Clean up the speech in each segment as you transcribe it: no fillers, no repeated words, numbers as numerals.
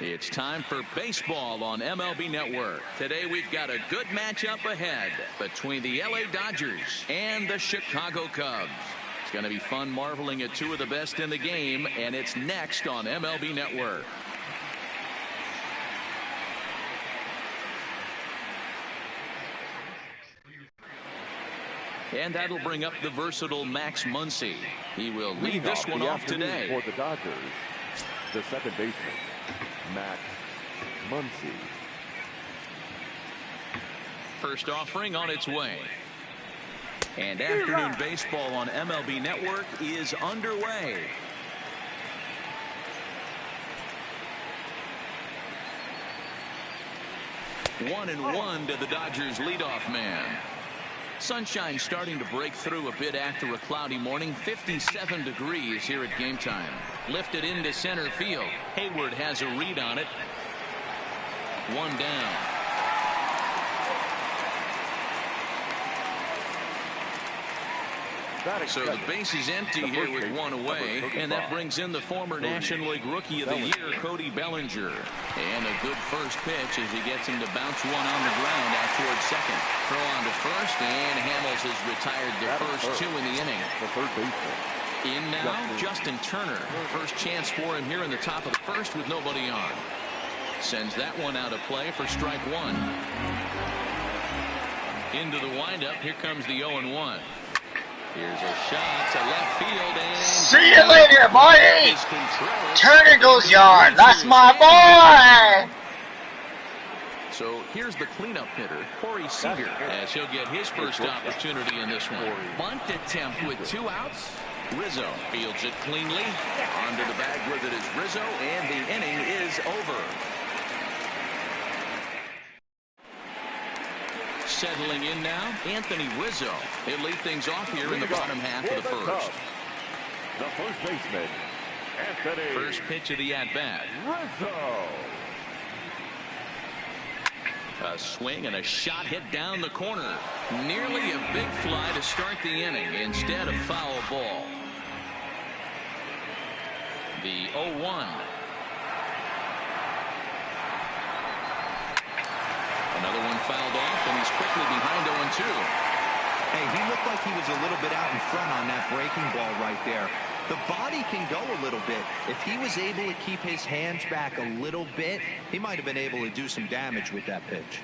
It's time for baseball on MLB Network. Today we've got a good matchup ahead between the LA Dodgers and the Chicago Cubs. It's going to be fun marveling at two of the best in the game, and it's next on MLB Network. And that'll bring up the versatile Max Muncy. He will lead this one off today. For the Dodgers, the second baseman, Max Muncy. First offering on its way. And afternoon baseball on MLB Network is underway. One and one to the Dodgers leadoff man. Sunshine starting to break through a bit after a cloudy morning. 57 degrees here at game time. Lifted into center field. Hayward has a read on it. One down. So the base is empty here with one away, and that brings in the former National League Rookie of the Year, Cody Bellinger. And a good first pitch as he gets him to bounce one on the ground out towards second. Throw on to first, and Hamels has retired the first two in the inning. The third baseman. In now, Justin Turner. First chance for him here in the top of the first with nobody on. Sends that one out of play for strike one. Into the windup, here comes the 0-1. Here's a shot to left field, and see you later, buddy. Turner goes yard. That's my boy. So here's the cleanup hitter, Corey Seager, as he'll get his first opportunity in this one. Bunt attempt with 2 outs. Rizzo fields it cleanly. Onto the bag with it is Rizzo, and the inning is over. Settling in now, Anthony Rizzo. He'll lead things off here in the bottom half of the first. The first baseman, Anthony. First pitch of the at-bat. Rizzo. A swing and a shot hit down the corner. Nearly a big fly to start the inning instead of foul ball. The 0-1. Another one fouled off, and he's quickly behind 0-2. Hey, he looked like he was a little bit out in front on that breaking ball right there. The body can go a little bit. If he was able to keep his hands back a little bit, he might have been able to do some damage with that pitch.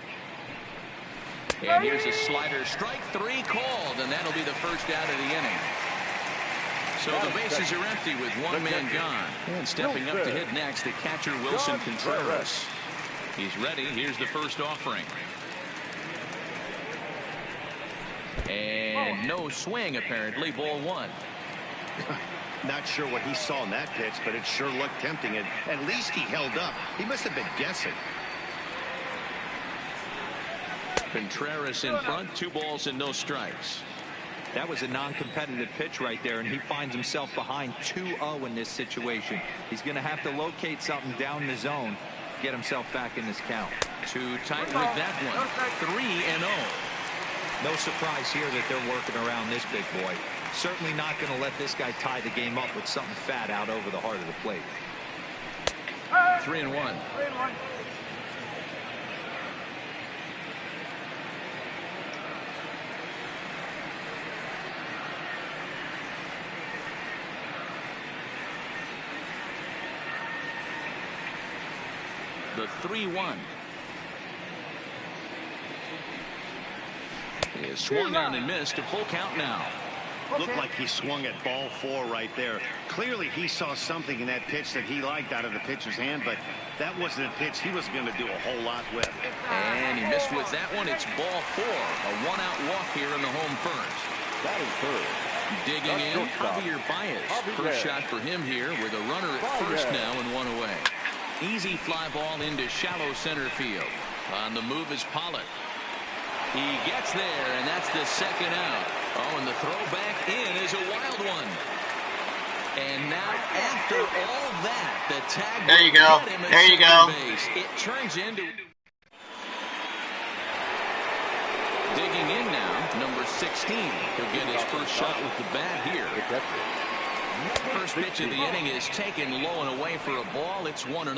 And here's a slider. Strike 3 called, and that'll be the first out of the inning. So the bases are empty with one man gone. And stepping up to hit next, the catcher Wilson Contreras. He's ready. Here's the first offering. And no swing, apparently. Ball 1. Not sure what he saw in that pitch, but it sure looked tempting. And at least he held up. He must have been guessing. Contreras in front. 2 balls and no strikes. That was a non-competitive pitch right there, and he finds himself behind 2-0 in this situation. He's going to have to locate something down the zone. Get himself back in this count. Too tight with that one. 3-0. No surprise here that they're working around this big boy. Certainly not going to let this guy tie the game up with something fat out over the heart of the plate. 3-1. The 3-1 is swung on and missed. A full count now. Looked like he swung at ball 4 right there. Clearly he saw something in that pitch that he liked out of the pitcher's hand, but that wasn't a pitch he was going to do a whole lot with. And he missed with that one. It's ball 4. A 1-out walk here in the home first. That is third. Digging in, Javier Baez. First shot for him here with a runner at first now and 1 away. Easy fly ball into shallow center field. On the move is Pollock. He gets there, and that's the second out. Oh, and the throw back in is a wild one. And now, after all that, the tag. There you go. There you go. Base. It turns into. Digging in now, number 16. He'll get his first shot with the bat here. First pitch of the inning is taken low and away for a ball. It's 1-0.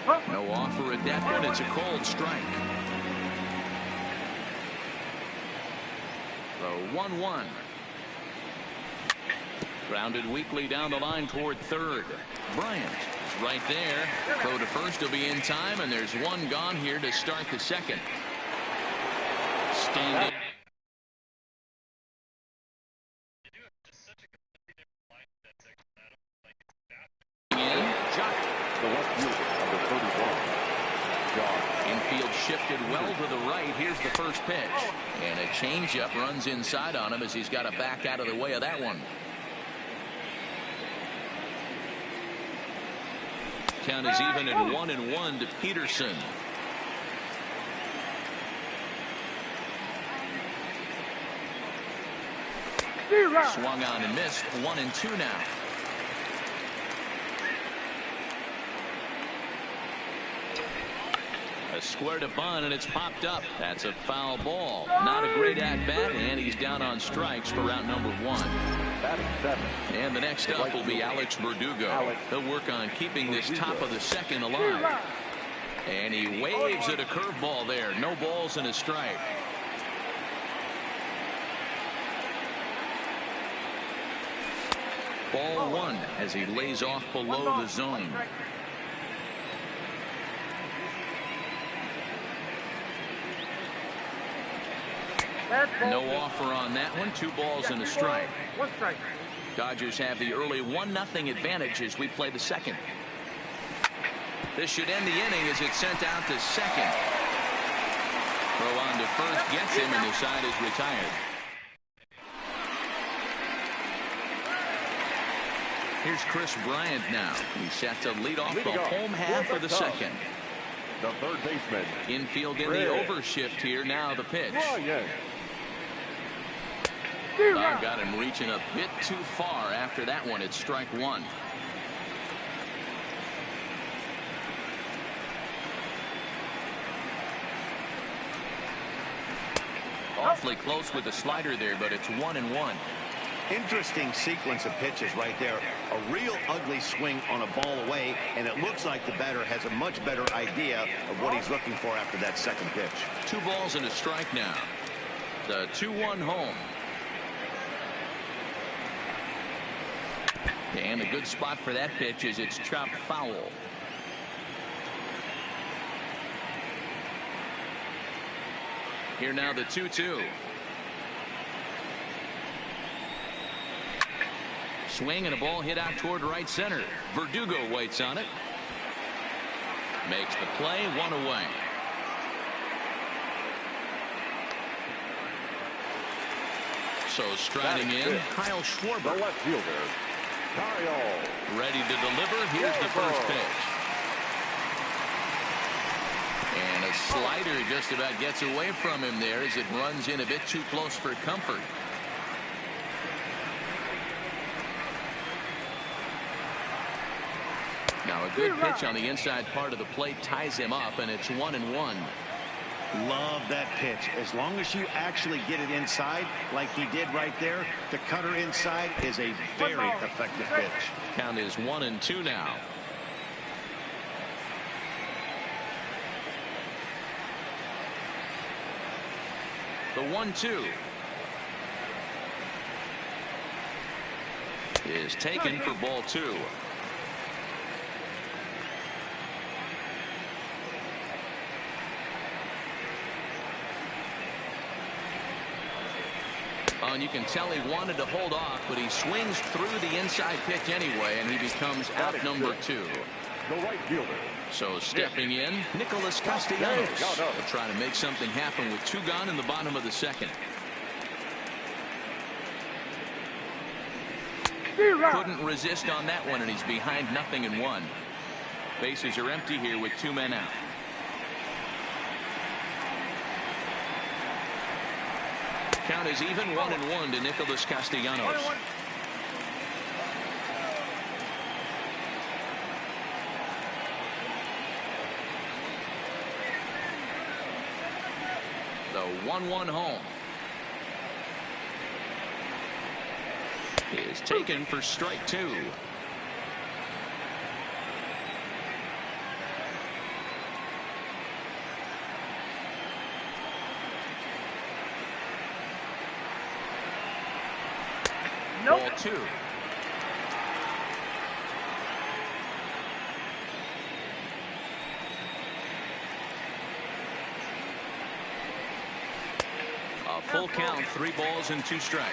No offer at that one. It's a cold strike. The 1-1. Grounded weakly down the line toward third. Bryant is right there. Throw to first will be in time, and there's one gone here to start the second. Standing. Infield shifted well to the right. Here's the first pitch. And a changeup runs inside on him as he's got to back out of the way of that one. Count is even at 1-1 to Peterson. Swung on and missed. 1-2 now. A square to bunt, and it's popped up. That's a foul ball. Not a great at-bat, and he's down on strikes for round number 1. And the next up will be Alex Verdugo. He'll work on keeping this top of the second alive. And he waves at a curveball there. No balls and a strike. Ball 1 as he lays off below the zone. No offer on that one. 2 balls and a strike. Dodgers have the early 1-0 advantage as we play the second. This should end the inning as it's sent out to second. Throw on to first gets him, and the side is retired. Here's Chris Bryant now. He's set to lead off the home half of the second. The third baseman. Infield in the overshift here. Now the pitch. Got him reaching a bit too far after that one. It's strike 1. Awfully close with the slider there, but it's 1-1. Interesting sequence of pitches right there. A real ugly swing on a ball away, and it looks like the batter has a much better idea of what he's looking for after that second pitch. 2 balls and a strike now. The 2-1 home. And a good spot for that pitch is it's chopped foul. Here now the 2-2. Swing and a ball hit out toward right center. Verdugo waits on it. Makes the play. 1 away. So striding in, Kyle Schwarber. The left fielder, Kyle. Ready to deliver. Here's the first pitch. And a slider just about gets away from him there as it runs in a bit too close for comfort. Now a good pitch on the inside part of the plate ties him up, and it's 1-1. Love that pitch. As long as you actually get it inside like he did right there, the cutter inside is a very effective pitch. Count is 1-2 now. The 1-2 is taken for ball 2. Oh, and you can tell he wanted to hold off, but he swings through the inside pitch anyway, and he becomes out number 2. The right fielder. So stepping in, Nicholas Castellanos. They'll try to make something happen with 2 gone in the bottom of the second. Couldn't resist on that one, and he's behind 0-1. Bases are empty here with 2 men out. Count is even 1-1 to Nicholas Castellanos. The 1-1 home is taken for strike 2. Ball 2. A full count, 3 balls and 2 strikes.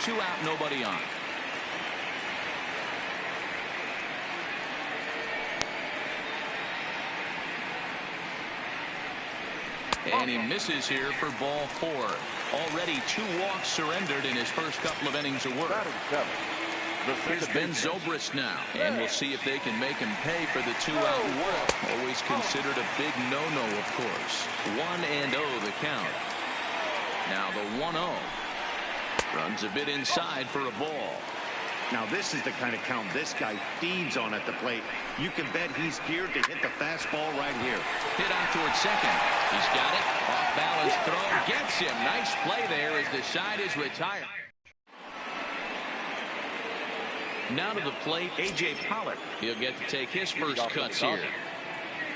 2 out, nobody on. And he misses here for ball 4. Already 2 walks surrendered in his first couple of innings of work. Here's Ben Zobrist now, and we'll see if they can make him pay for the 2-out walk. Always considered a big no-no, of course. 1-0 the count. Now the 1-0. Runs a bit inside for a ball. Now this is the kind of count this guy feeds on at the plate. You can bet he's geared to hit the fastball right here. Hit out towards second. He's got it. Off balance throw. Gets him. Nice play there as the side is retired. Now to the plate, A.J. Pollock. He'll get to take his first cuts here.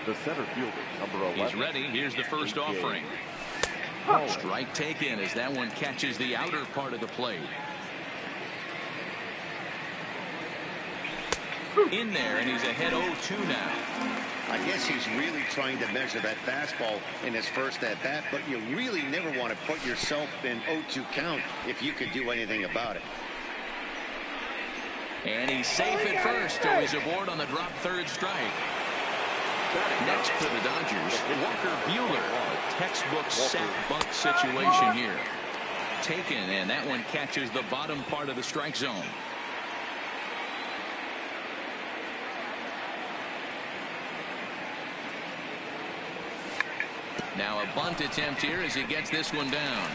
The center fielder, number 11. He's ready. Here's the first offering. Strike taken as that one catches the outer part of the plate. In there, and he's ahead 0-2 now. I guess he's really trying to measure that fastball in his first at-bat, but you really never want to put yourself in 0-2 count if you could do anything about it. And he's safe at first, so he's aboard on the drop third strike. Next for the Dodgers, Walker Buehler. A textbook sack bunt situation here. Taken, and that one catches the bottom part of the strike zone. Now a bunt attempt here as he gets this one down.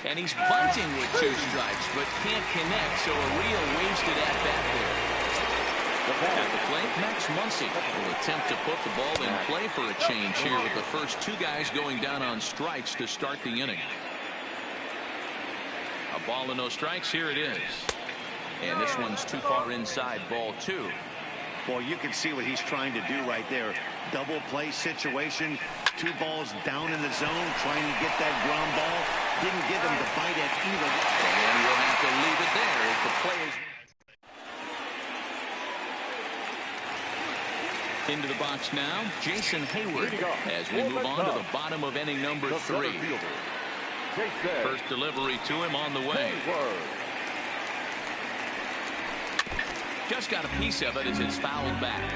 And he's bunting with 2 strikes, but can't connect, so a real wasted at-bat there. At the plate, Max Muncy will attempt to put the ball in play for a change here with the first 2 guys going down on strikes to start the inning. A ball and no strikes, here it is. And this one's too far inside, ball 2. Well, you can see what he's trying to do right there. Double play situation, 2 balls down in the zone, trying to get that ground ball. Didn't give him the bite at either. And we'll have to leave it there as the players. Into the box now, Jason Hayward, as we move on to the bottom of inning number 3. First delivery to him on the way. Just got a piece of it as it's fouled back.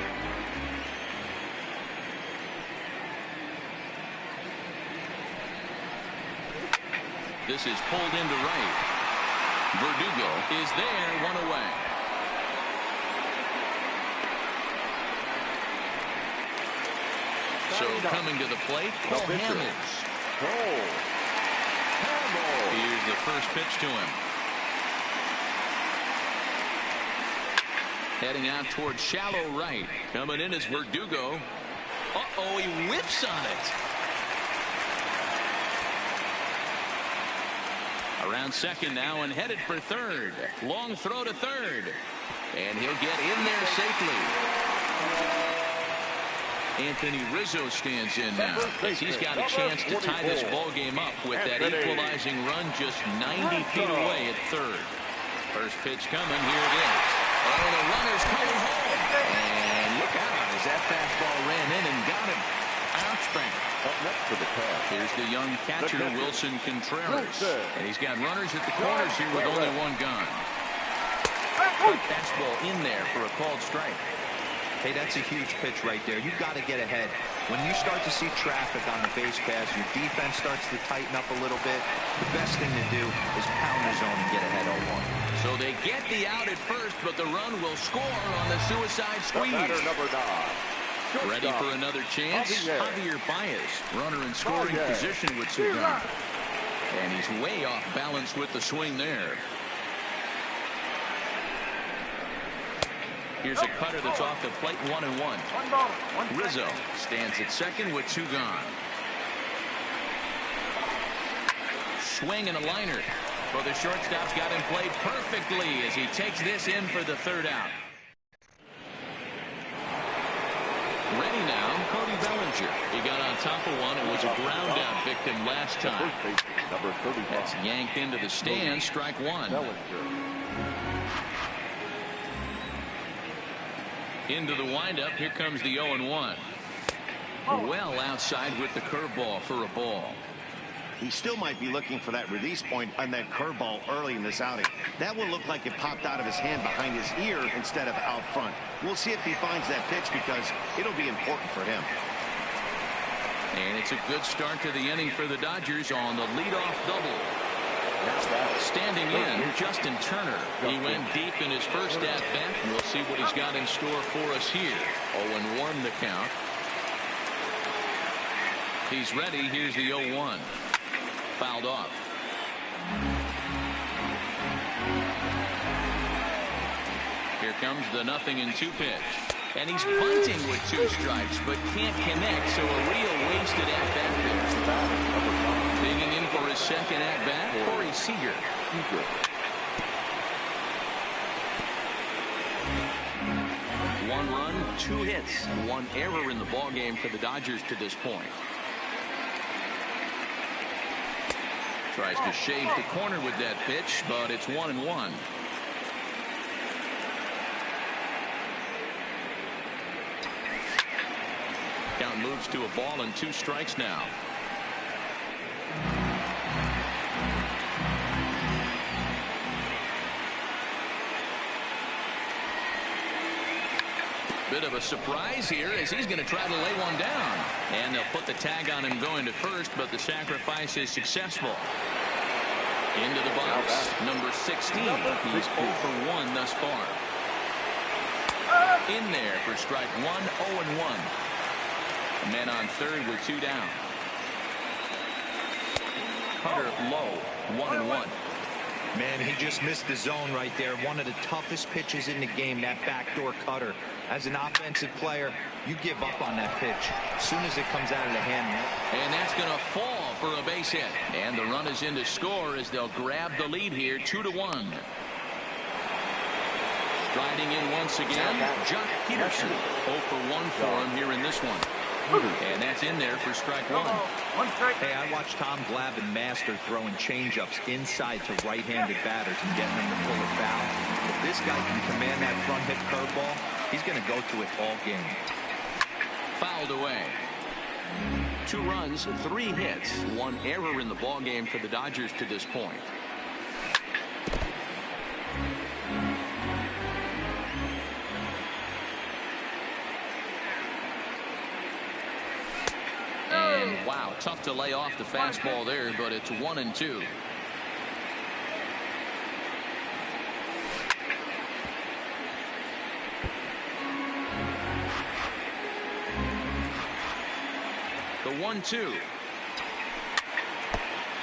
This is pulled into right. Verdugo is there, 1 away. So coming to the plate, Cole Hamels. Here's the first pitch to him. Heading out towards shallow right. Coming in is Verdugo. Uh-oh, he whiffs on it. Around second now and headed for third. Long throw to third. And he'll get in there safely. Anthony Rizzo stands in now as he's got a chance to tie this ball game up with that equalizing run just 90 feet away at third. First pitch coming. Here it is. Oh, the runner's coming home. And look out as that fastball ran in and got him. Ouch, bang. Up next for the pass. Here's the young catcher, Wilson Contreras. And he's got runners at the corners here with only 1 gone. Fastball in there for a called strike. Hey, that's a huge pitch right there. You've got to get ahead. When you start to see traffic on the base pass, your defense starts to tighten up a little bit. The best thing to do is pound the zone and get ahead 0-1. So they get the out at first, but the run will score on the suicide squeeze. Number 9. Ready for another chance? Javier Baez, runner in scoring position with 2 gone. And he's way off balance with the swing there. Here's a cutter that's off the plate, 1-1. Rizzo stands at second with 2 gone. Swing and a liner. Well, the shortstop's got him played perfectly as he takes this in for the 3rd out. Ready now, Cody Bellinger. He got on top of one. It was a ground out victim last time. Number 35. That's yanked into the stands. Strike one. Into the windup. Here comes the 0-1. Well outside with the curveball for a ball. He still might be looking for that release point on that curveball early in this outing. That one looked like it popped out of his hand behind his ear instead of out front. We'll see if he finds that pitch because it'll be important for him. And it's a good start to the inning for the Dodgers on the leadoff double. Standing in, Justin Turner. He went deep in his first at-bat. We'll see what he's got in store for us here. 0-1 the count. He's ready. Here's the 0-1. Fouled off. Here comes the 0-2 pitch. And he's bunting with 2 strikes, but can't connect, so a real wasted at-bat there. Digging in for his second at-bat, Corey Seager. 1 run, 2 hits, 1 error in the ballgame for the Dodgers to this point. Tries to shave the corner with that pitch, but it's 1-1. Count moves to a ball and 2 strikes now. Bit of a surprise here as he's going to try to lay one down. And they'll put the tag on him going to first, but the sacrifice is successful. Into the box, number 16. He's 0 for 1 thus far. In there for strike 1, 0-1. Men on third with 2 down. Cutter low, 1-1. Man, he just missed the zone right there. One of the toughest pitches in the game, that backdoor cutter. As an offensive player, you give up on that pitch as soon as it comes out of the hand. And that's going to fall for a base hit. And the run is in to score as they'll grab the lead here, 2-1. Striding in once again, Jock Peterson. 0 for 1 for him here in this one. And that's in there for strike 1. Hey, I watched Tom Glavine master throwing changeups inside to right-handed batters and getting them to pull a foul. If this guy can command that front hit curveball, he's going to go to it all game. Fouled away. 2 runs, 3 hits, 1 error in the ballgame for the Dodgers to this point. And wow, tough to lay off the fastball there, but it's 1-2. The 1-2.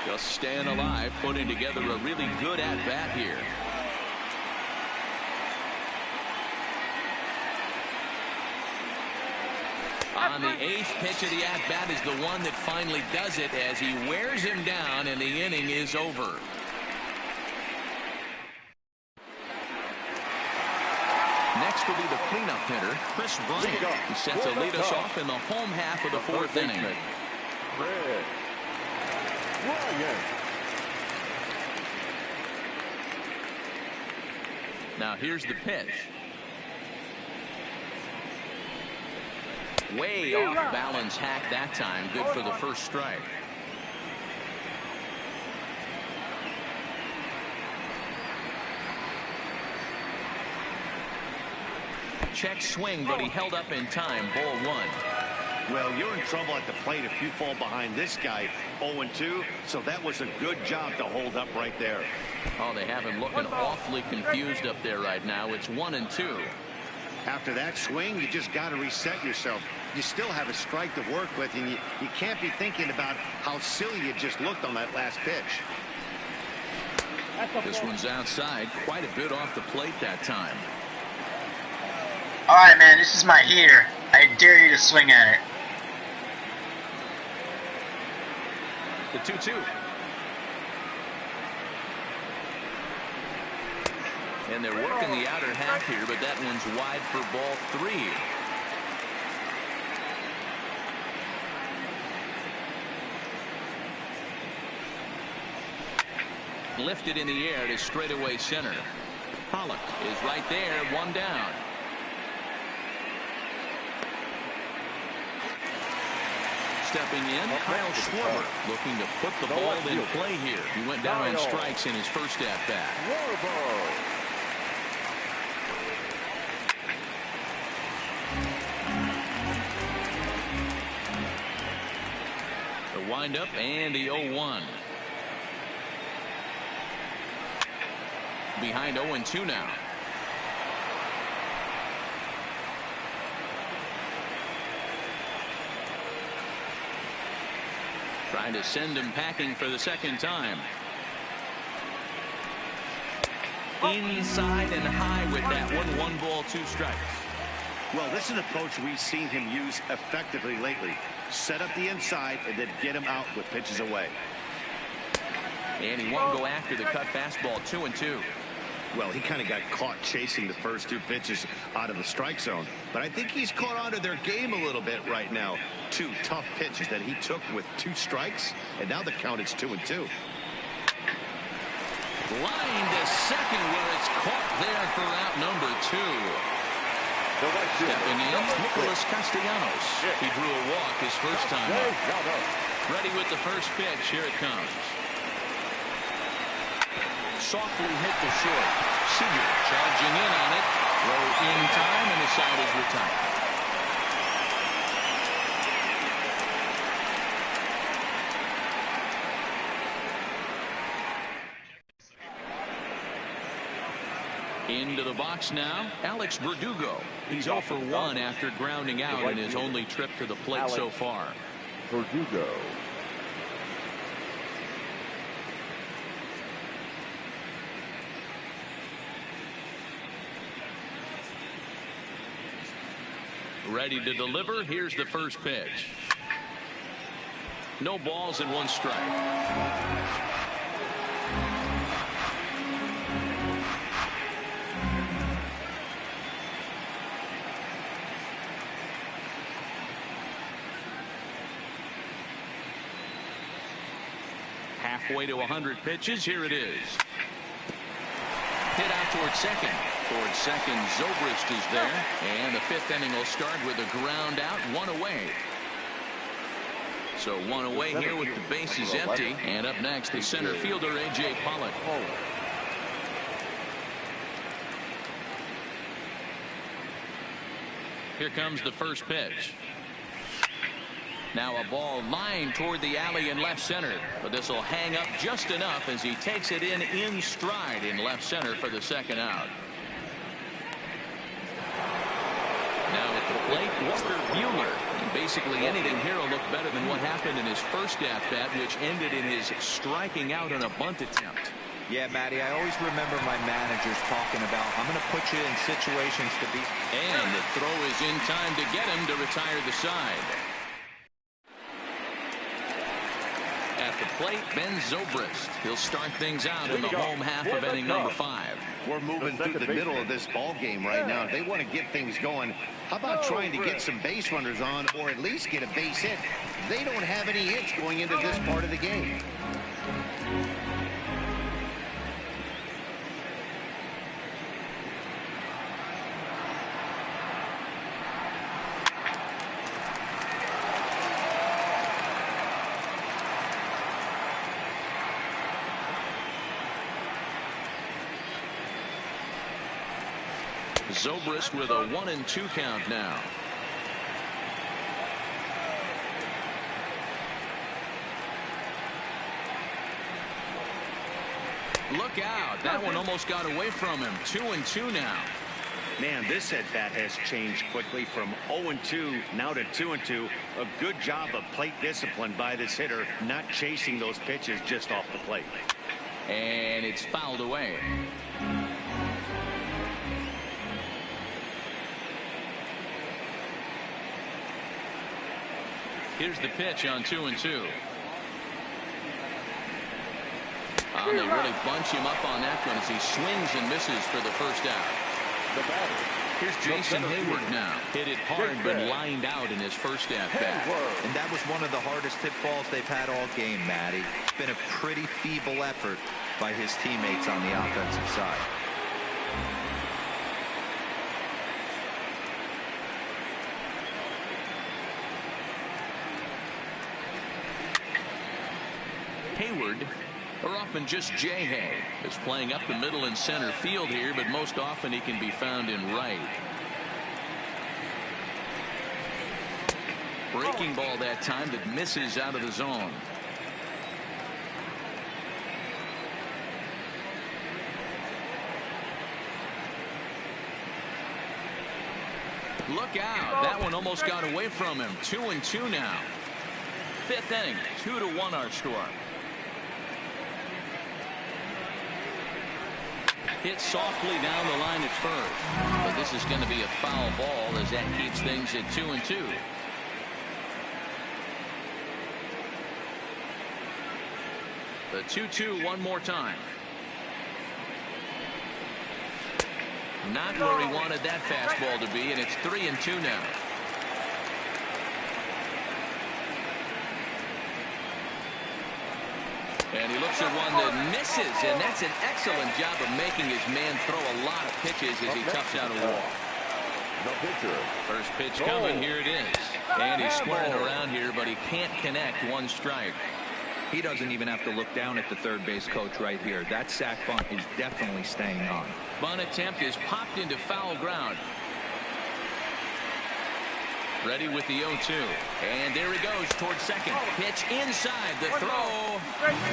Just staying alive, putting together a really good at-bat here. On the 8th pitch of the at-bat is the one that finally does it as he wears him down and the inning is over. Next will be the cleanup hitter, Chris Bryant. He's set to lead us off in the home half of the 4th inning. Now here's the pitch. Way off balance hack that time. Good for the first strike. Check swing, but he held up in time. Ball 1. Well, you're in trouble at the plate if you fall behind this guy 0-2, so that was a good job to hold up right there. Oh, they have him looking awfully confused up there right now. It's 1-2. After that swing, you just got to reset yourself. You still have a strike to work with, and you can't be thinking about how silly you just looked on that last pitch. This one's outside, quite a bit off the plate that time. All right, man, this is my heater. I dare you to swing at it. The 2-2. And they're working the outer half here, but that one's wide for ball 3. lifted in the air to straightaway center. Pollock is right there, one down. Stepping in, Kyle Schwarber looking to put the ball in play here. He went down on strikes in his first at-bat. The windup and the 0-1. Behind 0-2 now. Trying to send him packing for the second time. Inside and high with that one. 1-2 strikes. Well, this is an approach we've seen him use effectively lately. Set up the inside and then get him out with pitches away. And he won't go after the cut fastball. 2-2. Well, he kind of got caught chasing the first two pitches out of the strike zone. But I think he's caught onto their game a little bit right now. Two tough pitches that he took with 2 strikes, and now the count is 2-2. Line to second where it's caught there for out number 2. Stepping in, Nicholas Castellanos. He drew a walk his first time up. Ready with the first pitch. Here it comes. Softly hit the short. Seager charging in on it. Throw in time, and the side is retired. Into the box now, Alex Verdugo. He's 0 for 1 after grounding out in his only trip to the plate so far. Verdugo. Ready to deliver. Here's the first pitch. No balls and 1 strike. Halfway to 100 pitches. Here it is. Hit out towards second. Towards second, Zobrist is there. And the 5th inning will start with a ground out, 1 away. So 1 away here with the bases empty. And up next, the center fielder, A.J. Pollock. Here comes the first pitch. Now a ball lined toward the alley in left center. But this will hang up just enough as he takes it in stride in left center for the second out. Now at the plate, Walker Buehler. And basically anything here will look better than what happened in his first at-bat, which ended in his striking out on a bunt attempt. Yeah, Matty, I always remember my managers talking about, I'm going to put you in situations to be. And the throw is in time to get him to retire the side. At the plate, Ben Zobrist. He'll start things out in the home half of inning number 5. We're moving through the middle of this ball game right now. If they want to get things going, how about trying to get some base runners on or at least get a base hit? They don't have any hits going into this part of the game. Zobrist with a 1-2 count now. Look out. That one almost got away from him. 2-2 now. Man, this at-bat has changed quickly from 0-2 now to 2-2. A good job of plate discipline by this hitter, not chasing those pitches just off the plate. And it's fouled away. Here's the pitch on 2-2. They really bunch him up on that one as he swings and misses for the first out. Here's Jason Hayward now. Hit it hard but lined out in his first at-bat. And that was one of the hardest hit balls they've had all game, Matty. It's been a pretty feeble effort. by his teammates on the offensive side. Hayward, or often just J-Hay, is playing up the middle and center field here, but most often he can be found in right. Breaking ball that time that misses out of the zone. Look out. That one almost got away from him. 2-2 now. Fifth inning, 2-1 our score. Hit softly down the line at first, but this is going to be a foul ball as that keeps things at 2-2. The 2-2 one more time. Not where he wanted that fastball to be, and it's 3-2 now. And he looks at one that misses, and that's an excellent job of making his man throw a lot of pitches as he toughs out a wall. The pitcher. First pitch coming, here it is. And he's squaring around here, but he can't connect. One strike. He doesn't even have to look down at the third base coach right here. That sac bunt is definitely staying on. Bunt attempt is popped into foul ground. Ready with the 0-2. And there he goes towards second. Pitch inside. The throw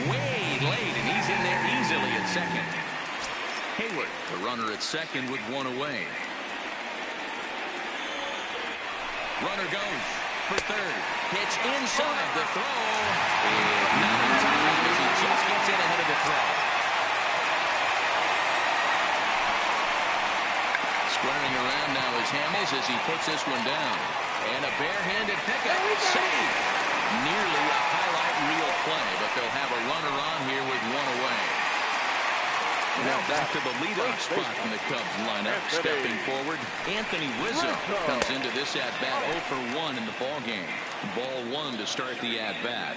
way late, and he's in there easily at second. Hayward, the runner at second with one away. Runner goes for third. Pitch inside. The throw is not in time as he just gets in ahead of the throw. Squaring around now is Hamels as he puts this one down. And a barehanded pickup. Save. Nearly a highlight reel play, but they'll have a runner on here with one away. Now back to the leadoff spot in the Cubs lineup. Stepping forward, Anthony Rizzo comes into this at-bat 0 for 1 in the ballgame. Ball 1 to start the at-bat.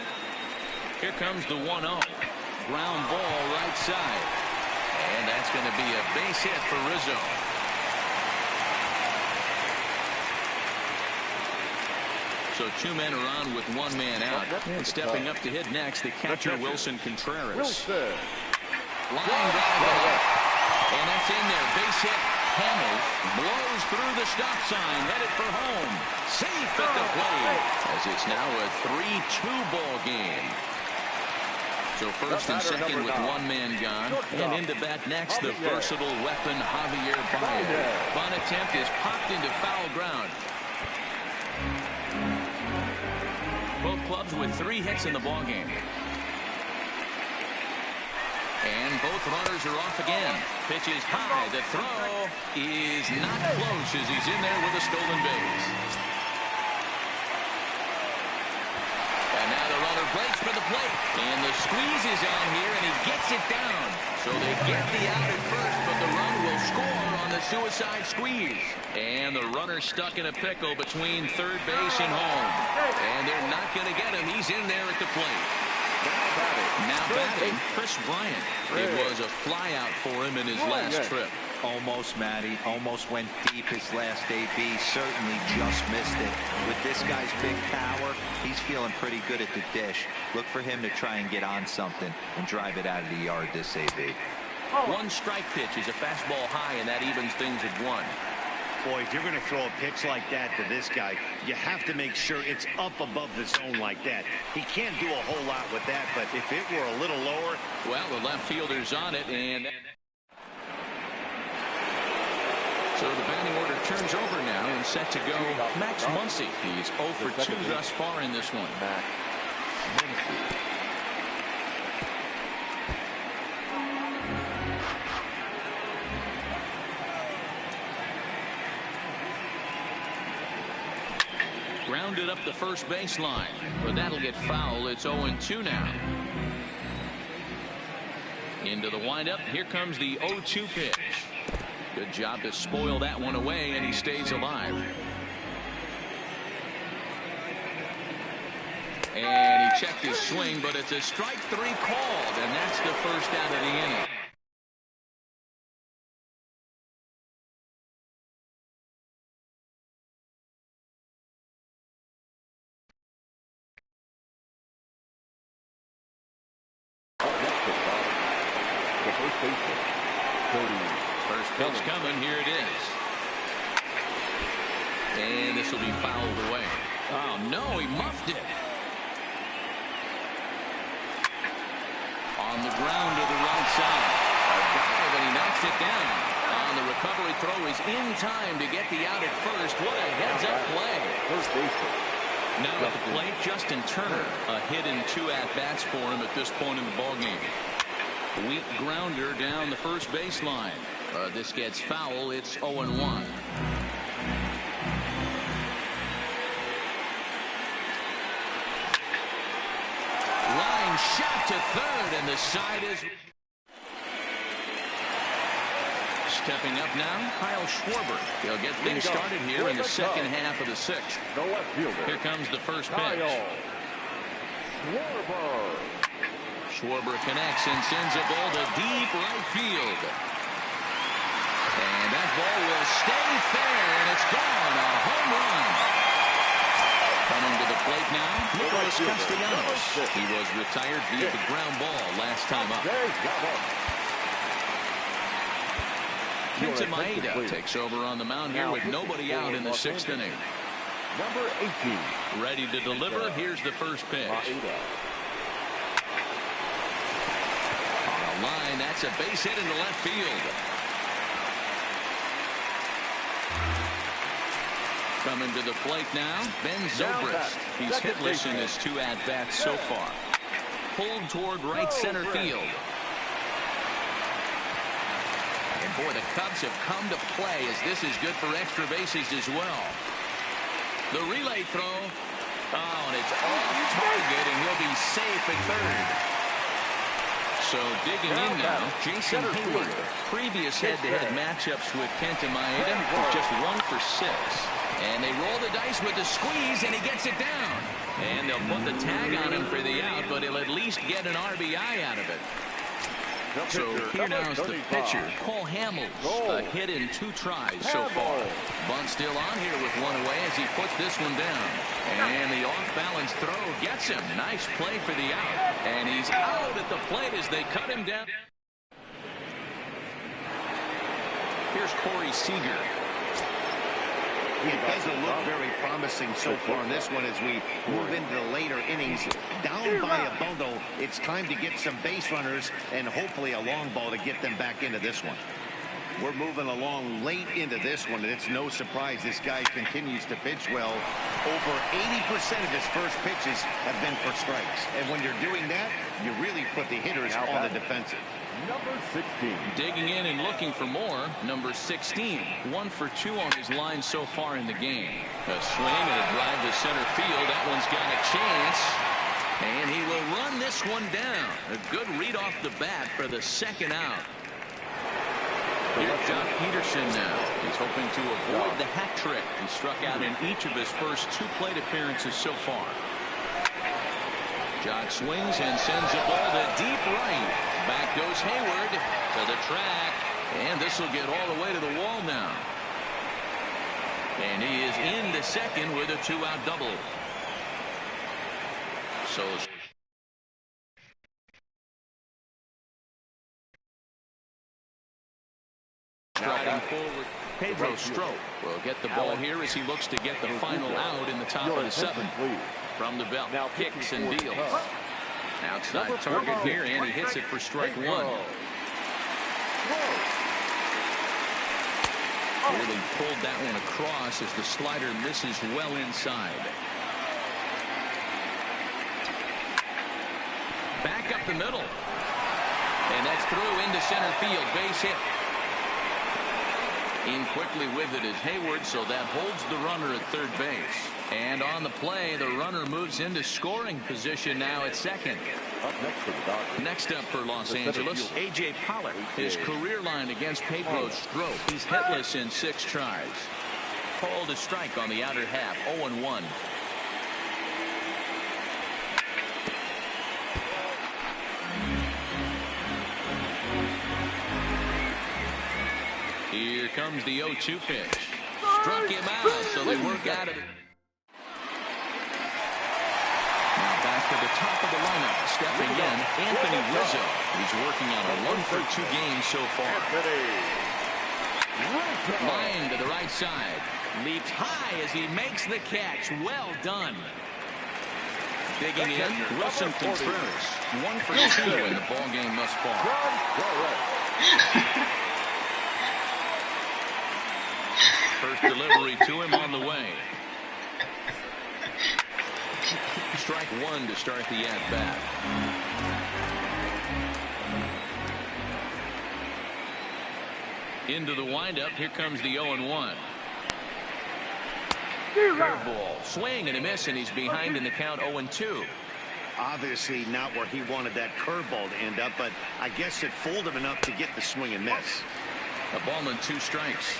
Here comes the 1-0. Ground ball right side. And that's going to be a base hit for Rizzo. So two men are on with one man out. And stepping up to hit next, the catcher Wilson Contreras. Line drive, and that's in there. Base hit. Hamels blows through the stop sign, headed for home. Safe at the plate, as it's now a 3-2 ball game. So first and second with one man gone, and into bat next, the versatile weapon Javier Baez. Bunt attempt is popped into foul ground. Both clubs with 3 hits in the ball game. And both runners are off again. Pitch is high. The throw is not close as he's in there with a stolen base. And now the runner breaks for the plate. And the squeeze is on here, and he gets it down. So they get the out at first, but the run will score on the suicide squeeze. And the runner stuck in a pickle between third base and home. And they're not going to get him. He's in there at the plate. Now batting, Chris Bryant. It was a flyout for him in his last trip. Almost, Matty. Almost went deep his last AB. Certainly just missed it. With this guy's big power, he's feeling pretty good at the dish. Look for him to try and get on something and drive it out of the yard this AB. One strike pitch is a fastball high, and that evens things at 1. Boy, if you're going to throw a pitch like that to this guy, you have to make sure it's up above the zone like that. He can't do a whole lot with that, but if it were a little lower. Well, the left fielder's on it, and so the batting order turns over now and set to go Max Muncy. He's 0 for 2 thus far in this one. Max Muncy. Grounded up the first baseline, but that'll get foul. It's 0-2 now. Into the windup. Here comes the 0-2 pitch. Good job to spoil that one away, and he stays alive. And he checked his swing, but it's a strike 3 called, and that's the first out of the inning. First pitch coming. Here it is. And this will be fouled away. Oh, no, he muffed it. On the ground to the right side. A dive, and he knocks it down. On the recovery throw is in time to get the out at first. What a heads-up play. First baseman. Now at the plate, Justin Turner. A hit in 2 at-bats for him at this point in the ballgame. Weak grounder down the first baseline. This gets foul. It's 0-1. Line shot to third, and the side is... Stepping up now, Kyle Schwarber. He'll get things started here in the second half of the 6th. The left fielder. Here comes the first pitch. Schwarber connects and sends a ball to deep right field. And that ball will stay fair, and it's gone. A home run. Coming to the plate now, Nicholas Castellanos. He was retired via the ground ball last time up. Kenta Maeda takes over on the mound here with nobody out in the 6th inning. Number 18. Ready to deliver. Here's the first pitch. Line, that's a base hit into left field. Coming to the plate now, Ben Zobrist. He's hitless in his 2 at-bats so far. Pulled toward right center field. And boy, the Cubs have come to play as this is good for extra bases as well. The relay throw. Oh, and it's off target, and he'll be safe at third. So digging in now, Jason Hayward. Previous head-to-head matchups with Kenta Maeda, just 1 for 6. And they roll the dice with the squeeze, and he gets it down. And they'll put the tag on him for the out, but he'll at least get an RBI out of it. So here now is the pitcher, Cole Hamels. A hit in 2 tries so far. Bunt still on here with 1 away as he puts this one down. And the off-balance throw gets him. Nice play for the out. And he's out at the plate as they cut him down. Here's Corey Seager. It doesn't look very promising so far in this one as we move into the later innings. Down by a bundle, it's time to get some base runners and hopefully a long ball to get them back into this one. We're moving along late into this one, and it's no surprise this guy continues to pitch well. Over 80% of his first pitches have been for strikes. And when you're doing that, you really put the hitters on the defensive. Number 16. Digging in and looking for more. Number 16. 1 for 2 on his line so far in the game. A swing and a drive to center field. That one's got a chance. And he will run this one down. A good read off the bat for the second out. Here's Jock Peterson now. He's hoping to avoid the hat trick. He struck out in each of his first 2 plate appearances so far. Jock swings and sends a ball to deep right. Back goes Hayward to the track. And this will get all the way to the wall now. And he is in the second with a 2-out double. So striding forward, Pedro Strop will get the ball here as he looks to get the final out in the top of the 7th. From the belt, kicks and deals. Outside target here, and he hits it for strike 1. Really pulled that one across as the slider misses well inside. Back up the middle. And that's through into center field. Base hit. In quickly with it is Hayward, so that holds the runner at third base. And on the play, the runner moves into scoring position now at second. Next up for Los Angeles, A.J. Pollock. His career line against Pedro Strop. He's hitless in 6 tries. Called a strike on the outer half, 0-1. Here comes the 0-2 pitch. Struck him out, so they work out of it. Now back to the top of the lineup. Stepping in, Anthony Rizzo. He's working on a 1-for-2 game so far. Line to the right side. Leaps high as he makes the catch. Well done. Digging in, Wilson Contreras. 1-for-2 in the ball game thus far. First delivery to him on the way. Strike one to start the at-bat. Into the windup. Here comes the 0-1. Curveball. Swing and a miss, and he's behind in the count 0-2. Obviously not where he wanted that curveball to end up, but I guess it fooled him enough to get the swing and miss. A ball and 2 strikes.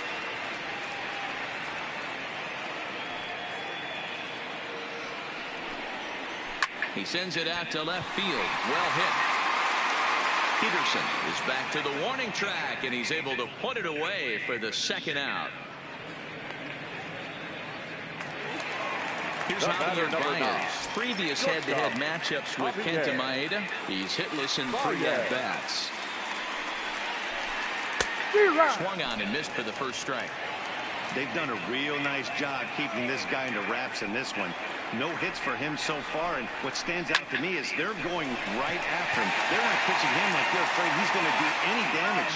He sends it out to left field. Well hit. Peterson is back to the warning track, and he's able to put it away for the second out. Here's Javier Baez. Previous head-to-head matchups with Kenta Maeda. He's hitless in 3 at-bats. Swung on and missed for the first strike. They've done a real nice job keeping this guy into wraps in this one. No hits for him so far, and what stands out to me is they're going right after him. They're not pitching him like they're afraid he's going to do any damage.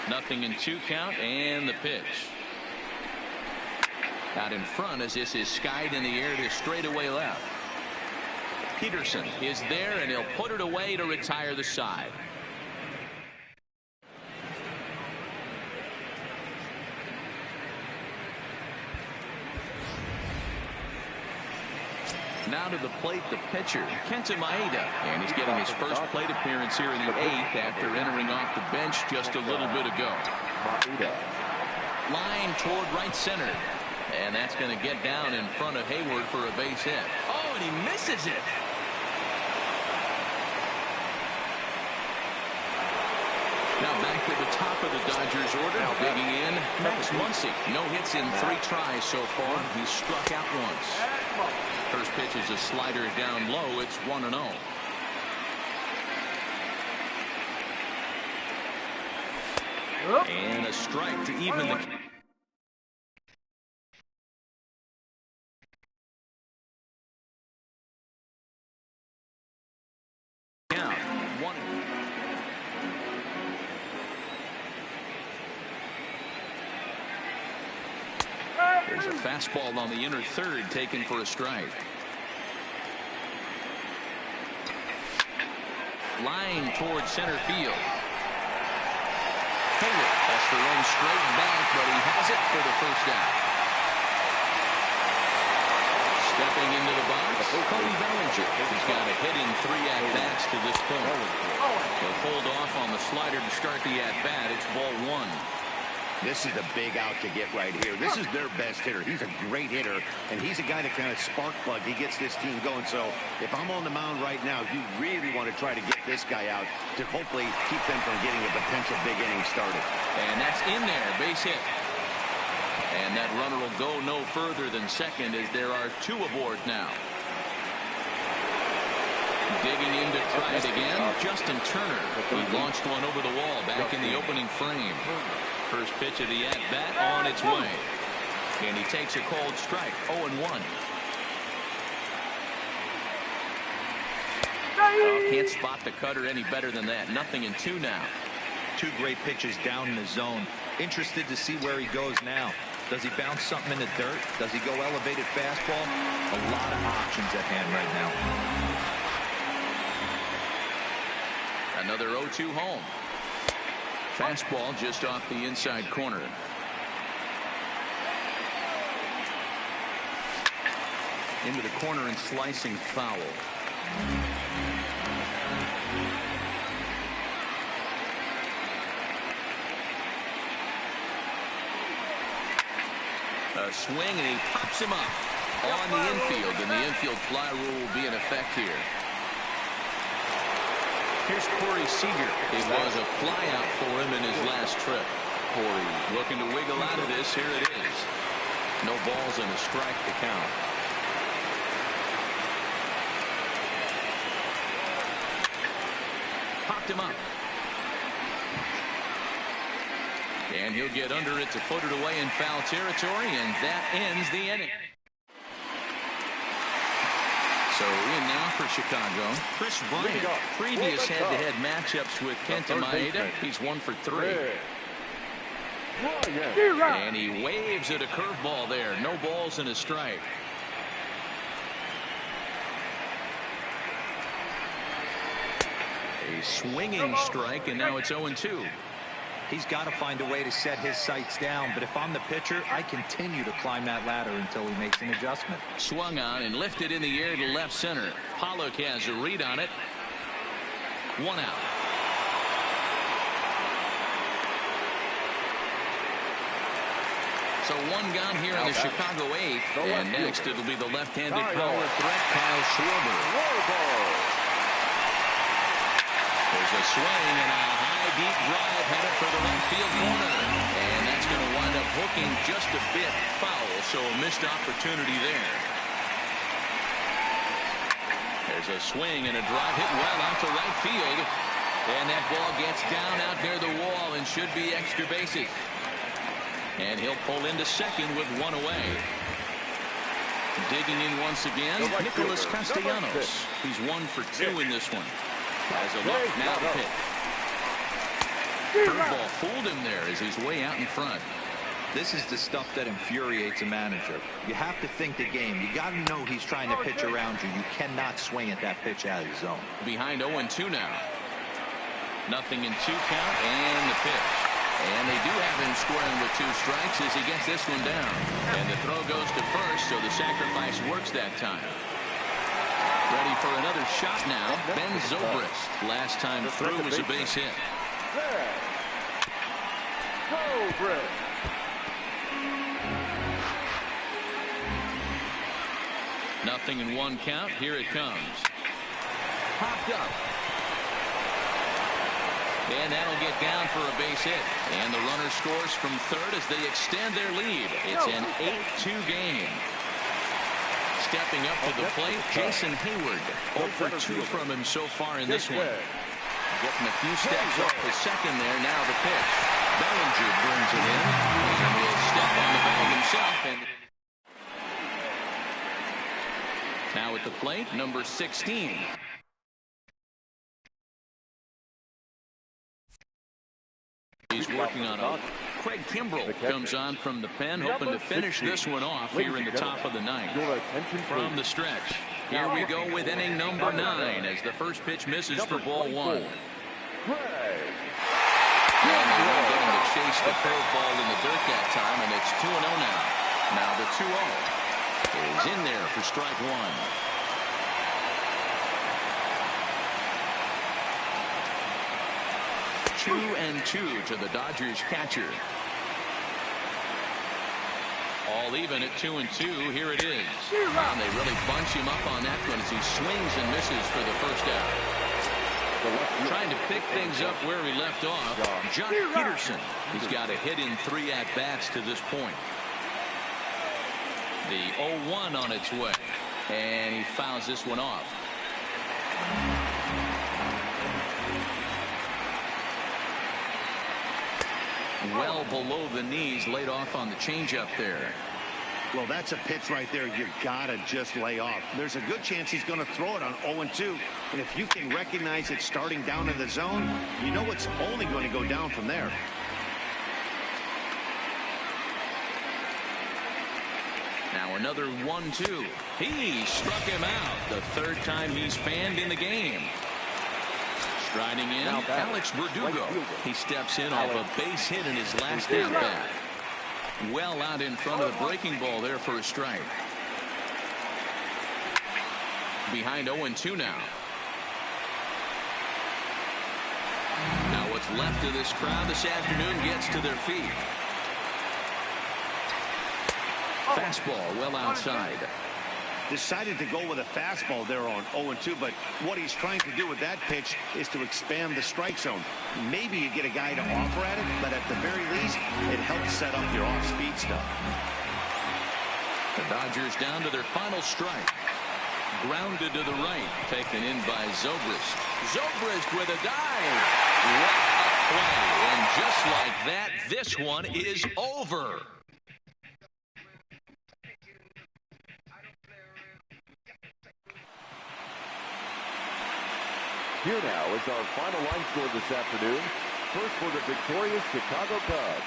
Nothing in 2 count, and the pitch. Out in front as this is skied in the air to straightaway left. Peterson is there, and he'll put it away to retire the side. Now to the plate, the pitcher, Kenta Maeda. And he's getting his first plate appearance here in the 8th after entering off the bench just a little bit ago. Line toward right center. And that's going to get down in front of Hayward for a base hit. Oh, and he misses it. Now back to the top of the Dodgers order. Digging in, Max Muncy. No hits in 3 tries so far. He's struck out once. First pitch is a slider down low. It's 1-0. And a strike to even the count. There's a fastball on the inner third taken for a strike. Line towards center field. Hayward has to run straight back, but he has it for the first out. Stepping into the box, Cody Bellinger. He's got a hit in 3 at-bats to this point. He'll hold off on the slider to start the at-bat. It's ball 1. This is a big out to get right here. This is their best hitter. He's a great hitter, and he's a guy that kind of spark plug. He gets this team going. So if I'm on the mound right now, you really want to try to get this guy out to hopefully keep them from getting a potential big inning started. And that's in there, base hit. And that runner will go no further than second as there are 2 aboard now. Digging in to try it again, Justin Turner. He launched one over the wall back in the opening frame. First pitch of the at-bat on its way. And he takes a cold strike, 0-1. Can't spot the cutter any better than that. Nothing in 2 now. 2 great pitches down in the zone. Interested to see where he goes now. Does he bounce something in the dirt? Does he go elevated fastball? A lot of options at hand right now. Another 0-2 home. Fastball just off the inside corner. Into the corner and slicing foul. A swing, and he pops him up on the infield, and the infield fly rule will be in effect here. Here's Corey Seager. It was a flyout for him in his last trip. Corey looking to wiggle out of this. Here it is. No balls and a strike to count. Popped him up. And he'll get under it to put it away in foul territory, and that ends the inning. So in now for Chicago, Chris Bryant. Previous head-to-head matchups with Kenta Maeda, he's 1 for 3. And he waves at a curveball there. No balls and a strike. A swinging strike, and now it's 0-2. He's got to find a way to set his sights down, but if I'm the pitcher, I continue to climb that ladder until he makes an adjustment. Swung on and lifted in the air to left center. Pollock has a read on it. 1 out. So 1 gone here in the Chicago 8th, and next it'll be the left-handed power threat, Kyle Schwarber. There's a swing and a high deep drive headed for the left field corner, and that's going to wind up hooking just a bit foul, so a missed opportunity there. There's a swing and a drive hit well out to right field, and that ball gets down out near the wall and should be extra bases. And he'll pull into second with 1 away. Digging in once again, Nicholas Castellanos. He's 1 for 2 in this one. Has a look, now the pitch. Curveball fooled him there as he's way out in front. This is the stuff that infuriates a manager. You have to think the game. You got to know he's trying to pitch around you. You cannot swing at that pitch out of the zone. Behind 0-2 now. 0-2 count and the pitch. And they do have him scoring with 2 strikes as he gets this one down. And the throw goes to first, so the sacrifice works that time. Ready for another shot now. Ben Zobrist. Last time through was a base hit. Nothing in 1 count. Here it comes. Popped up. And that'll get down for a base hit. And the runner scores from third as they extend their lead. It's an 8-2 game. Stepping up to the plate, Jason Hayward. 0 for 2 from him so far in this one. Getting a few steps up to second there. Now the pitch. Bellinger brings it in. And will step on the bag himself. And now at the plate, number 16. He's working on a Craig Kimbrell comes on from the pen, hoping to finish this one off here in the top of the 9th. From the stretch, here we go with inning number 9 as the first pitch misses for ball 1. And they won't get him to chase the curveball in the dirt that time, and it's 2-0 now. Now the 2-0 is in there for strike 1. 2-2 to the Dodgers catcher. All even at 2-2. Here it is. And they really bunch him up on that one as he swings and misses for the first out. Trying to pick things up where he left off. Jock Peterson. He's got a hit in 3 at-bats to this point. The 0-1 on its way. And he fouls this one off. Well below the knees, laid off on the changeup there. Well, that's a pitch right there you gotta just lay off. There's a good chance he's going to throw it on 0-2, and if you can recognize it starting down in the zone, you know it's only going to go down from there. Now another 1-2. He struck him out the 3rd time he's fanned in the game. Striding in, Alex Verdugo. He steps in off a base hit in his last at-bat. Well out in front of the breaking ball there for a strike. Behind 0-2 now. Now what's left of this crowd this afternoon gets to their feet. Fastball well outside. decided to go with a fastball there on 0-2, but what he's trying to do with that pitch is to expand the strike zone. Maybe you get a guy to offer at it, but at the very least, it helps set up your off-speed stuff. The Dodgers down to their final strike. Grounded to the right, taken in by Zobrist. Zobrist with a dive. What a play. And just like that, this one is over. Here now is our final line score this afternoon. First for the victorious Chicago Cubs.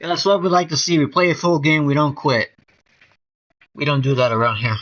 Yeah, that's what we'd like to see. We play a full game. We don't quit. We don't do that around here.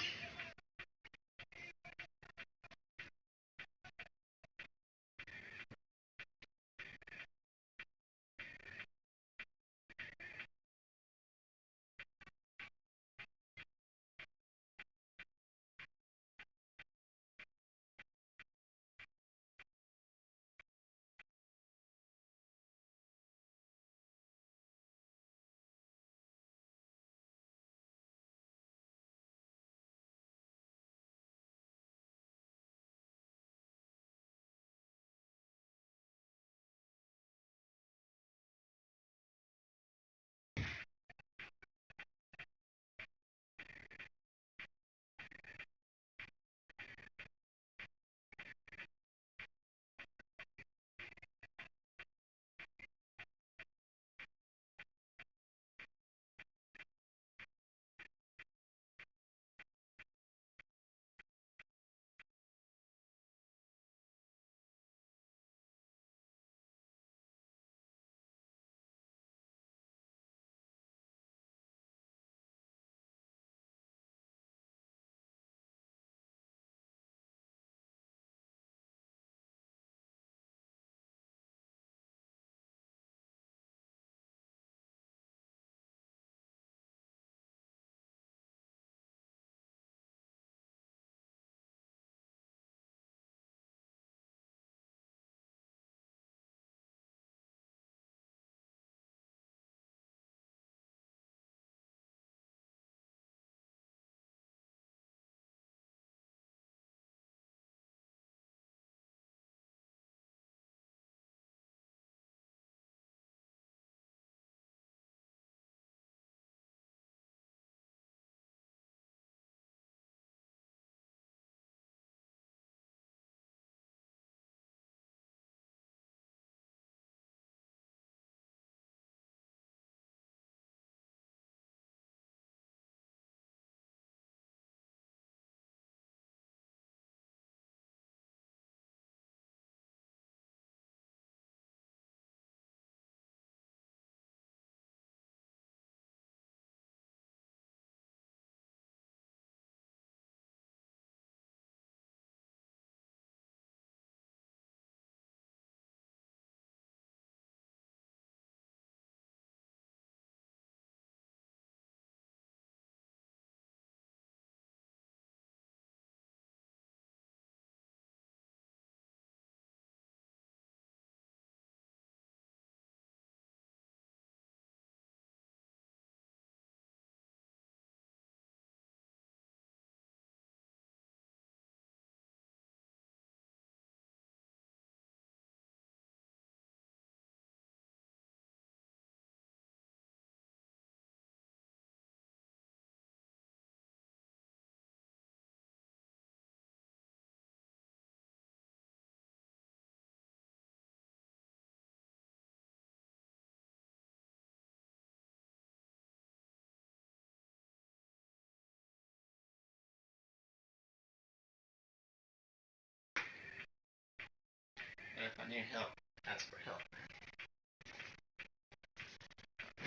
And if I need help, ask for help.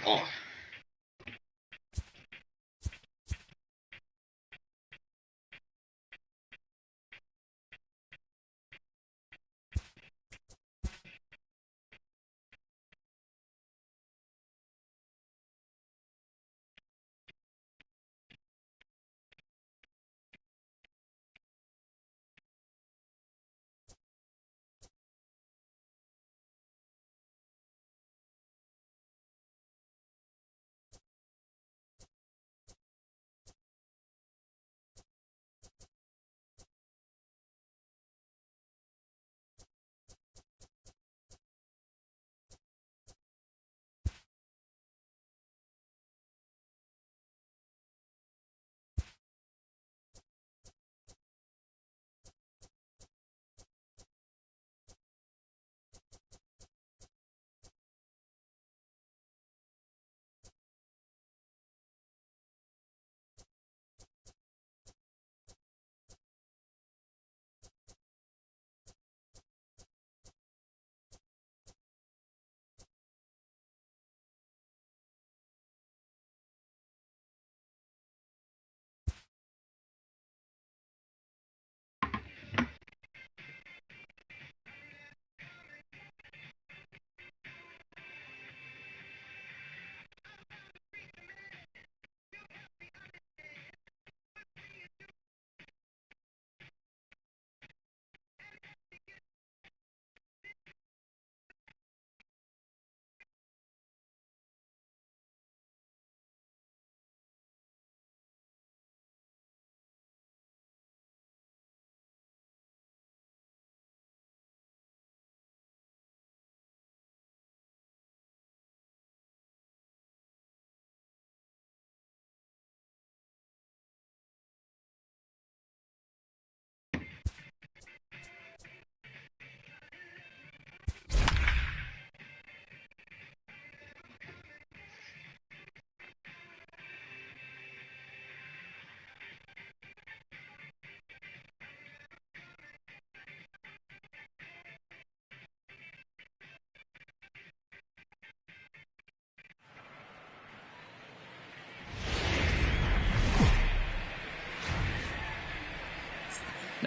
Oh.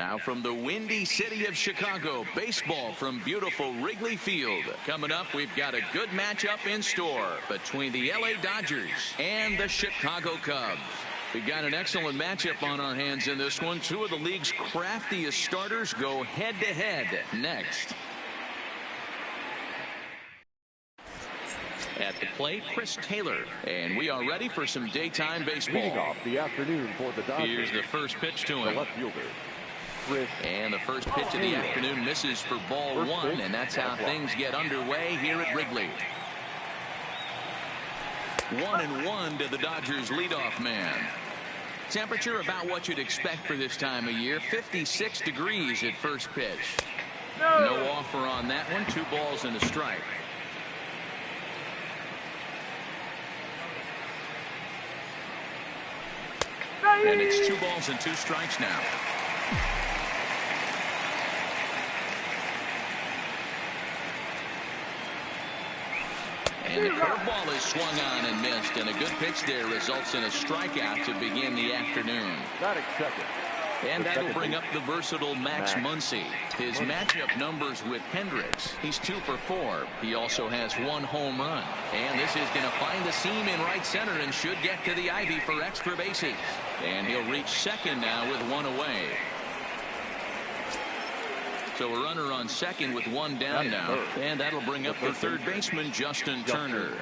Now from the windy city of Chicago, baseball from beautiful Wrigley Field. Coming up, we've got a good matchup in store between the LA Dodgers and the Chicago Cubs. We've got an excellent matchup on our hands in this one. Two of the league's craftiest starters go head-to-head next. At the plate, Chris Taylor. And we are ready for some daytime baseball. Leading off the afternoon for the Dodgers. Here's the first pitch to him. The left fielder. Chris And the first pitch of the afternoon misses for ball one, and that's how things get underway here at Wrigley. 1-1 to the Dodgers leadoff man. Temperature about what you'd expect for this time of year, 56 degrees at first pitch. No offer on that one, 2 balls and a strike. And it's 2 balls and 2 strikes now. And the curveball is swung on and missed, and a good pitch there results in a strikeout to begin the afternoon. not accepted. And that'll bring up the versatile Max Muncy. His matchup numbers with Hendricks. He's 2 for 4. He also has 1 home run. And this is going to find the seam in right center and should get to the ivy for extra bases. And he'll reach second now with 1 away. So a runner on second with 1 down now. And that'll bring up the third baseman, Justin Turner.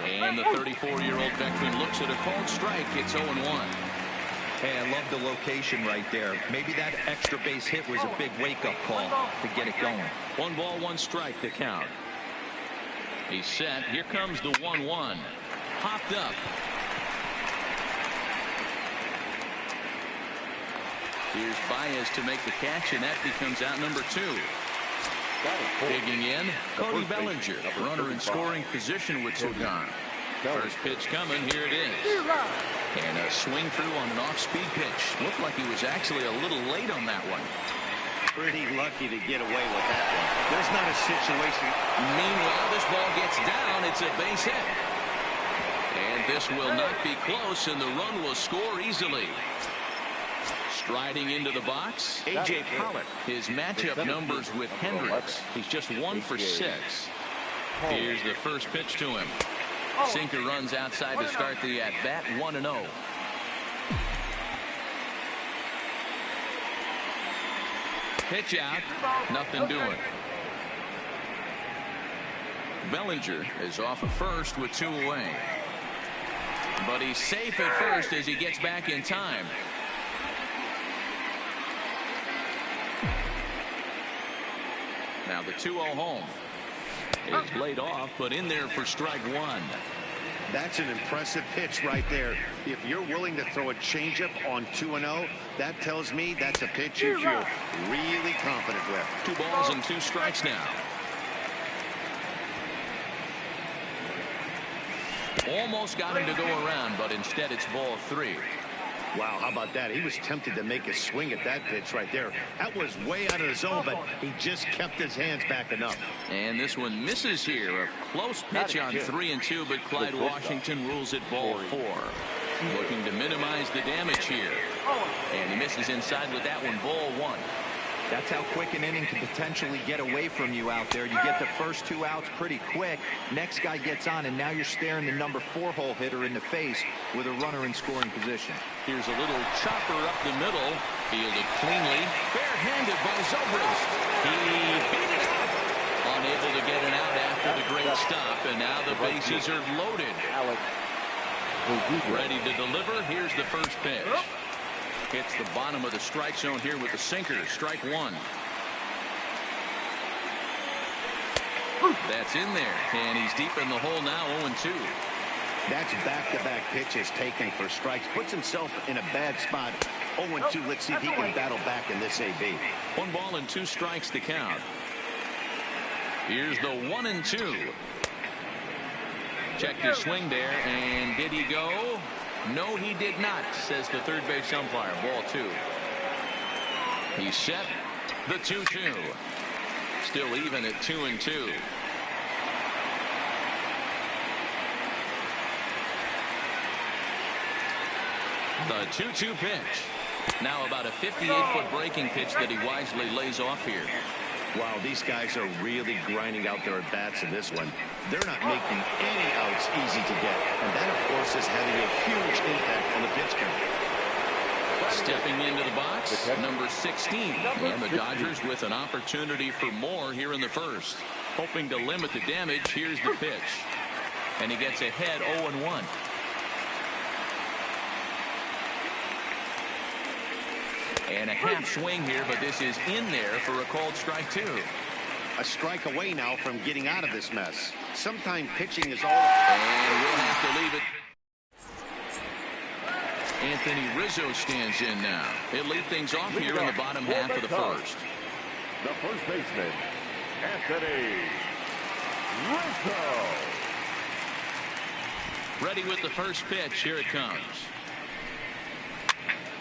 And the 34-year-old veteran looks at a called strike. It's 0-1. Hey, I love the location right there. Maybe that extra base hit was a big wake-up call to get it going. 1 ball, 1 strike to count. He's set. Here comes the 1-1. Popped up. Here's Baez to make the catch, and that becomes out number 2. Digging in, Cody Bellinger. Runner in scoring position with 2 gone. First pitch coming. Here it is. And a swing through on an off-speed pitch. Looked like he was actually a little late on that one. Pretty lucky to get away with that one. There's not a situation. Meanwhile, this ball gets down. It's a base hit. And this will not be close, and the run will score easily. Striding into the box, A.J. Pollock. His matchup numbers with Hendricks. He's just 1 for 6. Here's the first pitch to him. Sinker runs outside to start the at-bat, 1-0. Pitch out, nothing doing. Bellinger is off at first with 2 away. But he's safe at first as he gets back in time. Now the 2-0 home. It's laid off, but in there for strike 1. That's an impressive pitch right there. If you're willing to throw a changeup on 2-0, that tells me that's a pitch you feel really confident with. 2 balls and 2 strikes now. Almost got him to go around, but instead it's ball 3. Wow, how about that? He was tempted to make a swing at that pitch right there. That was way out of the zone, but he just kept his hands back enough. And this one misses here. A close pitch on 3-2, but Clyde Washington rules it ball 4. Looking to minimize the damage here. And he misses inside with that one, ball 1. That's how quick an inning can potentially get away from you out there. You get the first 2 outs pretty quick. Next guy gets on, and now you're staring the number 4-hole hitter in the face with a runner in scoring position. Here's a little chopper up the middle. Fielded cleanly. Barehanded by Zobrist. He beat it out. Unable to get an out after the great stop, and now the bases are loaded. Ready to deliver. Here's the first pitch. Hits the bottom of the strike zone here with the sinker. Strike 1. That's in there, and he's deep in the hole now, 0-2. That's back-to-back pitches taken for strikes. Puts himself in a bad spot. 0-2. Let's see if he can battle back in this AB. 1 ball and 2 strikes to count. Here's the 1-2. Checked his swing there, and did he go? No, he did not, says the third base umpire. Ball 2. He's set. The 2-2. Still even at 2-2. The 2-2 pitch. Now about a 58-foot breaking pitch that he wisely lays off here. Wow, these guys are really grinding out their at-bats in this one. They're not making any outs easy to get. And that, of course, is having a huge impact on the pitch count. Stepping into the box, number 16. And the Dodgers with an opportunity for more here in the first. Hoping to limit the damage, here's the pitch. And he gets ahead 0-1. And a half swing here, but this is in there for a called strike two. A strike away now from getting out of this mess. Sometimes pitching is all. And we'll have to leave it. Anthony Rizzo stands in now. He'll lead things off here in the bottom half of the first. The first baseman, Anthony Rizzo. Ready with the first pitch. Here it comes.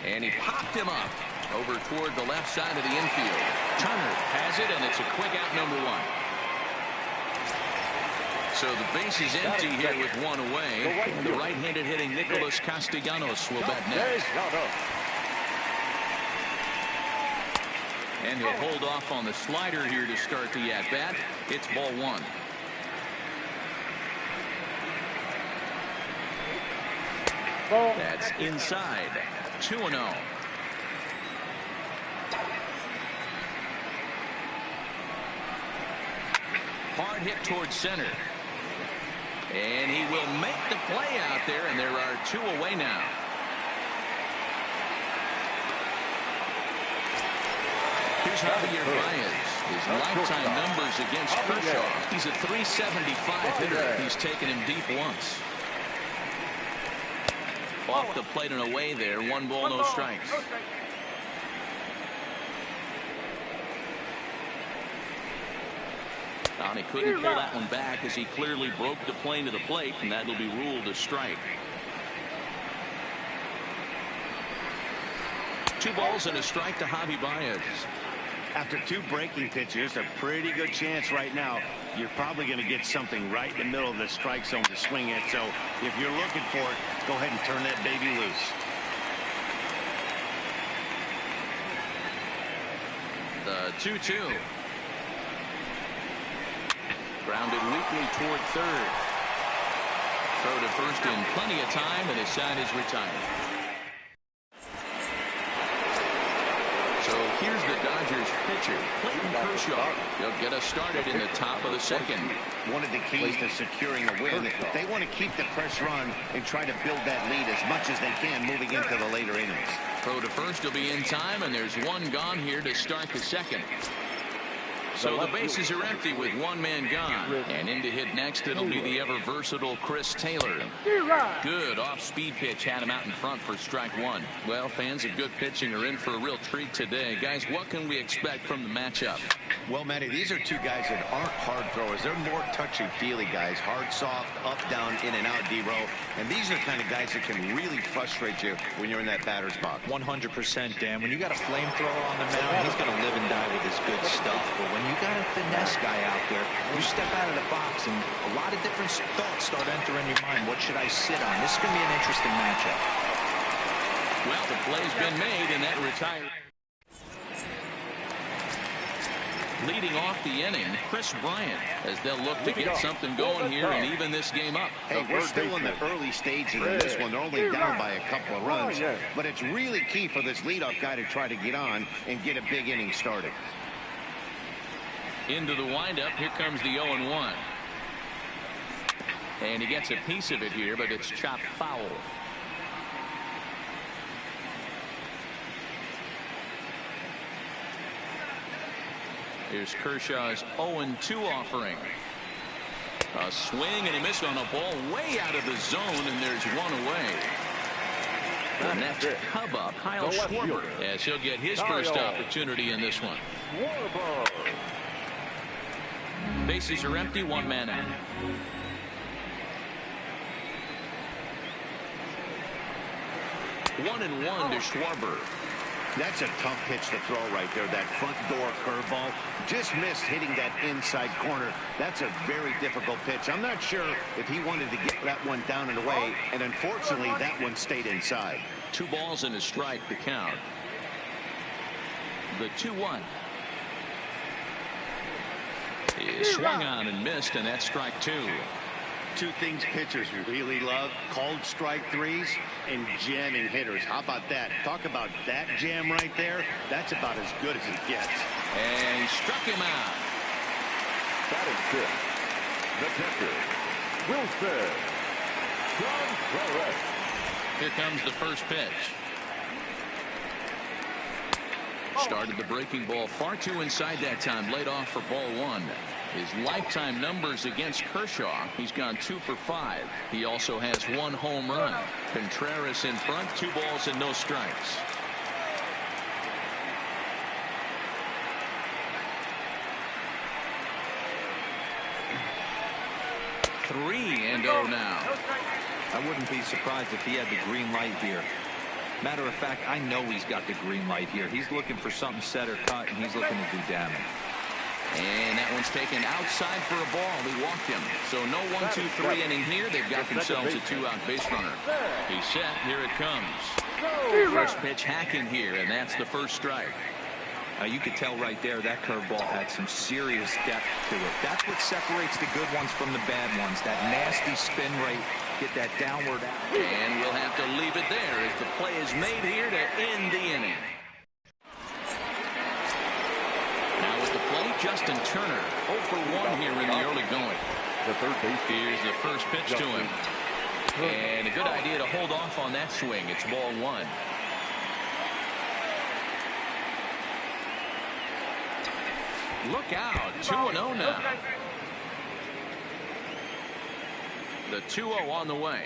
And he popped him up over toward the left side of the infield. Turner has it, and it's a quick out, number one. So the base is empty here with one away. The right-handed hitting Nicholas Castellanos will bat next. And he'll hold off on the slider here to start the at-bat. It's ball one. That's inside. 2-0. Hard hit towards center. And he will make the play out there, and there are two away now. Here's Javier Baez. His lifetime numbers against Kershaw. He's a .375 hitter. He's taken him deep once. Off the plate and away there. 1 ball, no strikes. And he couldn't pull that one back as he clearly broke the plane to the plate, and that will be ruled a strike. 2 balls and a strike to Javi Baez. After 2 breaking pitches, a pretty good chance right now. You're probably going to get something right in the middle of the strike zone to swing at. So if you're looking for it, go ahead and turn that baby loose. The 2-2. Grounded weakly toward third. Throw to first in plenty of time, and his side is retired. So here's the Dodgers pitcher, Clayton Kershaw. He'll get us started in the top of the second. One of the keys to securing a win, they want to keep the pressure on and try to build that lead as much as they can moving into the later innings. Throw to first will be in time, and there's one gone here to start the second. So the bases are empty with 1 man gone. And in to hit next, it'll be the ever-versatile Chris Taylor. Good off-speed pitch had him out in front for strike 1. Well, fans of good pitching are in for a real treat today. Guys, what can we expect from the matchup? Well, Matty, these are 2 guys that aren't hard throwers. They're more touchy-feely guys. Hard, soft, up, down, in and out, D-row. And these are the kind of guys that can really frustrate you when you're in that batter's box. 100%, Dan. When you got a flamethrower on the mound, he's going to live and die with his good stuff. But when you got a finesse guy out there, you step out of the box and a lot of different thoughts start entering your mind. What should I sit on? This is going to be an interesting matchup. Well, the play's been made, and that retired. Leading off the inning, Chris Bryant, as they'll look to get something going here and even this game up. Hey, we're still in the early stages of this one. They're only down by a couple of runs. But it's really key for this leadoff guy to try to get on and get a big inning started. Into the windup, here comes the 0-1. And he gets a piece of it here, but it's chopped foul. Here's Kershaw's 0-2 offering. A swing, and he missed on a ball way out of the zone, and there's one away. The next Cub up, Kyle Schwarber, as he'll get his first opportunity in this one. Bases are empty, 1 man out. One and one to Schwarber. That's a tough pitch to throw right there. That front door curveball just missed hitting that inside corner. That's a very difficult pitch. I'm not sure if he wanted to get that one down and away, and unfortunately that one stayed inside. 2 balls and a strike to count. The 2-1 is swung on and missed, and that's strike 2. Two things pitchers really love: called strike threes and jamming hitters. How about that? Talk about that jam right there. That's about as good as it gets. And he struck him out. Batting fifth, the catcher, Wilson Contreras. Here comes the first pitch. Started the breaking ball far too inside that time. Laid off for ball 1. His lifetime numbers against Kershaw: he's gone 2 for 5. He also has 1 home run. Contreras in front, 2 balls and no strikes. Three and 0 now. I wouldn't be surprised if he had the green light here. Matter of fact, I know he's got the green light here. He's looking for something set or cut, and he's looking to do damage. And that one's taken outside for a ball. He walked him. So no 1-2-3 inning here. They've got themselves a 2-out base runner. He's set. Here it comes. First pitch hacking here, and that's the first strike. You could tell right there that curveball had some serious depth to it. That's what separates the good ones from the bad ones. That nasty spin rate, get that downward out. And we'll have to leave it there as the play is made here to end the inning. Now with the plate, Justin Turner, 0 for 1 here in the early going. The third base. Here's the first pitch to him. And a good idea to hold off on that swing. It's ball 1. Look out, 2-0 now. The 2-0 on the way.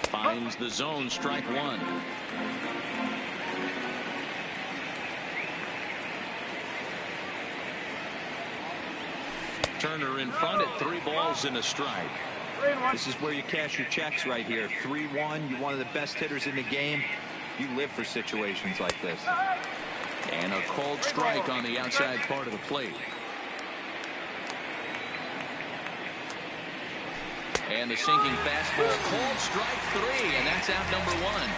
Finds the zone, strike 1. Turner in front at 3 balls and a strike. This is where you cash your checks right here. 3-1, you're one of the best hitters in the game. You live for situations like this. And a called strike on the outside part of the plate. And the sinking fastball, called strike 3, and that's out number 1.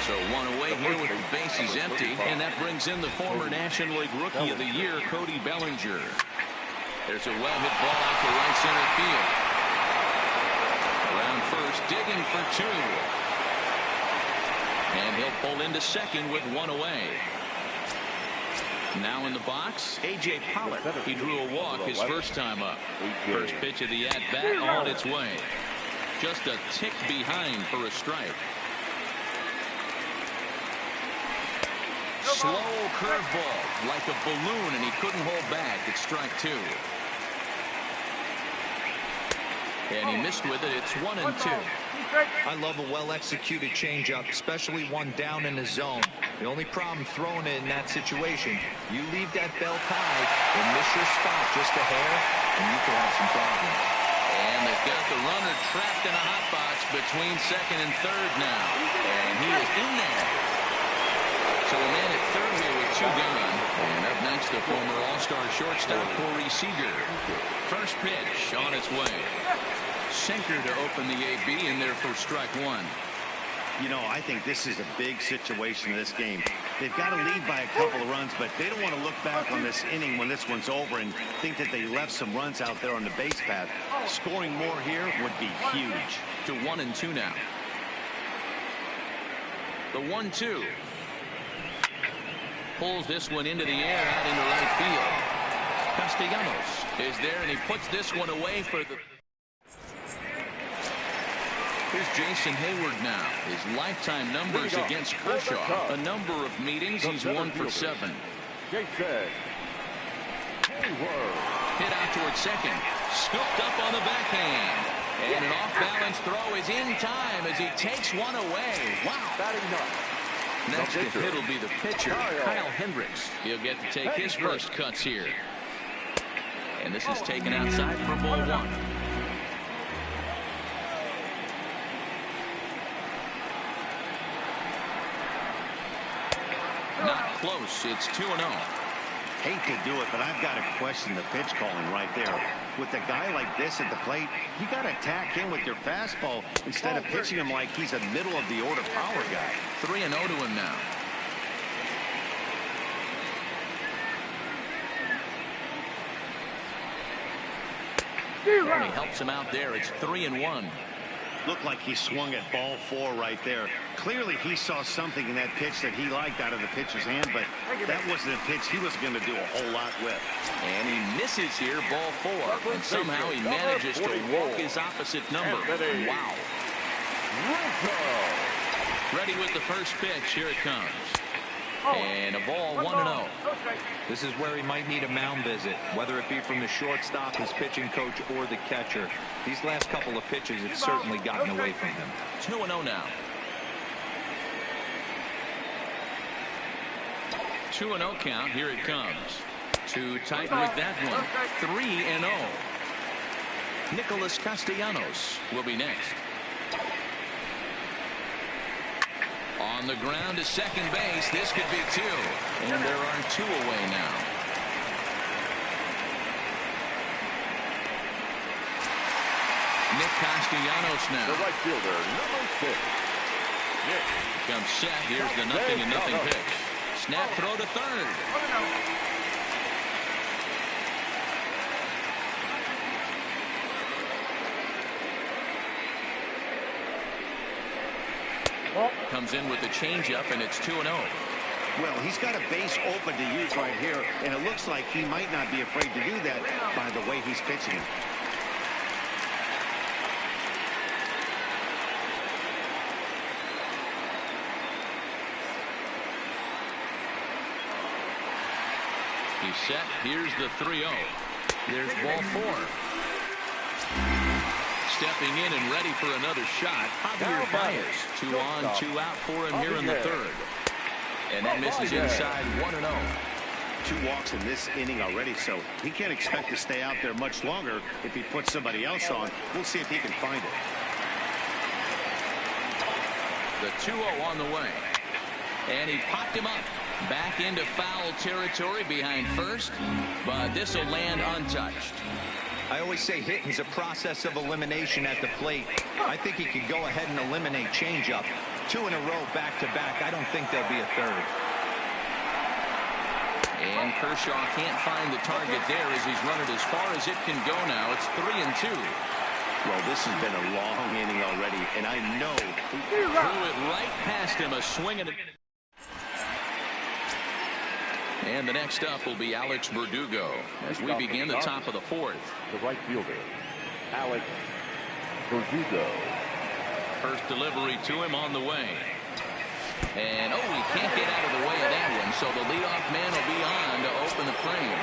So 1 away here with the bases empty, and that brings in the former National League Rookie of the Year, Cody Bellinger. There's a well-hit ball out to right center field. Around first, digging for 2. And he'll pull into second with 1 away. Now in the box, A.J. Pollock. He drew a walk his first time up. First pitch of the at-bat on its way. Just a tick behind for a strike. Slow curveball, like a balloon, and he couldn't hold back. It's strike 2. And he missed with it. It's 1-2. I love a well-executed changeup, especially one down in the zone. The only problem throwing it in that situation, you leave that belt high and miss your spot just a hair, and you could have some problems. And they've got the runner trapped in a hot box between second and third now. And he is in there. So a man at third here with 2 gone. And up next, the former All-Star shortstop, Corey Seager. First pitch on its way. Sinker to open the AB in there for strike 1. You know, I think this is a big situation in this game. They've got to lead by a couple of runs, but they don't want to look back on this inning when this one's over and think that they left some runs out there on the base path. Scoring more here would be huge. To 1-2 now. The 1-2. Pulls this one into the air out into right field. Castellanos is there, and he puts this one away for the... Here's Jason Hayward now. His lifetime numbers against Kershaw. A number of meetings. He's 1 for 7. Jason Hayward. Hit out towards second. Scooped up on the backhand. And an off-balance throw is in time as he takes one away. Wow. Batting ninth. Next to hit will be the pitcher, Kyle Hendricks. He'll get to take his first cuts here. And this is taken outside for ball 1. Not close. It's 2-0. Hate to do it, but I've got to question the pitch calling right there. With a guy like this at the plate, you got to attack him with your fastball instead of pitching him like he's a middle-of-the-order power guy. 3-0 to him now. And he helps him out there. It's 3-1. Looked like he swung at ball 4 right there. Clearly he saw something in that pitch that he liked out of the pitcher's hand, but that wasn't a pitch he was going to do a whole lot with. And he misses here, ball 4. And somehow he manages to walk his opposite number. Wow. Ready with the first pitch. Here it comes. And a ball 1-0. This is where he might need a mound visit, whether it be from the shortstop, his pitching coach, or the catcher. These last couple of pitches have certainly gotten away from him. 2-0 now. 2-0 count. Here it comes. Too tight with that one. 3-0. Nicholas Castellanos will be next. On the ground to second base. This could be 2. And there are 2 away now. Nick Castellanos now. The right fielder, number 6. Nick. Comes set. Here's the 0-0 pitch. Snap throw to third. Comes in with the changeup, and it's 2-0. Well, he's got a base open to use right here, and it looks like he might not be afraid to do that by the way he's pitching it. He's set. Here's the 3-0. There's ball 4. Stepping in and ready for another shot. Javier Baez. 2 on, 2 out for him here in the third. And that misses inside 1-0. 2 walks in this inning already, so he can't expect to stay out there much longer if he puts somebody else on. We'll see if he can find it. The 2-0 on the way. And he popped him up. Back into foul territory behind first, but this will land untouched. I always say hitting's a process of elimination at the plate. I think he could go ahead and eliminate changeup. 2 in a row back-to-back. I don't think there'll be a third. And Kershaw can't find the target there as he's run it as far as it can go now. It's 3-2. Well, this has been a long inning already, and I know he threw it right past him. A swing and a... And the next up will be Alex Verdugo as we begin the top of the 4th. The right fielder, Alex Verdugo. First delivery to him on the way. And, oh, he can't get out of the way of that one, so the leadoff man will be on to open the frame.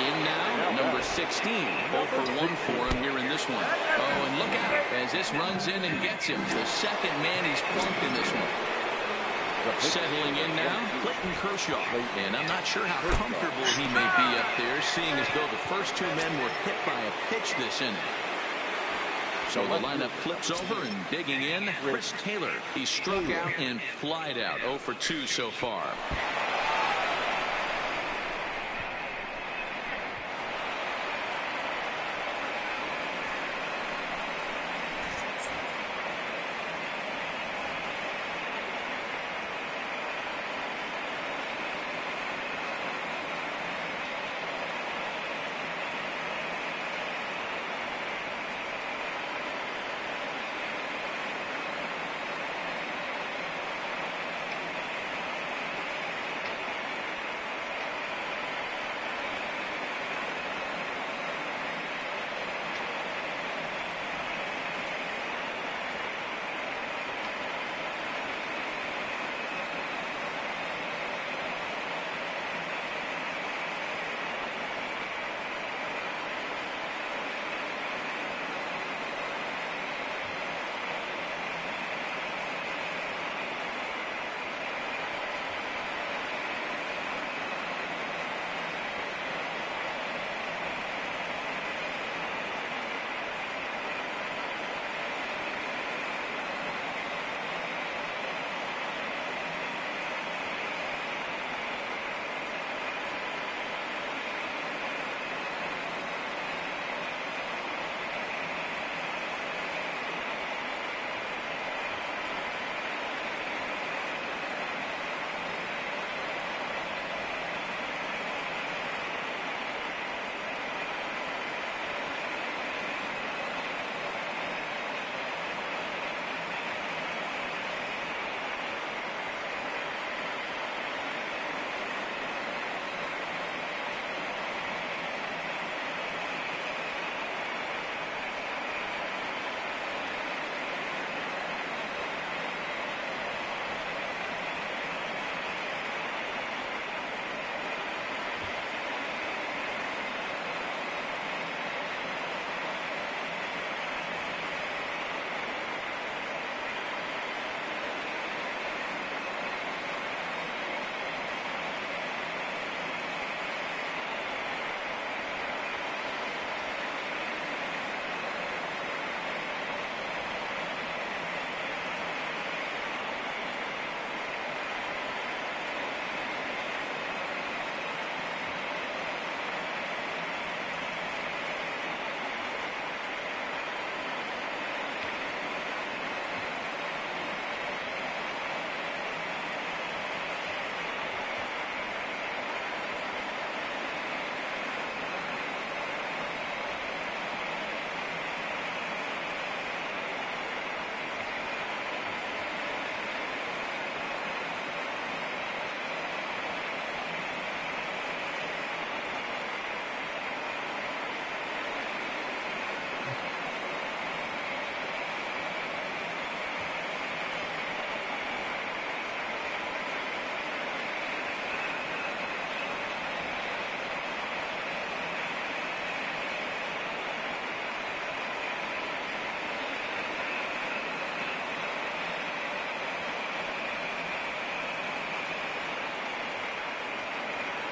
In now, number 16. 0 for 1 for him here in this one. Oh, and look out as this runs in and gets him. The second man he's plunked in this one. Settling in now, Clayton Kershaw. And I'm not sure how comfortable he may be up there, seeing as though the first 2 men were hit by a pitch this inning. So the lineup flips over and digging in, Chris Taylor. He struck out and flied out. 0 for 2 so far.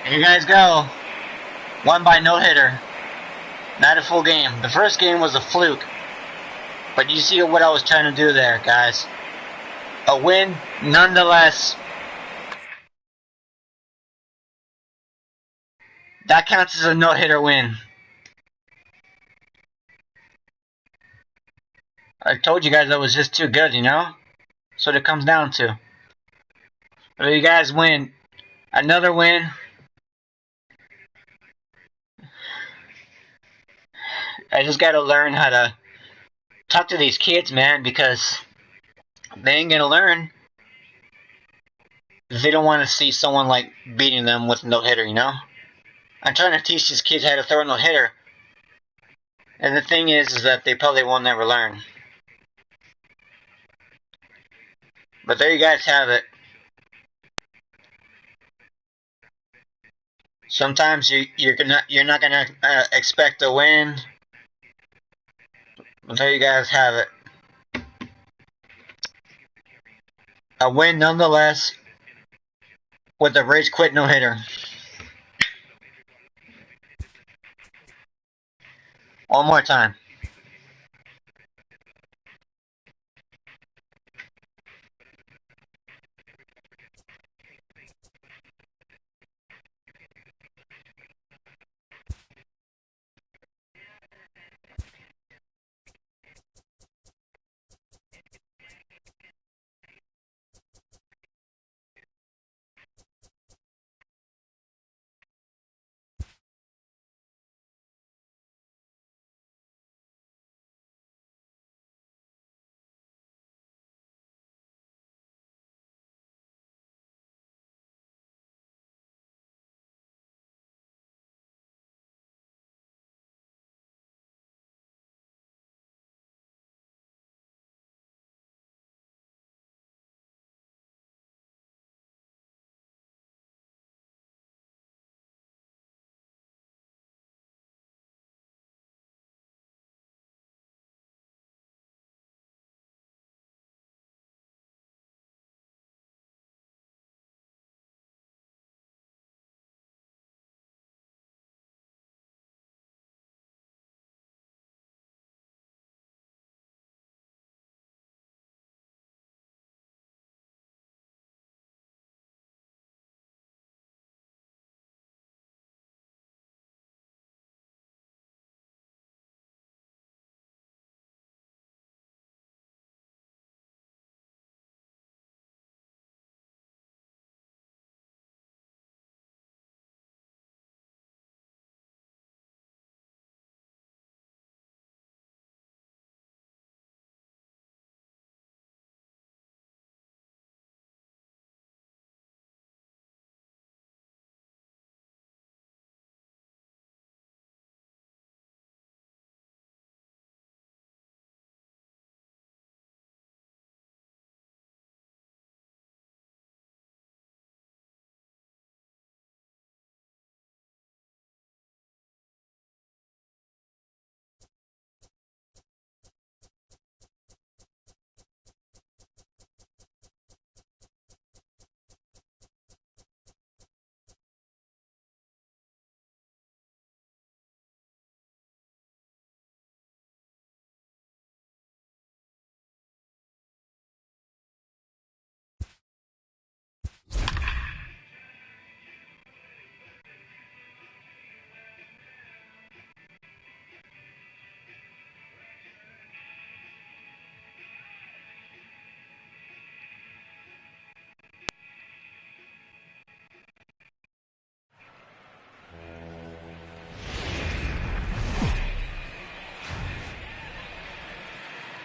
Here you guys go. Won by no-hitter. Not a full game. The first game was a fluke. But you see what I was trying to do there, guys. A win, nonetheless. That counts as a no-hitter win. I told you guys that was just too good, you know? That's what it comes down to. But you guys win. Another win. I just gotta learn how to talk to these kids, man, because they ain't gonna learn if they don't want to see someone like beating them with a no-hitter, you know? I'm trying to teach these kids how to throw a no-hitter. And the thing is that they probably will never learn. But there you guys have it. Sometimes you're not gonna expect a win. But there you guys have it. A win nonetheless with a rage quit no-hitter. One more time.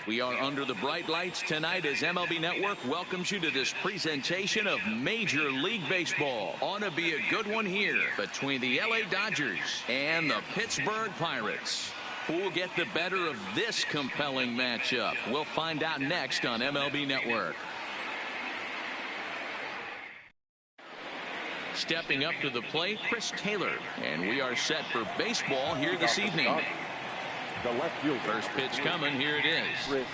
We are under the bright lights tonight as MLB Network welcomes you to this presentation of Major League Baseball. Ought to be a good one here between the LA Dodgers and the Pittsburgh Pirates. Who will get the better of this compelling matchup? We'll find out next on MLB Network. Stepping up to the plate, Chris Taylor. And we are set for baseball here this evening. The left field. First pitch coming. Here it is. Chris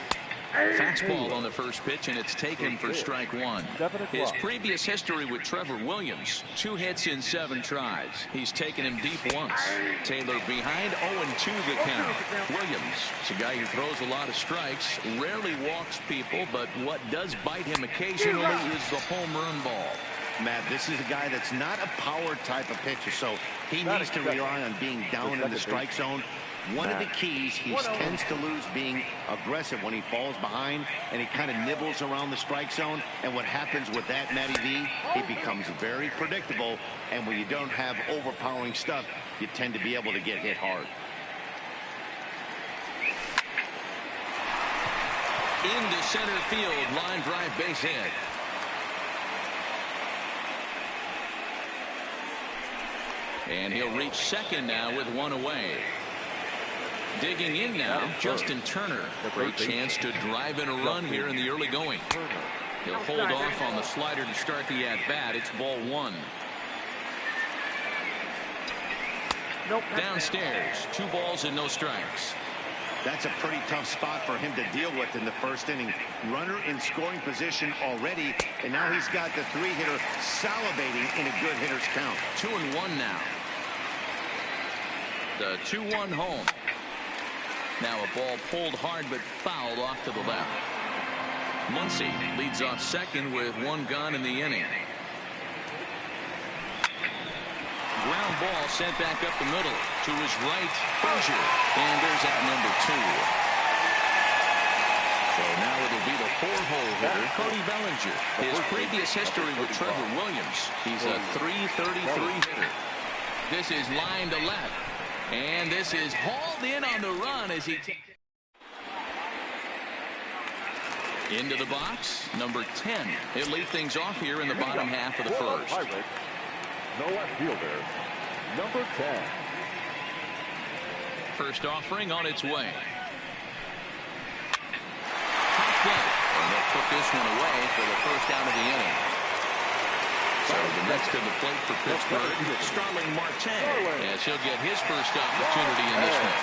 Fastball on the first pitch, and it's taken for strike one. His previous history with Trevor Williams, 2 hits in 7 tries. He's taken him deep once. Taylor behind, 0-2 the count. Williams is a guy who throws a lot of strikes, rarely walks people, but what does bite him occasionally is the home run ball. Matt, this is a guy that's not a power type of pitcher, so he needs to rely on being down in the strike zone. One of the keys, he tends to lose being aggressive when he falls behind, and he kind of nibbles around the strike zone. And what happens with that, Matty V, he becomes very predictable, and when you don't have overpowering stuff, you tend to be able to get hit hard. Into center field, line drive, base hit. And he'll reach second now with 1 away. Digging in now, Justin Turner. Great chance to drive in a run here in the early going. He'll hold off on the slider to start the at-bat. It's ball 1. Downstairs, 2 balls and no strikes. That's a pretty tough spot for him to deal with in the first inning. Runner in scoring position already, and now he's got the 3-hitter salivating in a good hitter's count. 2-1 now. The 2-1 home. Now a ball pulled hard but fouled off to the left. Muncy leads off second with 1 gone in the inning. Ground ball sent back up the middle to his right. Frazier, and there's out number 2. So now it'll be the 4-hole hitter, Cody Bellinger. His previous history with Trevor Williams, he's a .333 hitter. This is line to left. And this is hauled in on the run as he into the box. Number 10. He'll lead things off here in the bottom half of the first. No left fielder, number 10. First offering on its way. Top flight. And they'll put this one away for the first out of the inning. So the next to the plate for Pittsburgh, Starling Marte, as he'll get his first opportunity in this one.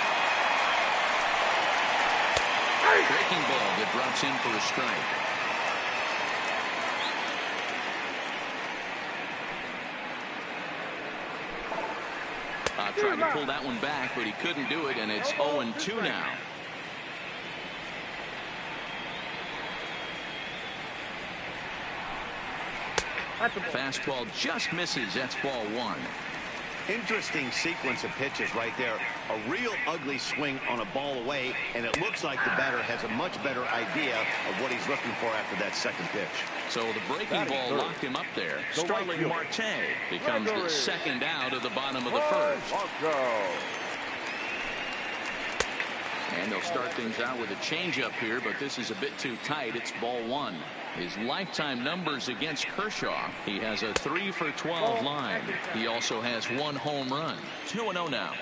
Breaking ball that drops in for a strike. Tried to pull that one back, but he couldn't do it, and it's 0-2 now. Fastball just misses. That's ball 1. Interesting sequence of pitches right there. A real ugly swing on a ball away, and it looks like the batter has a much better idea of what he's looking for after that second pitch. So the breaking ball locked him up there. Starling Marte becomes the second out of the bottom of the first. And they'll start things out with a changeup here, but this is a bit too tight. It's ball 1. His lifetime numbers against Kershaw. He has a 3-for-12 line. He also has 1 home run. 2-0 now.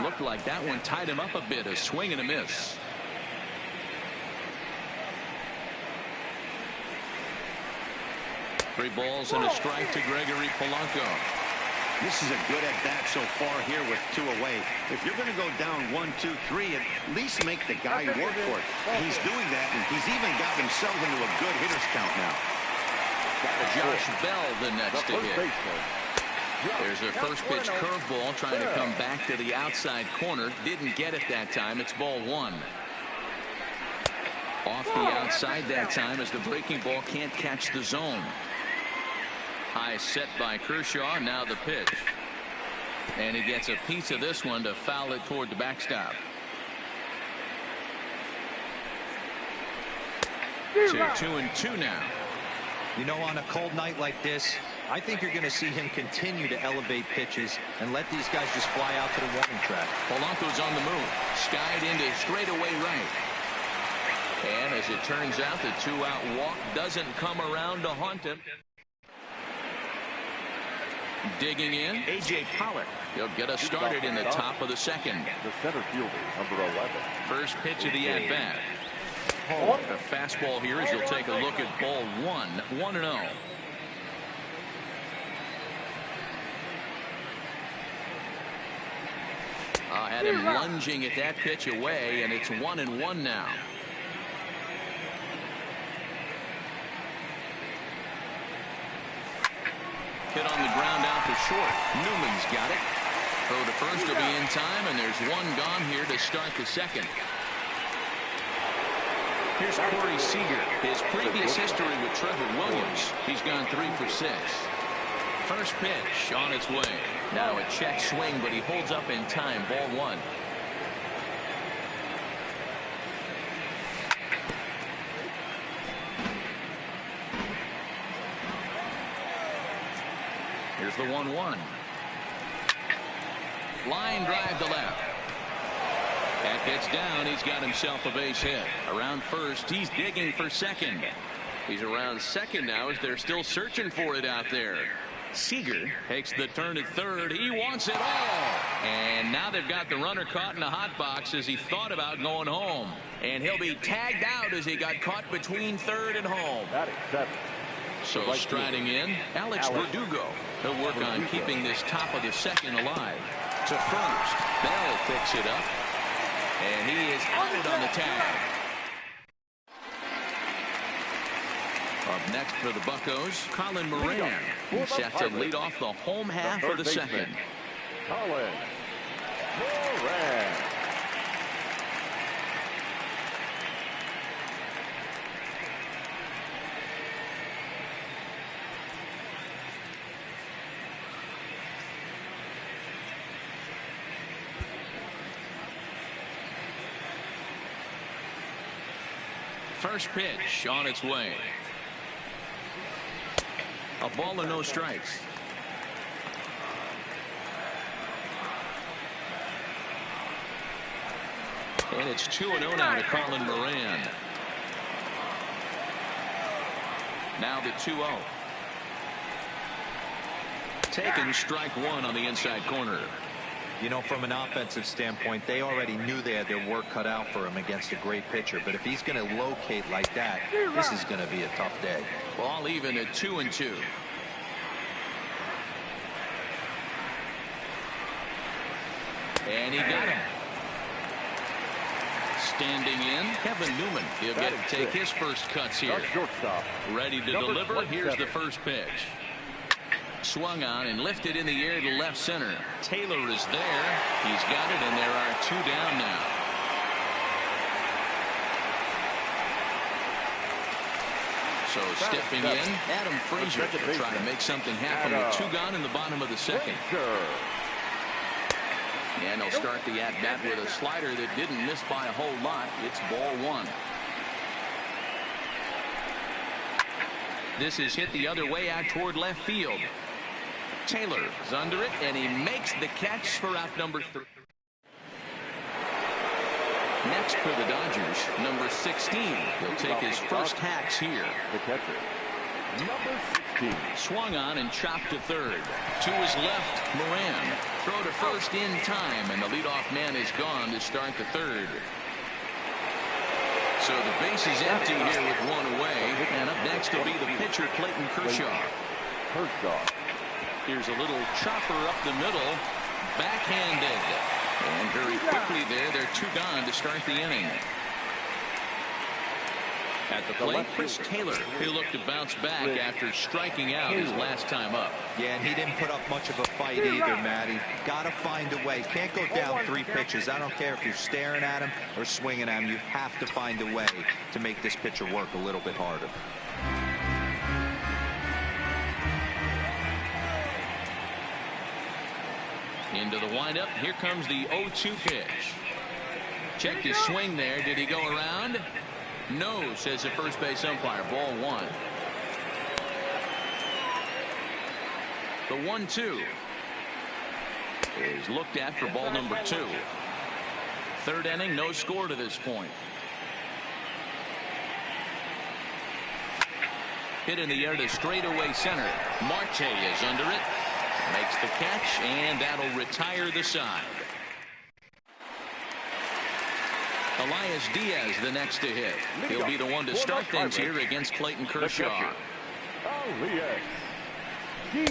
Looked like that one tied him up a bit. A swing and a miss. Three balls and a strike to Gregory Polanco. This is a good at-bat so far here with 2 away. If you're going to go down 1-2-3, at least make the guy work for it. He's doing that, and he's even got himself into a good hitter's count now. Josh Bell the next to hit. There's a first pitch curveball trying to come back to the outside corner. Didn't get it that time. It's ball 1. Off the outside that time as the breaking ball can't catch the zone. High set by Kershaw. Now the pitch. And he gets a piece of this one to foul it toward the backstop. 2-2 now. You know, on a cold night like this, I think you're going to see him continue to elevate pitches and let these guys just fly out to the warning track. Polanco's on the move. Skied into straightaway right. And as it turns out, the 2-out walk doesn't come around to haunt him. Digging in, A.J. Pollock. He'll get us started in the top of the second. The center fielder, number 11. First pitch of the at-bat. A fastball here as you'll take a look at ball 1. 1-0. Had him lunging at that pitch away, and it's 1-1 now. Hit on the ground out to short. Newman's got it. Throw to first will be in time, and there's one gone here to start the second. Here's Corey Seager. His previous history with Trevor Williams. He's gone 3 for 6. First pitch on its way. Now a check swing, but he holds up in time. Ball 1. Here's the 1-1. Line drive to left. That gets down. He's got himself a base hit. Around first, he's digging for second. He's around second now as they're still searching for it out there. Seager takes the turn at third. He wants it all. And now they've got the runner caught in a hot box as he thought about going home. And he'll be tagged out as he got caught between third and home. So striding in, Alex Verdugo. He'll work on keeping this top of the second alive. To first, Bell picks it up. And he is out on the tag. Up next for the Buccos, Colin Moran. He's set to lead off the home half of the second. Colin Moran. First pitch on its way. A ball and no strikes. And it's 2-0 now to Colin Moran. Now the 2-0. Taken strike one on the inside corner. You know, from an offensive standpoint, they already knew they had their work cut out for him against a great pitcher. But if he's going to locate like that, this is going to be a tough day. Ball even at 2-2. And he got him. Standing in, Kevin Newman. He'll get to take his first cuts here. Ready to deliver. Here's the first pitch. Swung on and lifted in the air to left center. Taylor is there. He's got it, and there are 2 down now. So stepping in, Adam Frazier to try to make something happen with 2 gone in the bottom of the second. And they'll start the at-bat with a slider that didn't miss by a whole lot. It's ball 1. This is hit the other way out toward left field. Taylor is under it, and he makes the catch for out number 3. Next for the Dodgers, number 16. He'll take his first hacks here. The catcher, number 16. Swung on and chopped to third. To his left, Moran. Throw to first in time, and the leadoff man is gone to start the third. So the base is empty here with 1 away. And up next will be the pitcher, Clayton Kershaw. Here's a little chopper up the middle. Backhanded. And very quickly there, they're 2 gone to start the inning. At the plate, Chris Taylor. He'll look to bounce back after striking out his last time up. Yeah, and he didn't put up much of a fight either, Matty. Got to find a way. Can't go down 3 pitches. I don't care if you're staring at him or swinging at him. You have to find a way to make this pitcher work a little bit harder. Into the windup. Here comes the 0-2 pitch. Checked his swing there. Did he go around? No, says the first base umpire. Ball 1. The 1-2 is looked at for ball number 2. Third inning, no score to this point. Hit in the air to straightaway center. Marte is under it. Makes the catch, and that'll retire the side. Elias Diaz the next to hit. He'll be the one to start things here against Clayton Kershaw.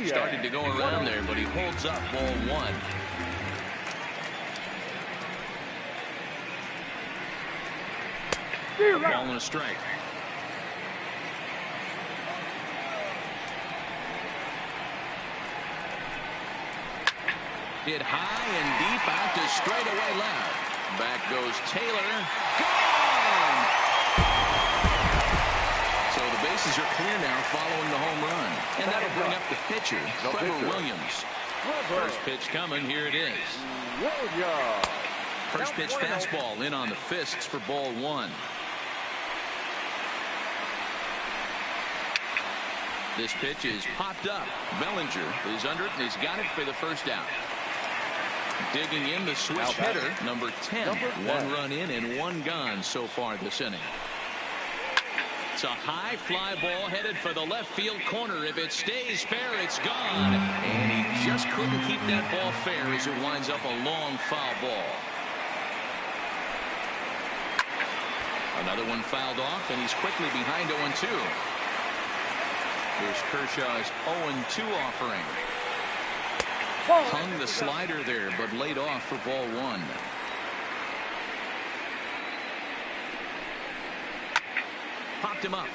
Started to go around there, but he holds up ball 1. A ball and a strike. Hit high and deep out to straightaway left. Back goes Taylor. Gone! So the bases are clear now following the home run. And that'll bring up the pitcher, Trevor Williams. First pitch coming. Here it is. First pitch fastball in on the fists for ball one. This pitch is popped up. Bellinger is under it, and he's got it for the first out. Digging in the switch hitter, number 10. 1 run in and 1 gone so far this inning. It's a high fly ball headed for the left field corner. If it stays fair, it's gone. And he just couldn't keep that ball fair as it winds up a long foul ball. Another one fouled off, and he's quickly behind 0-2. Here's Kershaw's 0-2 offering. Hung the slider there, but laid off for ball one. Popped him up.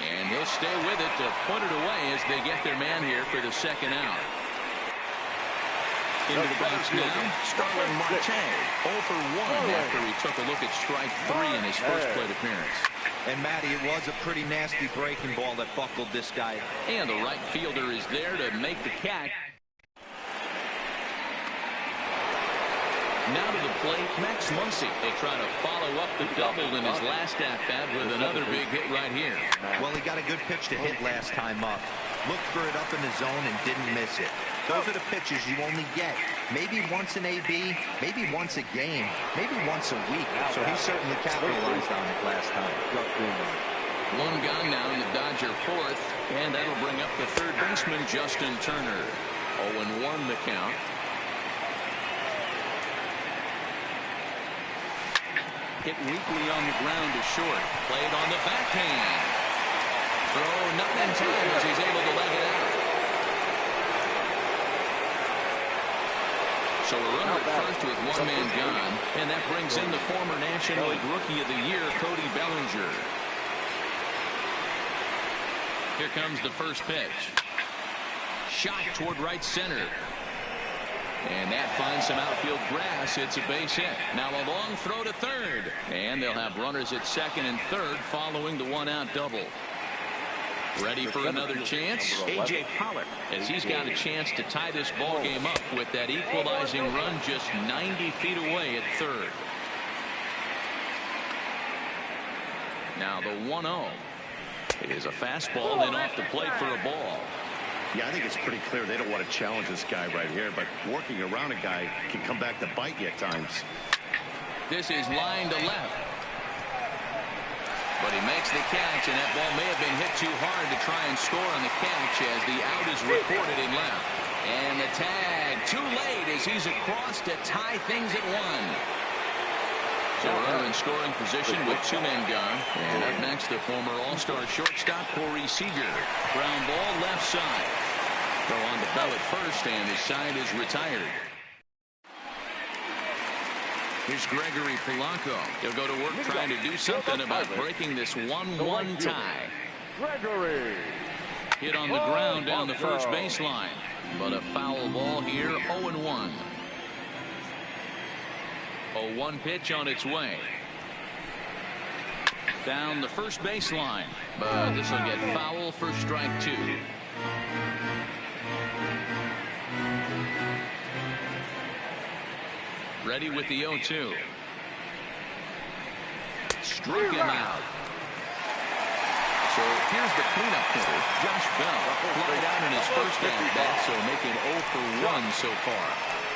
And he'll stay with it to put it away as they get their man here for the second out. Into the box now, Starling Marte, 0 for 1 after he took a look at strike 3 in his first plate appearance. And Matty, it was a pretty nasty breaking ball that buckled this guy. And the right fielder is there to make the catch. Now to the plate, Max Muncy. They try to follow up the double in his last at-bat with another big hit right here. Well, he got a good pitch to hit last time up. Looked for it up in the zone and didn't miss it. Those are the pitches you only get. Maybe once an AB, maybe once a game, maybe once a week. So he certainly capitalized on it last time. 1 gone now in the Dodger fourth, and that'll bring up the third baseman, Justin Turner. 0-1 the count. Hit weakly on the ground to short. Played on the backhand. Throw not in time as he's able to leg it out. So a runner at first with 1 man gone, and that brings in the former National League Rookie of the Year, Cody Bellinger. Here comes the first pitch. Shot toward right center. And that finds some outfield grass. It's a base hit. Now a long throw to third. And they'll have runners at second and third following the 1-out double. Ready for another chance? A.J. Pollock, as he's got a chance to tie this ball game up with that equalizing run just 90 feet away at third. Now the 1-0. It is a fastball then off the plate for a ball. Yeah, I think it's pretty clear they don't want to challenge this guy right here, but working around a guy can come back to bite you at times. This is line to left. But he makes the catch, and that ball may have been hit too hard to try and score on the catch as the out is recorded in left. And the tag too late as he's across to tie things at 1. So a runner in scoring position with 2 men gone. And up next, the former All-Star shortstop, Corey Seager. Ground ball left side. Throw on the ball at first, and his side is retired. Here's Gregory Polanco. He'll go to work trying to do something about breaking this 1-1 tie. Gregory. Hit on the ground down the first baseline. But a foul ball here, 0-1. A 1 pitch on its way. Down the first baseline. But this will get foul for strike 2. Ready with the 0-2. Struck him out. So here's the cleanup hitter, Josh Bell. Flied out in his first at-bat, so making 0 for 1 so far.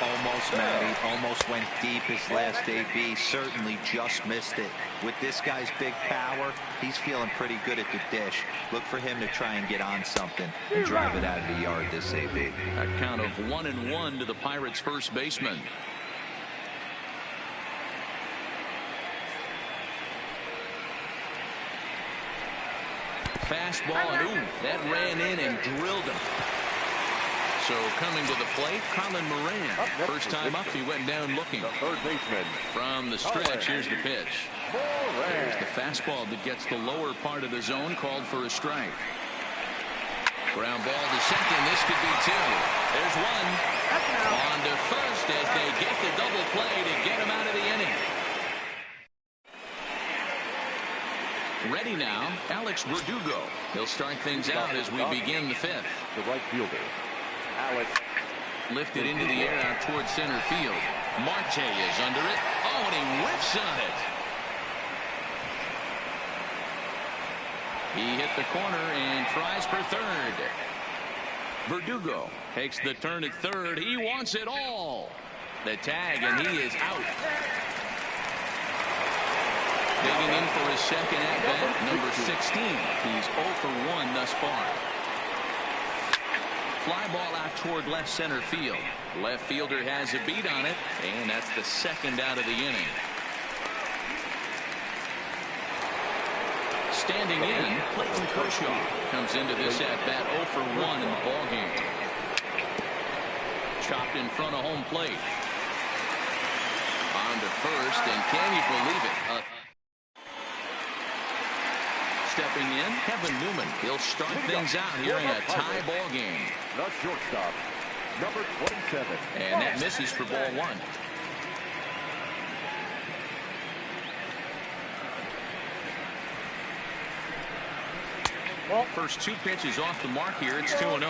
Almost, Matty. Almost went deep his last AB. Certainly just missed it. With this guy's big power, he's feeling pretty good at the dish. Look for him to try and get on something and drive it out of the yard this AB. A count of 1-1 to the Pirates' first baseman. Fastball, and ooh, that ran in and drilled him. So coming to the plate, Colin Moran. First time up, he went down looking. The third baseman. From the stretch, here's the pitch. There's the fastball that gets the lower part of the zone, called for a strike. Ground ball to second. This could be two. There's one. On to first as they get the double play to get him out of the inning. Ready now, Alex Verdugo. He'll start things out as we begin the fifth. The right fielder, Alex. Lifted into the air out towards center field. Marte is under it. Oh, and he whiffs on it. He hit the corner and tries for third. Verdugo takes the turn at third. He wants it all. The tag, and he is out. Digging in for his second at-bat, number 16. He's 0 for 1 thus far. Fly ball out toward left center field. Left fielder has a beat on it, and that's the second out of the inning. Standing in, Clayton Kershaw comes into this at-bat 0 for 1 in the ballgame. Chopped in front of home plate. On to first, and can you believe it? Stepping in, Kevin Newman. He'll start things out here in a tie ball game. The shortstop, number 27. And that misses for ball one. First two pitches off the mark here. It's 2-0.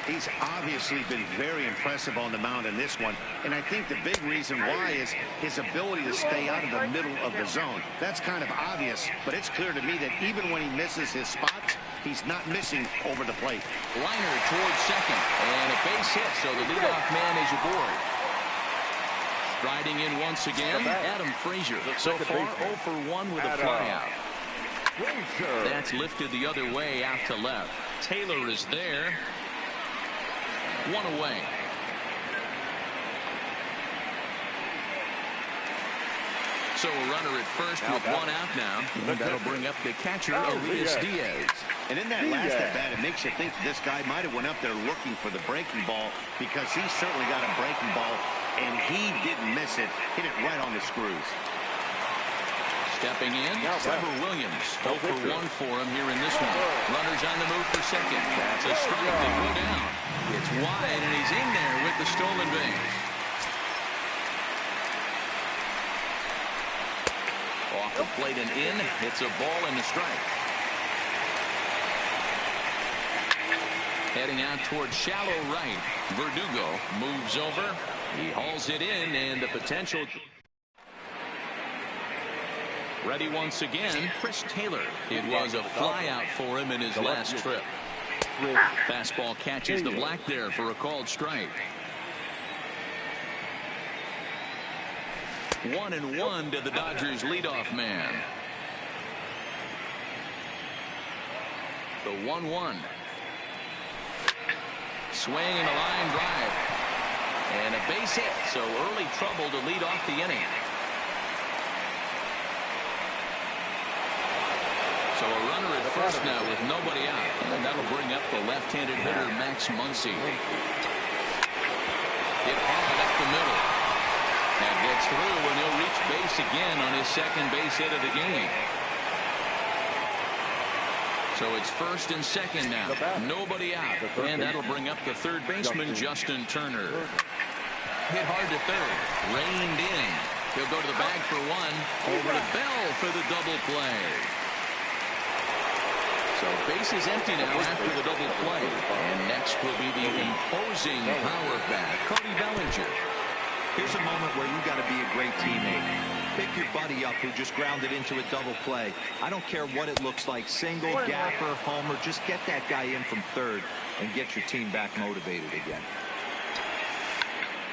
He's obviously been very impressive on the mound in this one, and I think the big reason why is his ability to stay out of the middle of the zone. That's kind of obvious, but it's clear to me that even when he misses his spots, he's not missing over the plate. Liner towards second, and a base hit, so the leadoff man is aboard. Striding in once again, Adam Frazier. So far, 0 for 1 with a flyout. That's lifted the other way out to left. Taylor is there. One away. So a runner at first with one out now. And that'll bring up the catcher, Elias Diaz. And in that last at-bat, it makes you think this guy might have went up there looking for the breaking ball, because he certainly got a breaking ball, and he didn't miss it. Hit it right on the screws. Stepping in, Trevor Williams. 0 for 1 for him here in this one. Runners on the move for second. That's a strike to go down. It's wide, and he's in there with the stolen base. Off the plate and in. It's a ball and a strike. Heading out towards shallow right. Verdugo moves over. He hauls it in, and the potential... Ready once again, Chris Taylor. It was a flyout for him in his last trip. Fastball catches the black there for a called strike. 1-1 to the Dodgers leadoff man. The 1-1. Swing and a line drive. And a base hit, so early trouble to lead off the inning. So a runner at first now with nobody out. And that'll bring up the left-handed hitter, Max Muncy. Hit hard up the middle. And gets through, and he'll reach base again on his second base hit of the game. So it's first and second now. Nobody out. And that'll bring up the third baseman, Justin Turner. Hit hard to third. Reined in. He'll go to the bag for one. Over to Bell for the double play. So base is empty now after the double play. And next will be the imposing power bat, Cody Bellinger. Here's a moment where you got to be a great teammate. Pick your buddy up who just grounded into a double play. I don't care what it looks like, single, gapper, homer, just get that guy in from third and get your team back motivated again.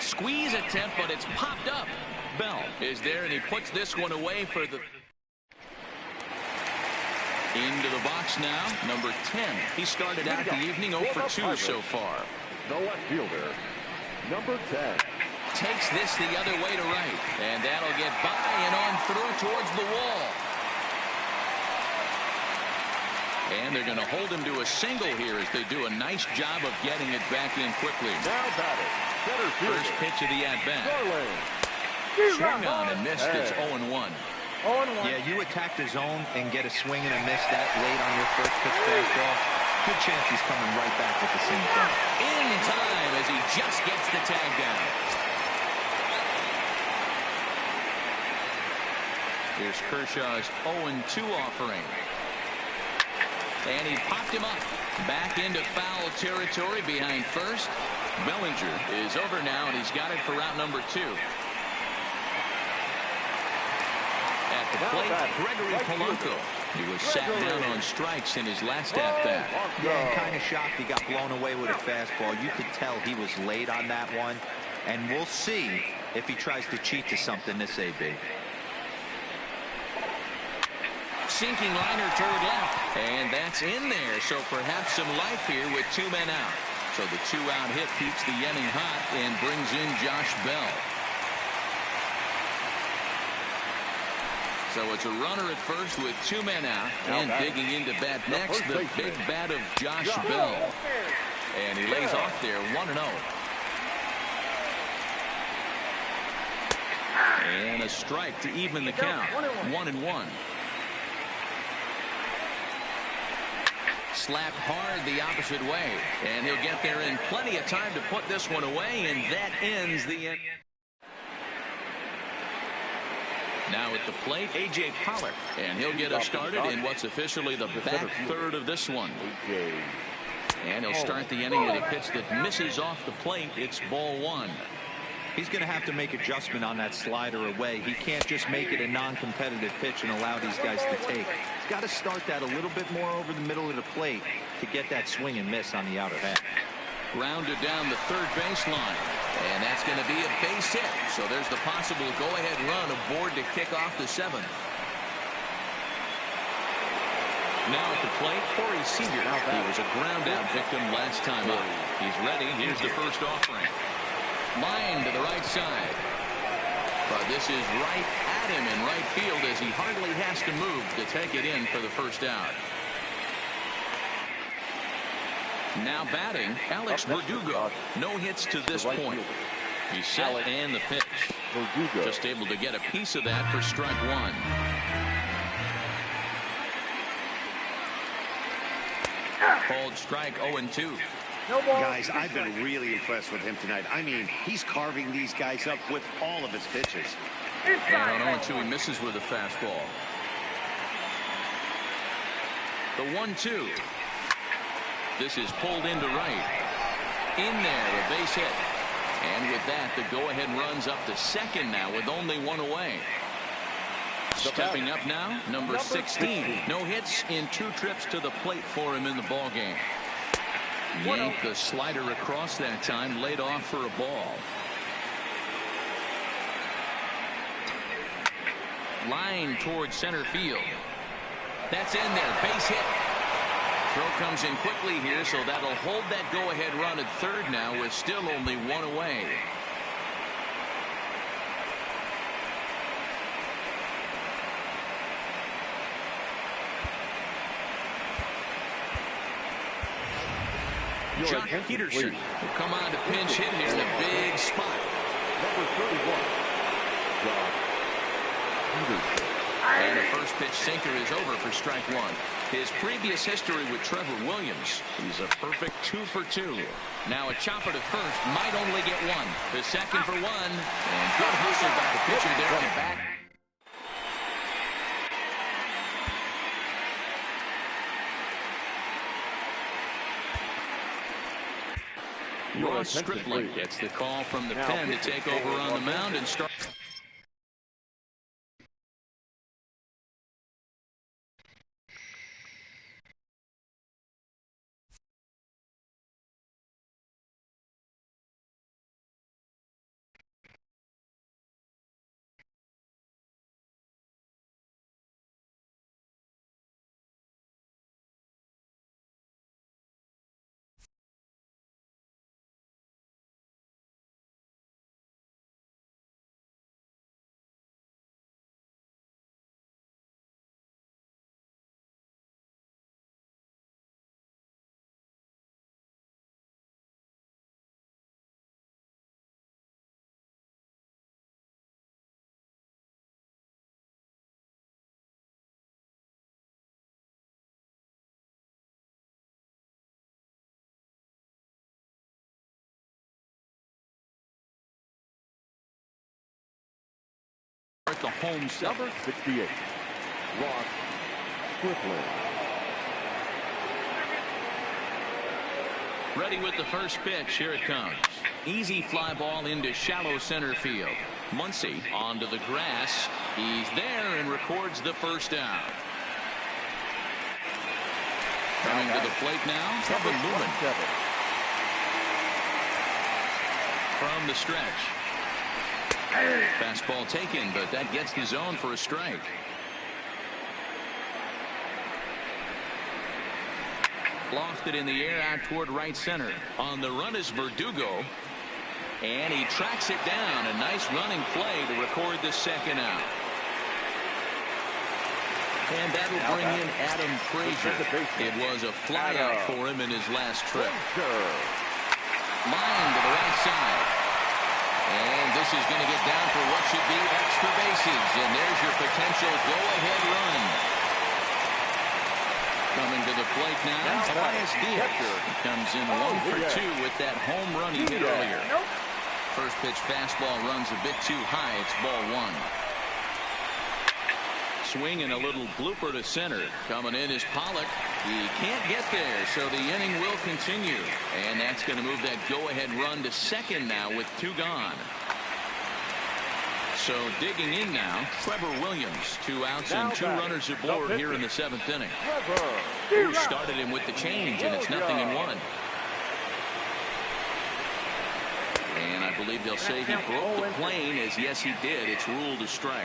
Squeeze attempt, but it's popped up. Bell is there, and he puts this one away for the... Into the box now, number 10. He started out the evening 0 for 2 so far. The left fielder, number 10. Takes this the other way to right. And that'll get by and on through towards the wall. And they're going to hold him to a single here as they do a nice job of getting it back in quickly. Now batting, center fielder. First pitch of the at-bat. Swung on and missed. It's 0-1. Yeah, you attack the zone and get a swing and a miss that late on your first pitch fastball. Good chance he's coming right back with the same thing. In time as he just gets the tag down. Here's Kershaw's 0-2 offering. And he popped him up. Back into foul territory behind first. Bellinger is over now, and he's got it for route number 2. At the plate, Gregory Polanco. He was sat down on strikes in his last at-bat. Yeah, kind of shocked he got blown away with a fastball. You could tell he was late on that one. And we'll see if he tries to cheat to something this AB. Sinking liner toward left, and that's in there, so perhaps some life here with 2 men out. So the 2-out hit keeps the inning hot and brings in Josh Bell. So it's a runner at first with 2 men out, and digging into bat next, the big bat of Josh Bell. And he lays off there 1-0. And a strike to even the count, 1-1. Slapped hard the opposite way, and he'll get there in plenty of time to put this one away, and that ends the inning. Now at the plate, A.J. Pollock, and he'll get us started in what's officially the back third of this one. And he'll start the inning with a pitch that misses off the plate. It's ball 1. He's going to have to make adjustment on that slider away. He can't just make it a non-competitive pitch and allow these guys to take. He's got to start that a little bit more over the middle of the plate to get that swing and miss on the outer half. Grounded down the third baseline, and that's going to be a base hit. So there's the possible go-ahead run aboard to kick off the 7th. Now at the plate, Corey Seager. He was a ground-out victim last time up. He's ready. Here's the first offering. Line to the right side. But this is right at him in right field as he hardly has to move to take it in for the first out. Now batting, Alex Verdugo. No hits to this point. He's set and the pitch. Just able to get a piece of that for strike 1. Called strike 0-2. Guys, I've been really impressed with him tonight. I mean, he's carving these guys up with all of his pitches. And on 0-2, he misses with a fastball. The 1-2. This is pulled into right. In there, a base hit. And with that, the go-ahead runs up to second now with only 1 away. Stepping up now, number 16. No hits in 2 trips to the plate for him in the ballgame. Yanked the slider across that time, laid off for a ball. Line towards center field. That's in there, base hit. Throw comes in quickly here, so that'll hold that go-ahead run at third now with still only 1 away. Jock Peterson will come on to pinch hit here in a big spot. Number 31, Jock Peterson. And the first pitch sinker is over for strike 1. His previous history with Trevor Williams, he's a perfect 2 for 2. Now a chopper to first, might only get 1. The second for 1, and good hustle by the pitcher there in the back. Ross Stripling gets the call from the pen to take over on the mound and start. the home second. Number 68, Ross Strickland. Ready with the first pitch. Here it comes. Easy fly ball into shallow center field. Muncy onto the grass. He's there and records the first out. Coming to the plate now, Kevin Newman. From the stretch. Fastball taken, but that gets the zone for a strike. Lofted in the air out toward right center. On the run is Verdugo. And he tracks it down. A nice running play to record the second out. And that will bring in Adam Frazier. It was a flyout for him in his last trip. Line to the right side. And this is going to get down for what should be extra bases. And there's your potential go-ahead run. Coming to the plate now, Elias Diaz comes in 1 for 2 with that home run he hit earlier. First pitch fastball runs a bit too high. It's ball 1. Swing and a little blooper to center. Coming in is Pollock. He can't get there, so the inning will continue. And that's going to move that go-ahead run to second now with 2 gone. So digging in now, Trevor Williams. 2 outs and 2 runners aboard here in the 7th inning. Who started him with the change, and it's 0-1. And I believe they'll say he broke the plane, as yes he did. It's ruled a strike.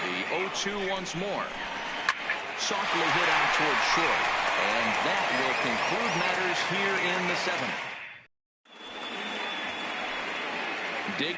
The 0-2 once more. Softly hit out towards short. And that will conclude matters here in the 7th. Dig.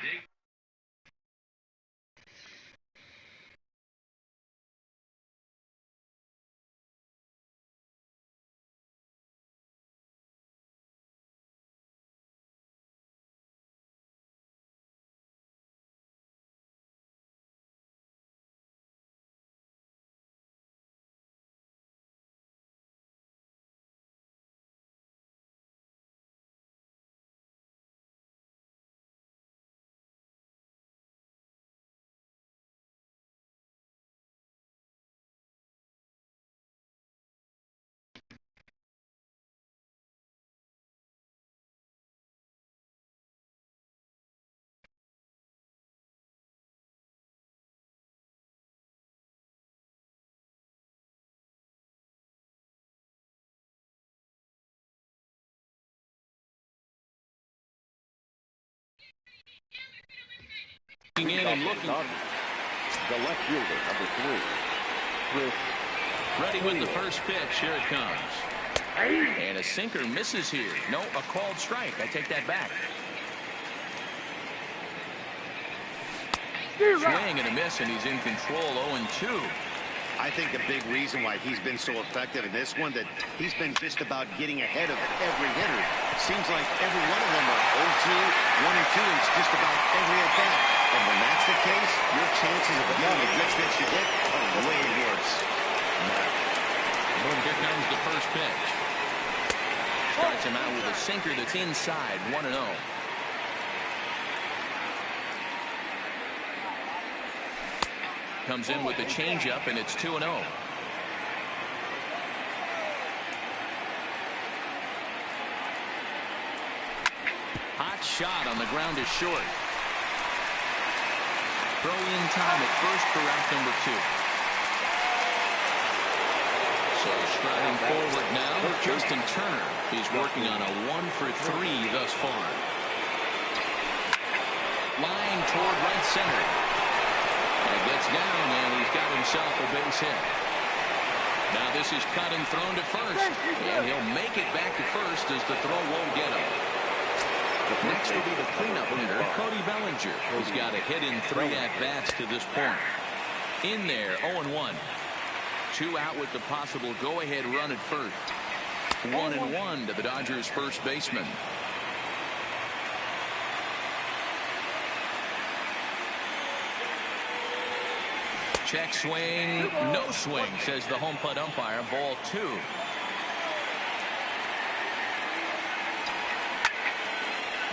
In and looking. The left fielder, number 3, Chris. Ready with the first pitch. Here it comes. And a sinker misses here. No, a called strike. I take that back. Swing and a miss, and he's in control. 0-2. I think a big reason why he's been so effective in this one, that he's been just about getting ahead of every hitter. Seems like every one of them are 0-2, 1-2, and it's just about every at bat. And when that's the case, your chances of getting the hits that you get are way worse. Here comes the first pitch. Starts him out with a sinker that's inside. 1-0. Comes in with the changeup, and it's 2-0. Hot shot on the ground is short. Throw in time at first for out number 2. So striding forward now, Justin Turner. He's working on a 1 for 3 thus far. Line toward right center. And gets down, and he's got himself a base hit. Now this is cut and thrown to first. And he'll make it back to first as the throw won't get him. Next will be the cleanup hitter, Cody Bellinger. He's got a hit in 3 at-bats to this point. In there, 0-1. 2 out with the possible go-ahead run at first. 1-1 to the Dodgers' first baseman. Check swing, no swing, says the home plate umpire. Ball 2.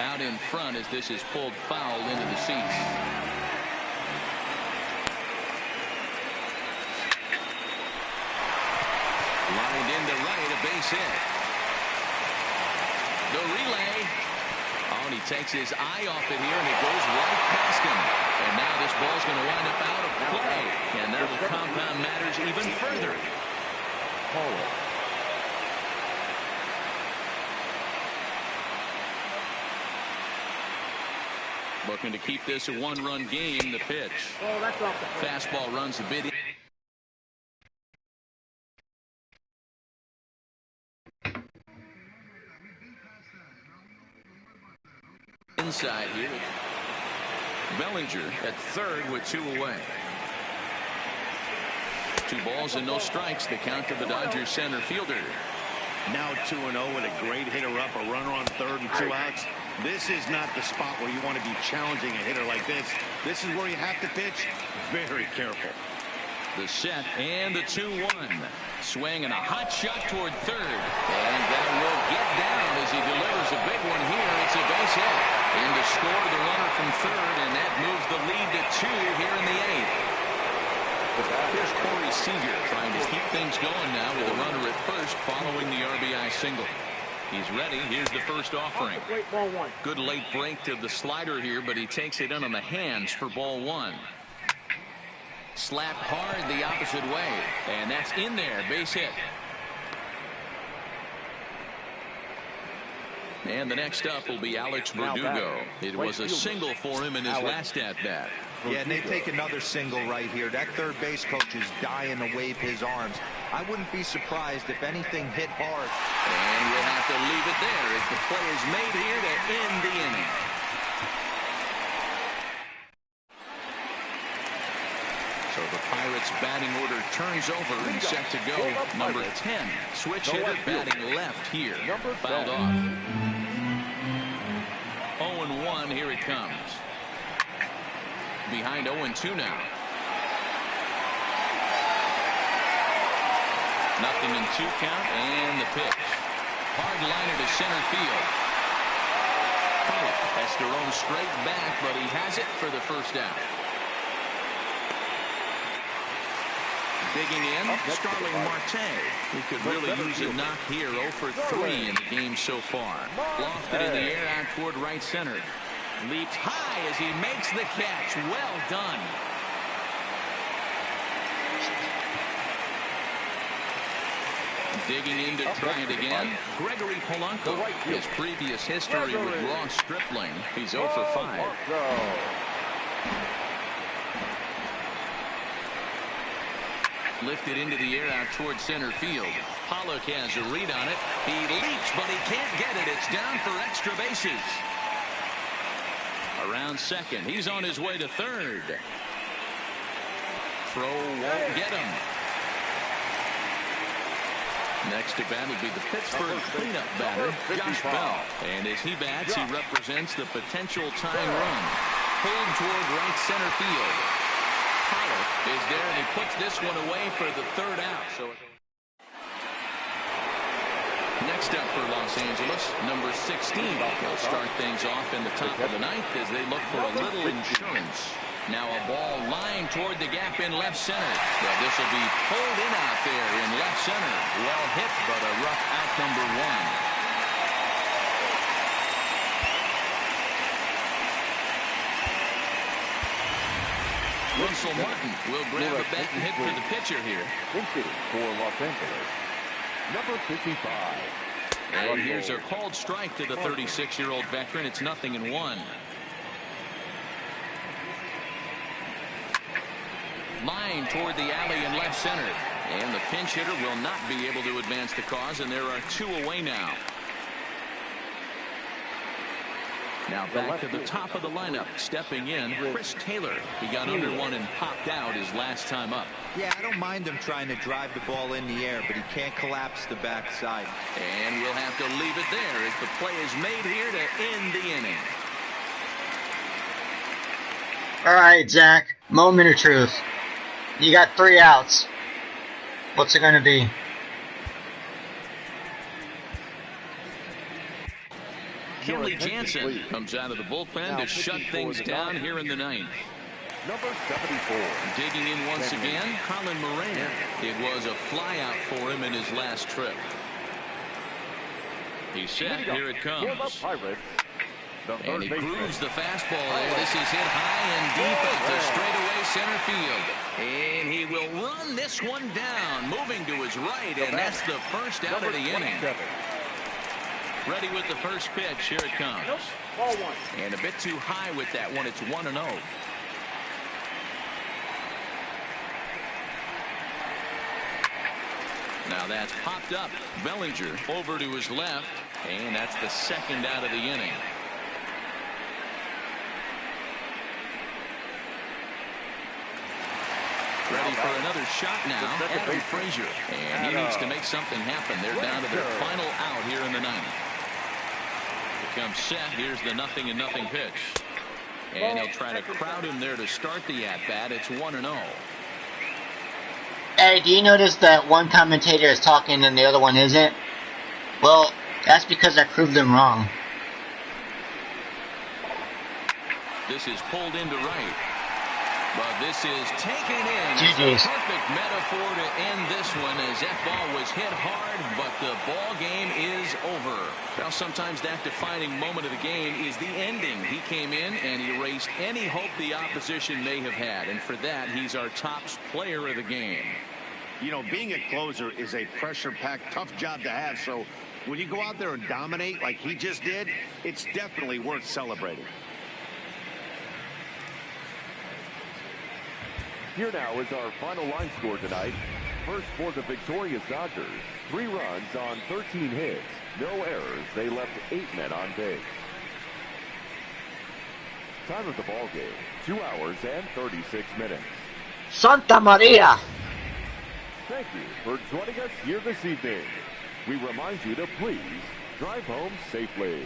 out in front as this is pulled foul into the seats. Lined into right, a base hit. The relay. Oh, and he takes his eye off it here, and it goes right past him. And now this ball's going to wind up out of play. And that will compound matters even further. Looking to keep this a one-run game. The pitch. Fastball runs a bit. Inside here. Bellinger at third with 2 away. 2 balls and no strikes. The count to the Dodgers center fielder. Now 2-0 with a great hitter up, a runner on third and 2 outs. This is not the spot where you want to be challenging a hitter like this. This is where you have to pitch very careful. The set and the 2-1. Swing and a hot shot toward third. And that will get down as he delivers a big one here. It's a base hit. In to score the runner from third, and that moves the lead to 2 here in the 8th. Here's Corey Seager trying to keep things going now with a runner at first following the RBI single. He's ready. Here's the first offering. Good late break to the slider here, but he takes it in on the hands for ball 1. Slapped hard the opposite way, and that's in there. Base hit. And the next up will be Alex Verdugo. It was a single for him in his last at-bat. Yeah, and they take another single right here. That third base coach is dying to wave his arms. I wouldn't be surprised if anything hit hard. And we'll have to leave it there as the play is made here to end the inning. So the Pirates batting order turns over and set to go. Number 10, switch hitter batting left here. Fouled off. 0-1, here it comes. Behind 0-2 now. Nothing in 2 count, and the pitch. Hard liner to center field. Has to roam straight back, but he has it for the first out. Digging in, Starling Marte, who could really use a knock here. 0 for 3 in the game so far. Lofted in the air out toward right center. Leaps high as he makes the catch. Well done. Digging in to try it again. Gregory Polanco. His previous history with Ross Stripling. He's 0 for 5. Lifted into the air out towards center field. Pollock has a read on it. He leaps, but he can't get it. It's down for extra bases. Around second. He's on his way to third. Throw won't get him. Next to bat will be the Pittsburgh cleanup batter, Josh Bell. And as he bats, he represents the potential tying run. Pulled toward right center field. Pollock is there, and he puts this one away for the third out. So next up for Los Angeles, number 16. They'll start things off in the top of the 9th as they look for a little insurance. Now a ball lined toward the gap in left center. Well, this will be pulled in out there in left center. Well hit, but a rough out number 1. Russell Martin will grab a bat and hit for the pitcher here. For Los Angeles, number 55. And here's a called strike to the 36-year-old veteran. It's 0-1. Line toward the alley in left center. And the pinch hitter will not be able to advance the cause, and there are 2 away now. Now back to the top of the lineup. Stepping in, Chris Taylor. He got under one and popped out his last time up. Yeah, I don't mind him trying to drive the ball in the air, but he can't collapse the backside. And we'll have to leave it there as the play is made here to end the inning. All right, Zach. Moment of truth. You got 3 outs. What's it going to be? Kenley Jansen comes out of the bullpen to shut things down here in the ninth. Number 74. Digging in once again, Colin Moran. It was a flyout for him in his last trip. He's set. Here it comes. And he grooves the fastball there. This is hit high and deep out to straightaway center field. And he will run this one down, moving to his right, and that's the first out of the inning. Ready with the first pitch. Here it comes. And a bit too high with that one. It's 1-0. Now that's popped up. Bellinger over to his left, and that's the second out of the inning. Ready for another shot now, Adam Frazier. And he needs to make something happen. They're down to their final out here in the ninth. Here comes set. Here's the 0-0 pitch. And he'll try to crowd him there to start the at-bat. It's 1-0. Hey, do you notice that one commentator is talking and the other one isn't? Well, that's because I proved them wrong. This is pulled into right. But this is taken in. GG's. Perfect metaphor to end this one as that ball was hit hard, but the ball game is over. Now sometimes that defining moment of the game is the ending. He came in and erased any hope the opposition may have had, and for that he's our top player of the game. You know, being a closer is a pressure-packed, tough job to have, so when you go out there and dominate like he just did, it's definitely worth celebrating. Here now is our final line score tonight. First for the victorious Dodgers, 3 runs on 13 hits, no errors. They left 8 men on base. Time of the ball game, 2 hours and 36 minutes. Santa Maria! Thank you for joining us here this evening. We remind you to please drive home safely.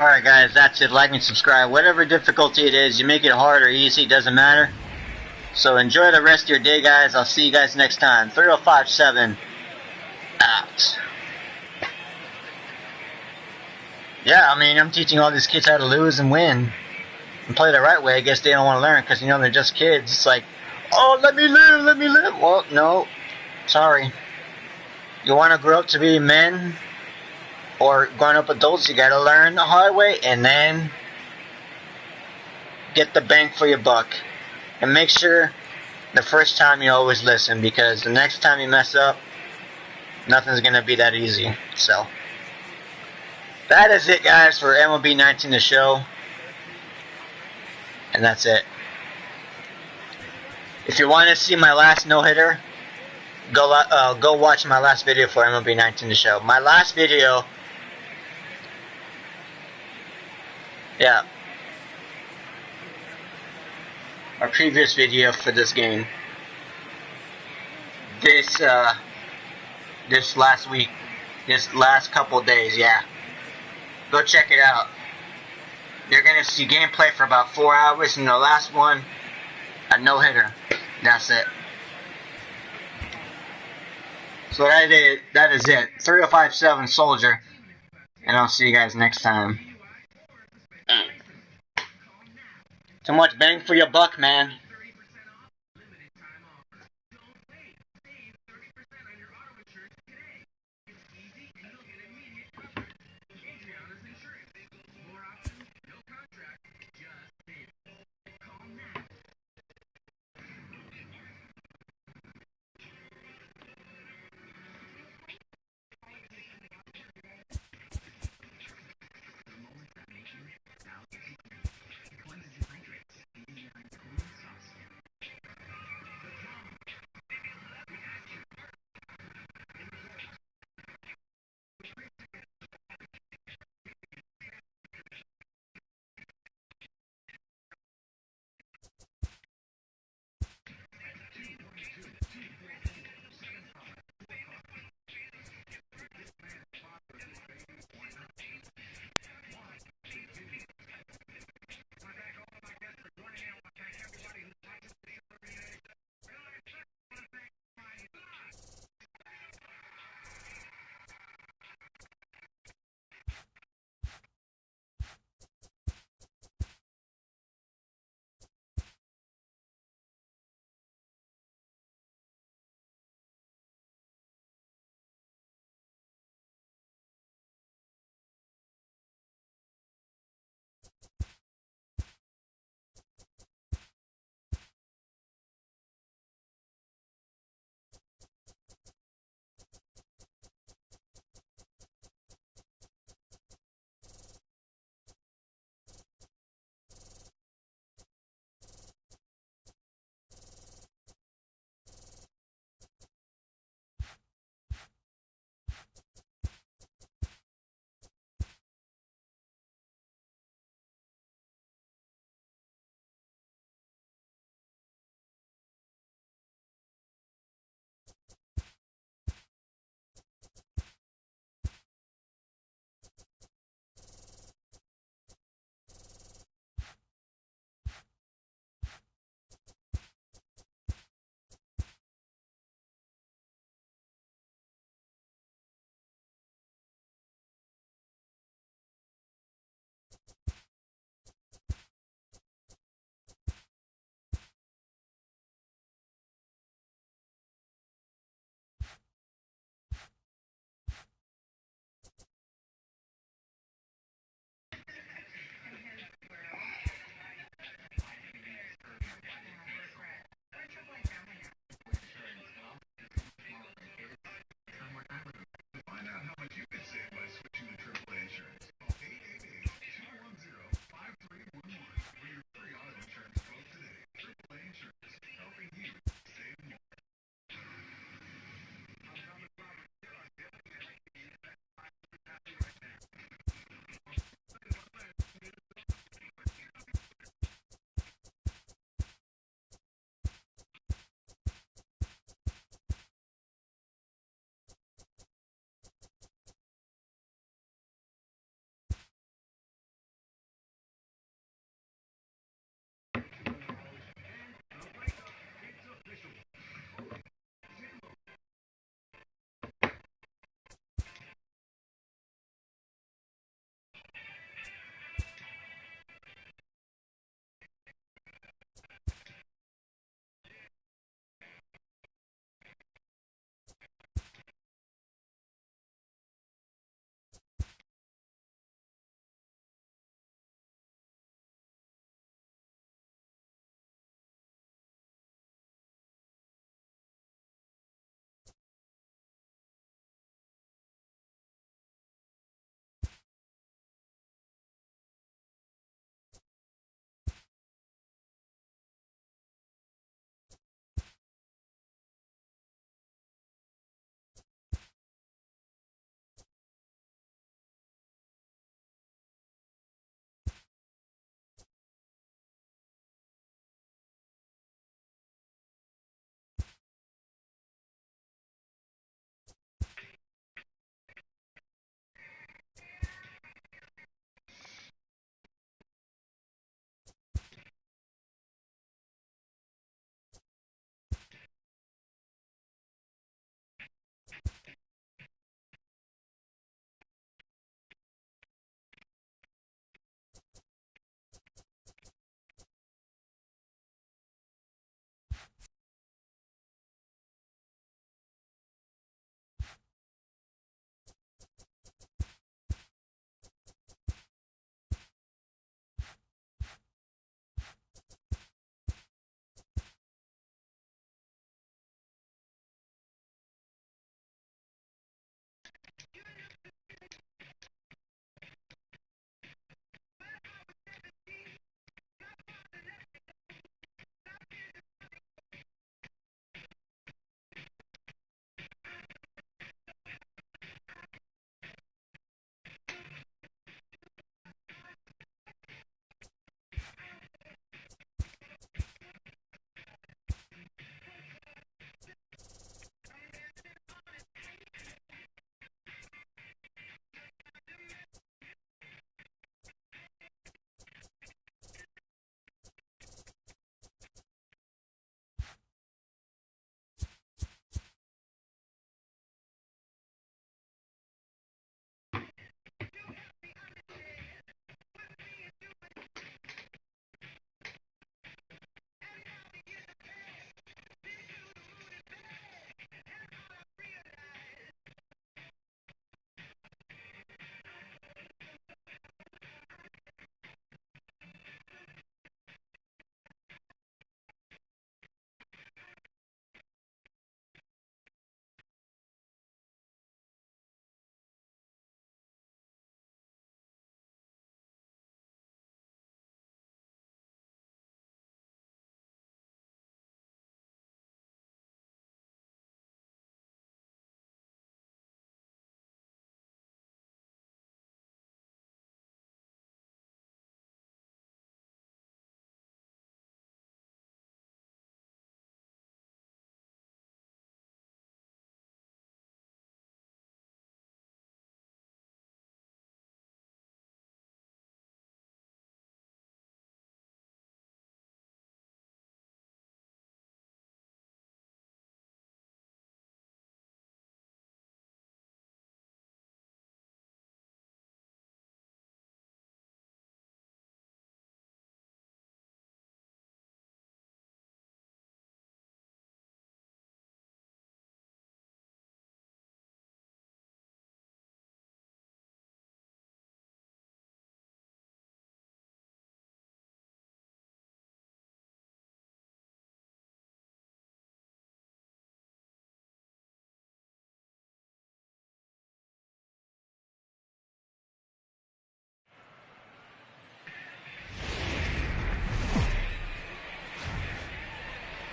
Alright guys, that's it. Like and subscribe. Whatever difficulty it is, you make it hard or easy, doesn't matter. So enjoy the rest of your day, guys. I'll see you guys next time. 3057 out. Yeah, I mean, I'm teaching all these kids how to lose and win. And play the right way. I guess they don't want to learn because, you know, they're just kids. It's like, oh, let me live, let me live. Well, no. Sorry. You want to grow up to be men or grown up adults, you got to learn the hard way and then get the bang for your buck. And make sure the first time you always listen, because the next time you mess up, nothing's going to be that easy. So, that is it, guys, for MLB 19 the show. And that's it. If you want to see my last no-hitter, go watch my last video for MLB 19 the show. My last video, yeah, our previous video for this game. This last week, this last couple days, yeah. Go check it out. You're gonna see gameplay for about 4 hours, and the last one, a no-hitter. That's it. So that is it. 3057 Soldier, and I'll see you guys next time. Too much bang for your buck, man.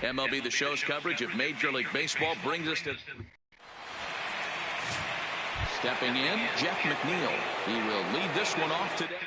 MLB The Show's coverage of Major League Baseball brings us to... Stepping in, Jeff McNeil. He will lead this one off today.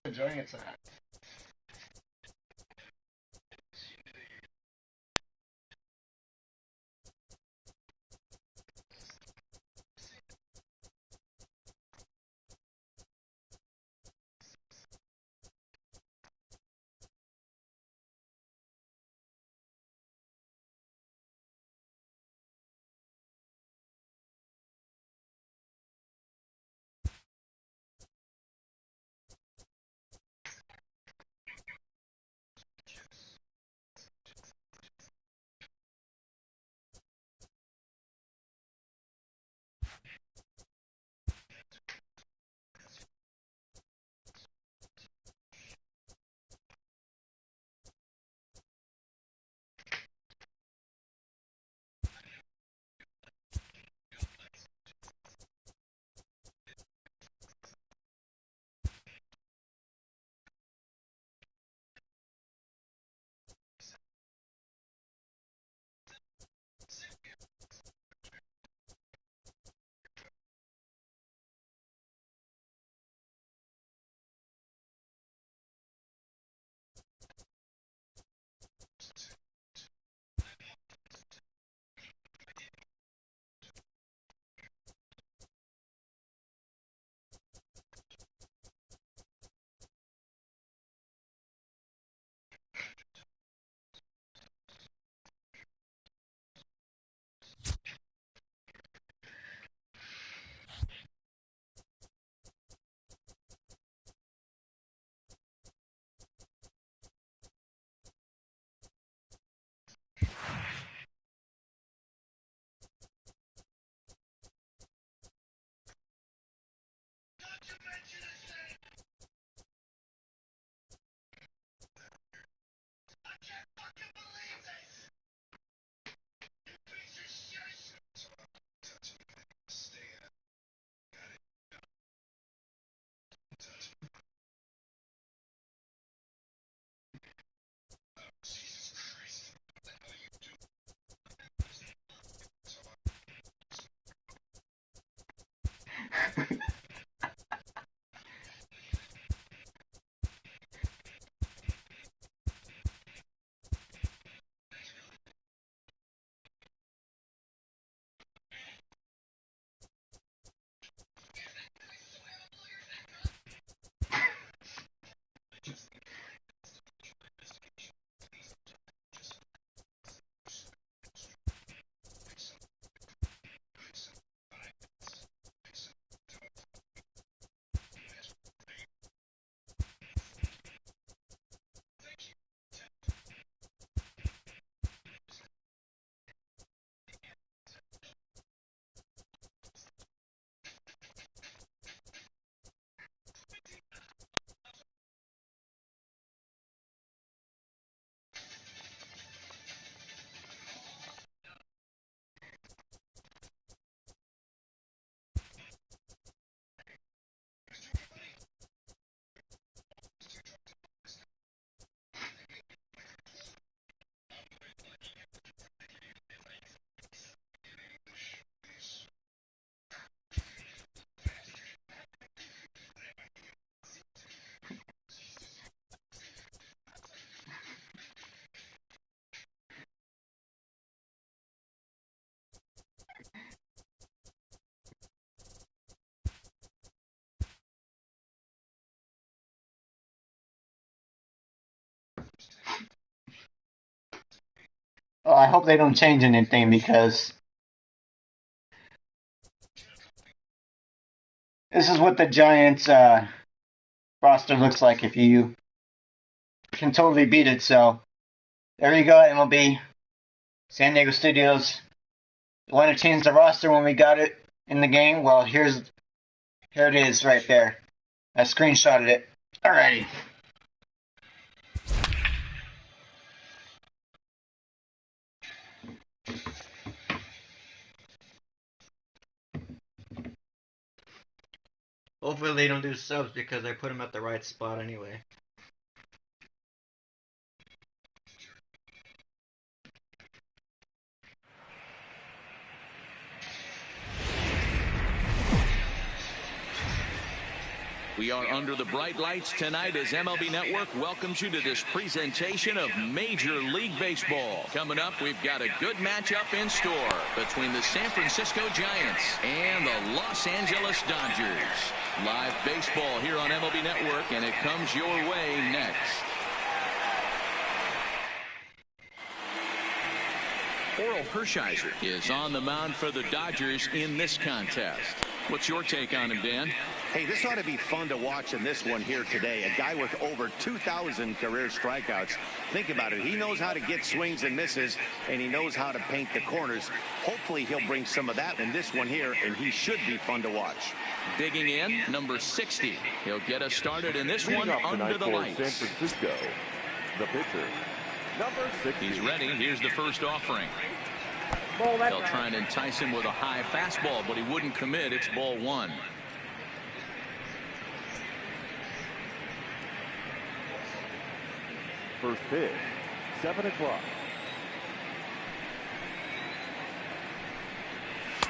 Enjoying it tonight. Oh, I hope they don't change anything because this is what the Giants roster looks like if you can totally beat it. So there you go, MLB. San Diego Studios. You want to change the roster when we got it in the game? Well, here it is right there. I screenshotted it. Alrighty. Hopefully they don't do subs because I put them at the right spot anyway. We are under the bright lights tonight as MLB Network welcomes you to this presentation of Major League Baseball. Coming up, we've got a good matchup in store between the San Francisco Giants and the Los Angeles Dodgers. Live baseball here on MLB Network, and it comes your way next. Oral Hershiser is on the mound for the Dodgers in this contest. What's your take on him, Dan? Hey, this ought to be fun to watch in this one here today. A guy with over 2,000 career strikeouts. Think about it. He knows how to get swings and misses, and he knows how to paint the corners. Hopefully, he'll bring some of that in this one here, and he should be fun to watch. Digging in, number 60. He'll get us started in this one under the lights. San Francisco, the pitcher, number 60. He's ready. Here's the first offering. They'll try and entice him with a high fastball, but he wouldn't commit. It's ball one. First pitch, 7 o'clock.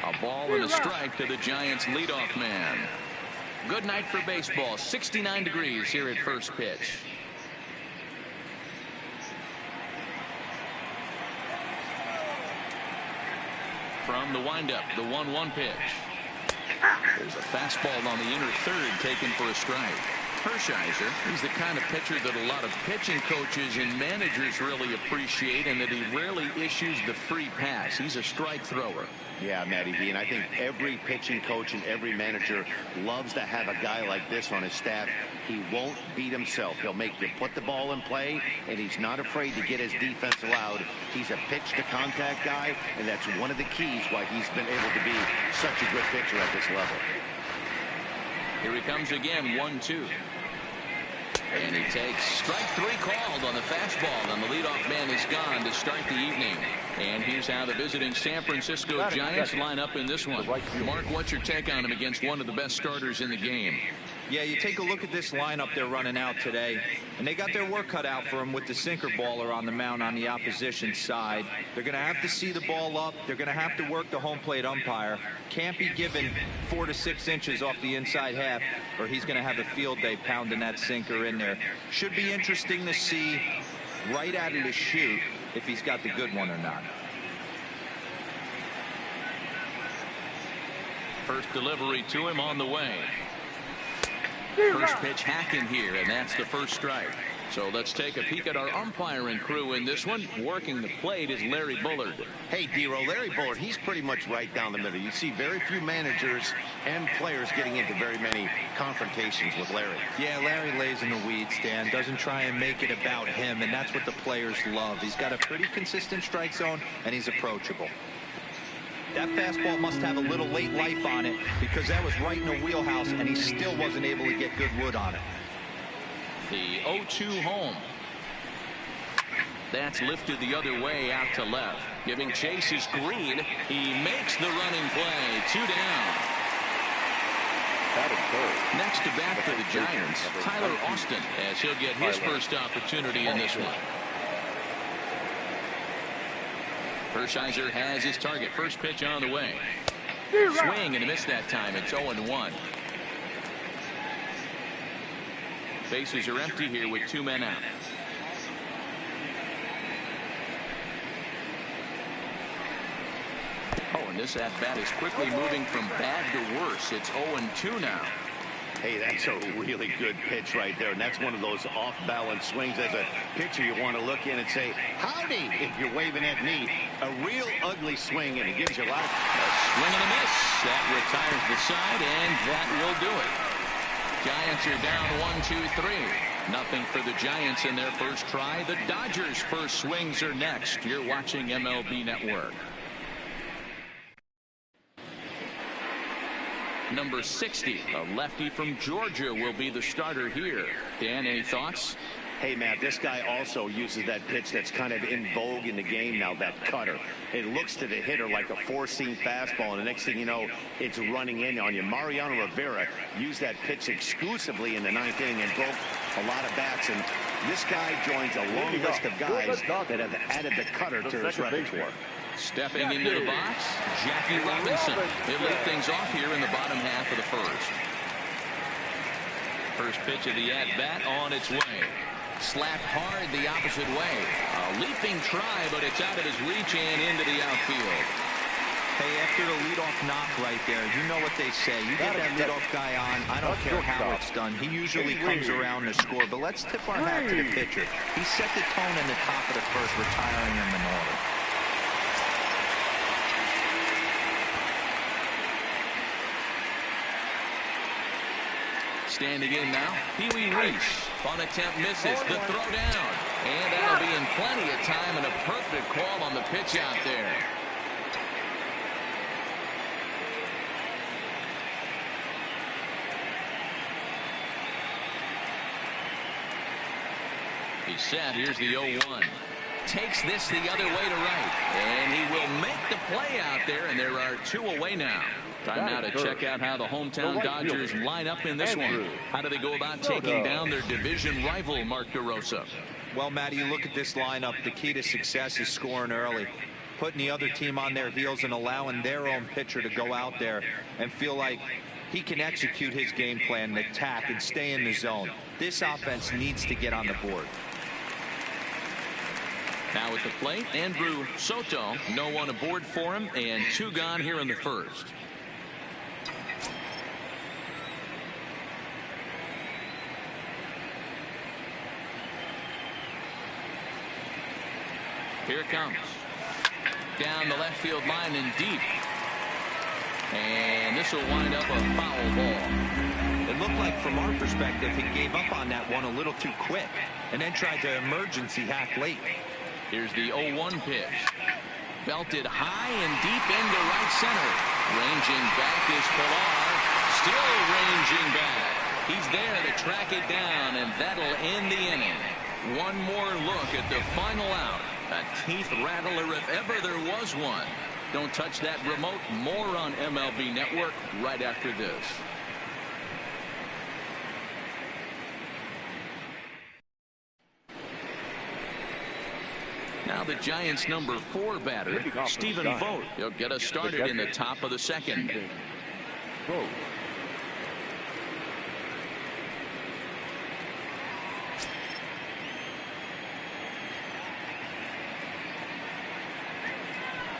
A ball and a strike to the Giants' leadoff man. Good night for baseball. 69 degrees here at first pitch. From the windup, the 1-1 pitch. There's a fastball on the inner third taken for a strike. Hershiser, he's the kind of pitcher that a lot of pitching coaches and managers really appreciate, and that he rarely issues the free pass. He's a strike thrower. Yeah, Matty B, and I think every pitching coach and every manager loves to have a guy like this on his staff. He won't beat himself. He'll make you put the ball in play, and he's not afraid to get his defense allowed. He's a pitch-to-contact guy, and that's one of the keys why he's been able to be such a good pitcher at this level. Here he comes again, 1-2. And he takes strike three called on the fastball, and the leadoff man is gone to start the evening. And here's how the visiting San Francisco Giants line up in this one. Mark, what's your take on him against one of the best starters in the game? Yeah, you take a look at this lineup they're running out today, and they got their work cut out for them with the sinker baller on the mound on the opposition side. They're going to have to see the ball up. They're going to have to work the home plate umpire. Can't be given 4 to 6 inches off the inside half, or he's going to have a field day pounding that sinker in there. Should be interesting to see right out of the chute if he's got the good one or not. First delivery to him on the way. First pitch hacking here, and that's the first strike. So let's take a peek at our umpiring crew in this one. Working the plate is Larry Bullard. Hey, D-Row, Larry Bullard, he's pretty much right down the middle. You see very few managers and players getting into very many confrontations with Larry. Yeah, Larry lays in the weeds, Dan. Doesn't try and make it about him, and that's what the players love. He's got a pretty consistent strike zone, and he's approachable. That fastball must have a little late life on it because that was right in the wheelhouse, and he still wasn't able to get good wood on it. The 0-2 home. That's lifted the other way out to left. Giving chase is Green. He makes the running play. 2 down. Next to bat for the Giants, Tyler Austin, as he'll get his first opportunity in this one. Hershiser has his target. First pitch on the way. Swing and a miss that time. It's 0-1. Bases are empty here with 2 men out. Oh, and this at-bat is quickly moving from bad to worse. It's 0-2 now. Hey, that's a really good pitch right there, and that's one of those off-balance swings. As a pitcher, you want to look in and say, howdy, if you're waving at me. A real ugly swing, and it gives you a lot of... A swing and a miss. That retires the side, and that will do it. Giants are down 1-2-3. Nothing for the Giants in their first try. The Dodgers' first swings are next. You're watching MLB Network. Number 60, a lefty from Georgia, will be the starter here. Dan, any thoughts? Hey, Matt, this guy also uses that pitch that's kind of in vogue in the game now, that cutter. It looks to the hitter like a four-seam fastball, and the next thing you know, it's running in on you. Mariano Rivera used that pitch exclusively in the ninth inning and broke a lot of bats, and this guy joins a long list of guys that have added the cutter to his repertoire. Stepping into the box, Jackie Robinson. He'll lead things off here in the bottom half of the first. First pitch of the at-bat on its way. Slapped hard the opposite way. A leaping try, but it's out of his reach and into the outfield. Hey, after the leadoff knock right there, you know what they say. You get that leadoff guy on, I don't care how it's done. He usually comes around to score, but let's tip our hat to the pitcher. He set the tone in the top of the first, retiring him in order. Standing in now, Pee Wee Reese. On attempt misses, the throw down. And that'll be in plenty of time, and a perfect call on the pitch out there. He's set, here's the 0-1. Takes this the other way to right. And he will make the play out there, and there are two away now. Time now to check out how the hometown Dodgers line up in this one. How do they go about taking down their division rival, Mark DeRosa? Well, Matty, you look at this lineup. The key to success is scoring early, putting the other team on their heels and allowing their own pitcher to go out there and feel like he can execute his game plan and attack and stay in the zone. This offense needs to get on the board. Now at the plate, Andrew Soto. No one aboard for him, and two gone here in the first. Here it comes. Down the left field line and deep. And this will wind up a foul ball. It looked like, from our perspective, he gave up on that one a little too quick and then tried to emergency hack late. Here's the 0-1 pitch. Belted high and deep into right center. Ranging back is Pilar. Still ranging back. He's there to track it down, and that'll end the inning. One more look at the final out. A teeth rattler if ever there was one. Don't touch that remote. More on MLB Network right after this. Now the Giants' number 4 batter, Stephen Vogt. He'll get us started in the top of the second.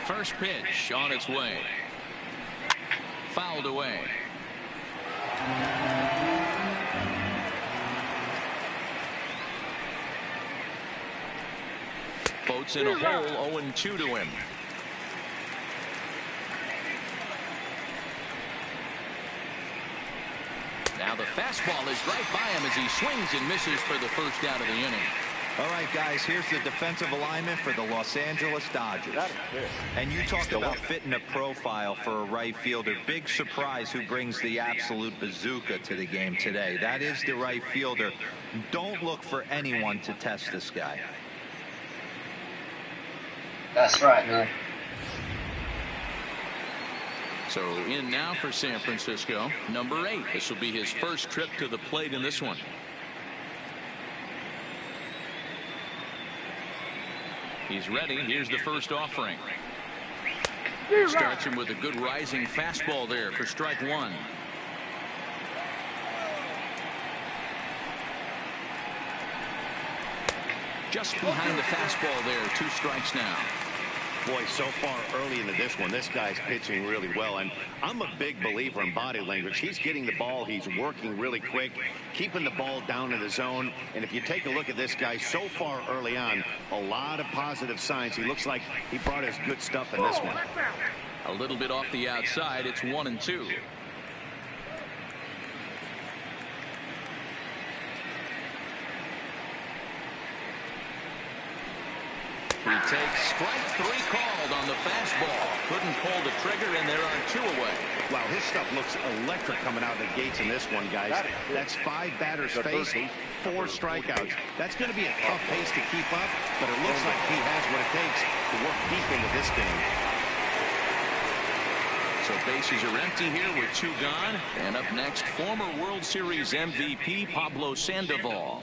First pitch on its way. Fouled away. Boats in a hole, 0-2 to him. Now the fastball is right by him as he swings and misses for the first out of the inning. All right, guys, here's the defensive alignment for the Los Angeles Dodgers. And you talk about fitting a profile for a right fielder. Big surprise who brings the absolute bazooka to the game today. That is the right fielder. Don't look for anyone to test this guy. That's right, man. So in now for San Francisco, number 8. This will be his first trip to the plate in this one. He's ready. Here's the first offering. Starts him with a good rising fastball there for strike 1. Just behind the fastball there. 2 strikes now. Boy, so far early into this one, this guy's pitching really well. And I'm a big believer in body language. He's getting the ball. He's working really quick, keeping the ball down in the zone. And if you take a look at this guy so far early on, a lot of positive signs. He looks like he brought his good stuff in this one. A little bit off the outside. It's 1-2. He takes strike 3 called on the fastball. Couldn't pull the trigger, and there are 2 away. Wow, his stuff looks electric coming out of the gates in this one, guys. That's 5 batters faced, 4 strikeouts. That's going to be a tough pace to keep up, but it looks like he has what it takes to work deep into this game. So bases are empty here with 2 gone. And up next, former World Series MVP Pablo Sandoval.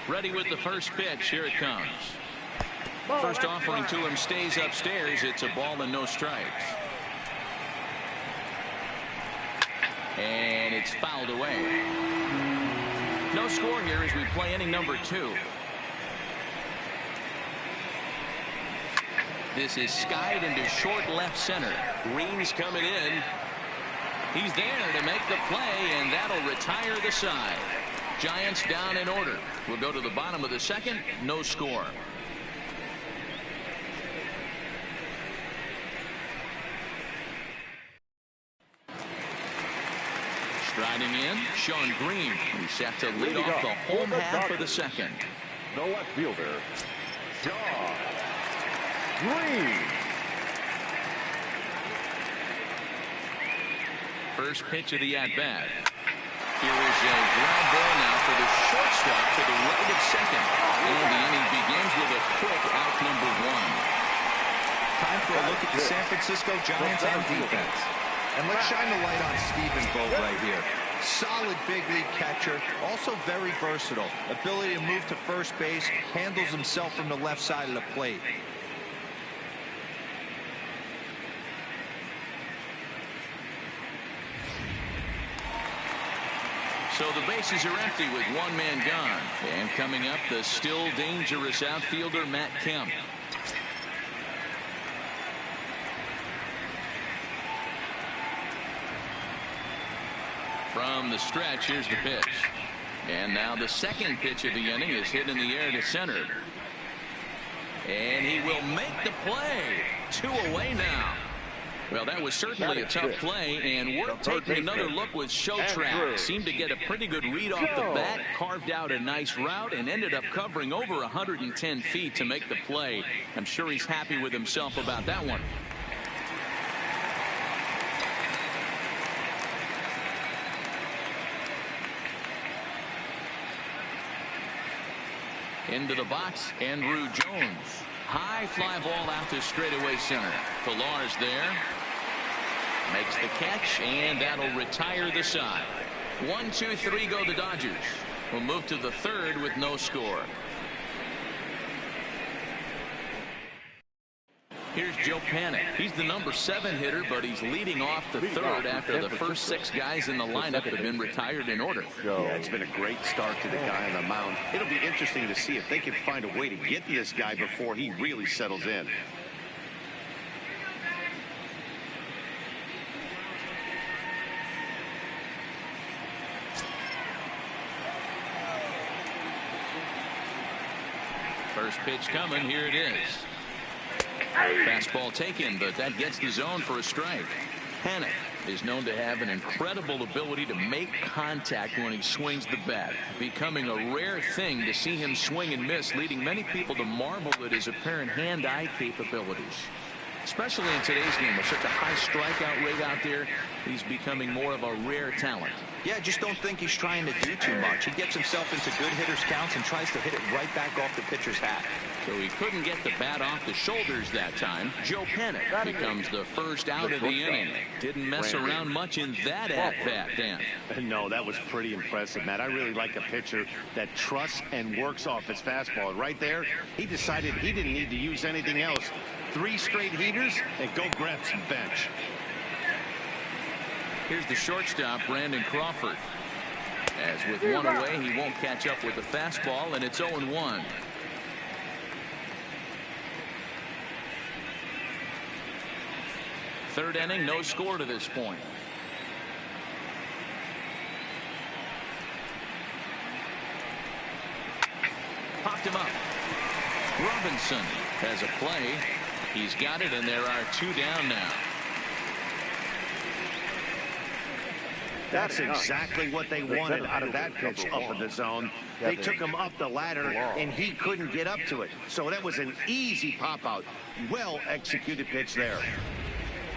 Ready with the first pitch. Here it comes. First offering to him stays upstairs. It's a ball and no strikes. And it's fouled away. No score here as we play inning number 2. This is skied into short left center. Green's coming in. He's there to make the play, and that'll retire the side. Giants down in order. We'll go to the bottom of the second. No score. Striding in, Sean Green. He's set to lead off the home half of the second. The left fielder, Sean Green. First pitch of the at-bat. Here is a ground ball now for the shortstop to the right of second. And the inning begins with a quick out number 1. Time for a look at the San Francisco Giants on defense. And let's shine the light on Stephen Vogt right here. Solid big league catcher, also very versatile. Ability to move to first base, handles himself from the left side of the plate. So the bases are empty with 1 man gone. And coming up, the still dangerous outfielder, Matt Kemp. From the stretch, here's the pitch. And now the second pitch of the inning is hit in the air to center. And he will make the play. 2 away now. Well, that was certainly a tough play, and we're taking another look with Show Track. Seemed to get a pretty good read off the bat, carved out a nice route, and ended up covering over 110 feet to make the play. I'm sure he's happy with himself about that one. Into the box, Andrew Jones. High fly ball out to straightaway center. Pilar's there. Makes the catch, and that'll retire the side. 1, 2, 3 go the Dodgers. We'll move to the third with no score. Here's Joe Panik. He's the number 7 hitter, but he's leading off the third after the first 6 guys in the lineup have been retired in order. Yeah, it's been a great start to the guy on the mound. It'll be interesting to see if they can find a way to get to this guy before he really settles in. First pitch coming. Here it is. Fastball taken, but that gets the zone for a strike. Panik is known to have an incredible ability to make contact when he swings the bat, becoming a rare thing to see him swing and miss, leading many people to marvel at his apparent hand-eye capabilities. Especially in today's game with such a high strikeout rate out there, he's becoming more of a rare talent. Yeah, I just don't think he's trying to do too much. He gets himself into good hitters' counts and tries to hit it right back off the pitcher's hat. So he couldn't get the bat off the shoulders that time. Joe Panic becomes the first out of the inning. Didn't mess around much in that at-bat, Dan. No, that was pretty impressive, Matt. I really like a pitcher that trusts and works off his fastball. Right there, he decided he didn't need to use anything else. 3 straight heaters and go grab some bench. Here's the shortstop, Brandon Crawford. As with one away, he won't catch up with the fastball, and it's 0-1. Third inning, no score to this point. Popped him up. Robinson has a play. He's got it, and there are 2 down now. That's exactly what they wanted out of that pitch up in the zone. They took him up the ladder, and he couldn't get up to it. So that was an easy pop-out. Well-executed pitch there.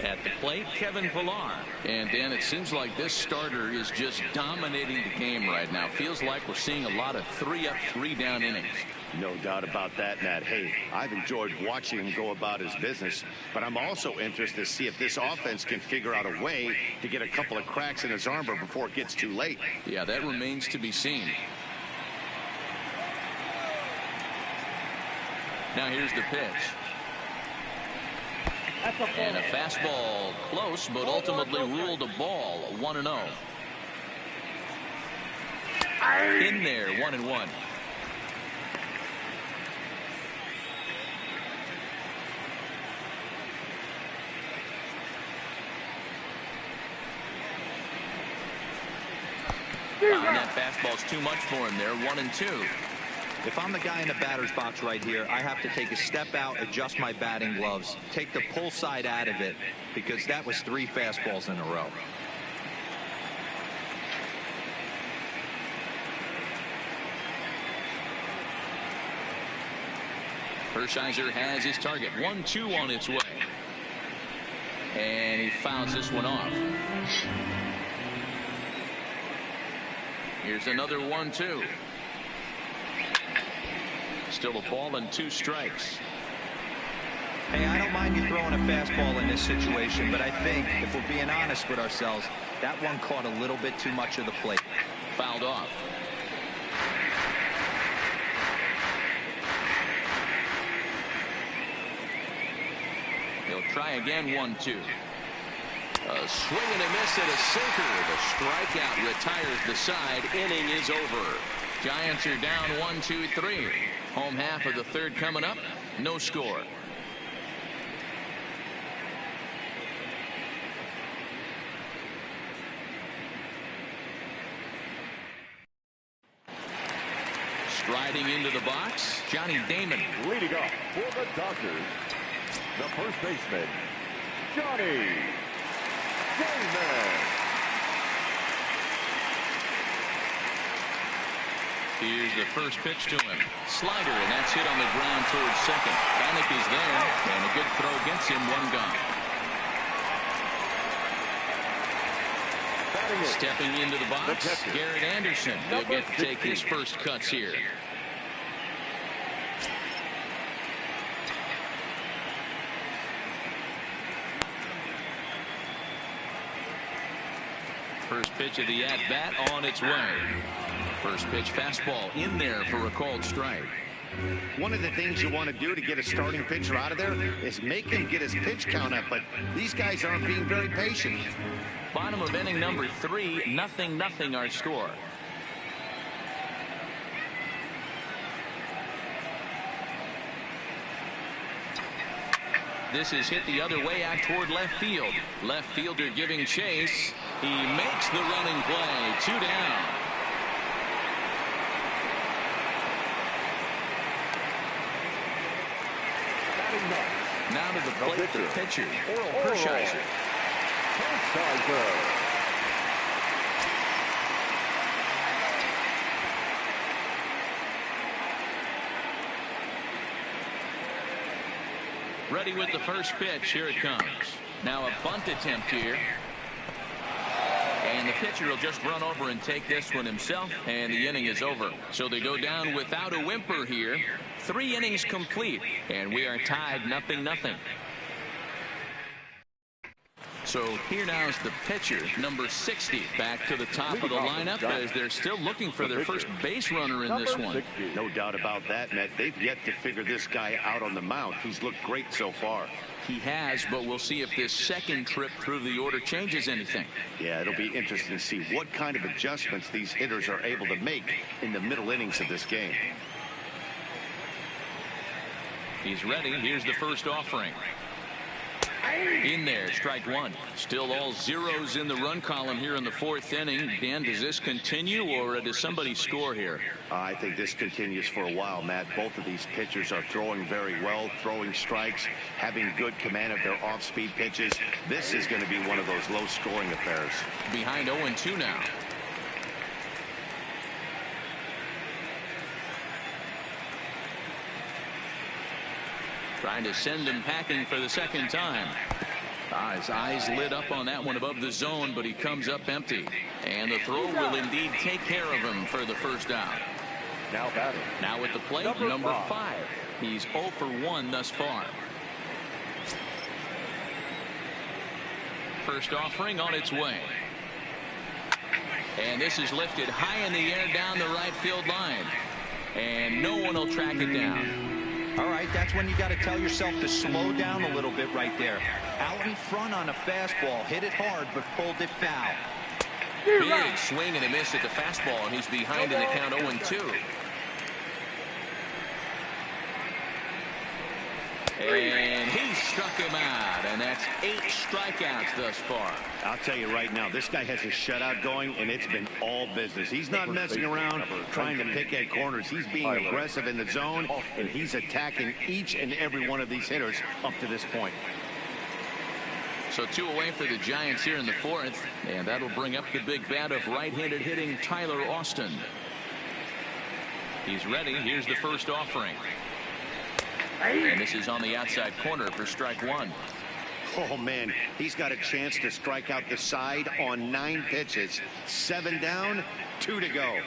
At the plate, Kevin Pillar. And, Dan, it seems like this starter is just dominating the game right now. Feels like we're seeing a lot of 3-up, 3-down innings. No doubt about that, Matt. Hey, I've enjoyed watching him go about his business, but I'm also interested to see if this offense can figure out a way to get a couple of cracks in his armor before it gets too late. Yeah, that remains to be seen. Now here's the pitch. And a fastball close, but ultimately ruled a ball. 1-0. In there, 1-1. And that fastball's too much for him there. 1-2. If I'm the guy in the batter's box right here, I have to take a step out, adjust my batting gloves, take the pull side out of it, because that was 3 fastballs in a row. Hershiser has his target. 1-2 on its way. And he fouls this one off. Here's another 1-2. Still a ball and 2 strikes. Hey, I don't mind you throwing a fastball in this situation, but I think if we're being honest with ourselves, that one caught a little bit too much of the plate. Fouled off. He'll try again. 1-2. A swing and a miss at a sinker. The strikeout retires the side. Inning is over. Giants are down 1-2-3. Home half of the third coming up. No score. Striding into the box, Johnny Damon. Leading off for the Dodgers, the first baseman, Johnny Damon. Here's the first pitch to him. Slider, and that's hit on the ground towards second. Panic is there, and a good throw gets him. 1 gone. Stepping into the box, Garrett Anderson. He'll get to take his first cuts here. First pitch of the at-bat on its way. First pitch fastball in there for a called strike. One of the things you want to do to get a starting pitcher out of there is make him get his pitch count up, but these guys aren't being very patient. Bottom of inning number 3, 0-0 our score. This is hit the other way out toward left field. Left fielder giving chase. He makes the running play. 2 down. Now to the plate, the pitcher, Hershiser. Ready with the first pitch. Here it comes. Now a bunt attempt here. And the pitcher will just run over and take this one himself, and the inning is over. So they go down without a whimper here. 3 innings complete, and we are tied 0-0. So here now is the pitcher, number 60, back to the top of the lineup as they're still looking for their first base runner in this one. No doubt about that, Matt. They've yet to figure this guy out on the mound. He's looked great so far. He has, but we'll see if this second trip through the order changes anything. Yeah, it'll be interesting to see what kind of adjustments these hitters are able to make in the middle innings of this game. He's ready. Here's the first offering. In there, strike one. Still all zeros in the run column here in the 4th inning. Dan, does this continue, or does somebody score here? I think this continues for a while, Matt. Both of these pitchers are throwing very well, throwing strikes, having good command of their off-speed pitches. This is going to be one of those low-scoring affairs. Behind 0-2 now. Trying to send him packing for the second time. His eyes lit up on that one above the zone, but he comes up empty. And the throw will indeed take care of him for the first out. Now batting. Now at the plate, number 5. He's 0 for 1 thus far. First offering on its way. And this is lifted high in the air down the right field line. And no one will track it down. All right, that's when you got to tell yourself to slow down a little bit right there. Out in front on a fastball, hit it hard, but pulled it foul. Big swing and a miss at the fastball, and he's behind in the count 0-2. And he struck him out, and that's 8 strikeouts thus far. I'll tell you right now, this guy has a shutout going, and it's been all business. He's not messing around trying to pick at corners. He's being aggressive in the zone, and he's attacking each and every one of these hitters up to this point. So 2 away for the Giants here in the 4th, and that'll bring up the big bat of right-handed hitting Tyler Austin. He's ready. Here's the first offering. And this is on the outside corner for strike 1. Oh, man, he's got a chance to strike out the side on 9 pitches. 7 down, 2 to go.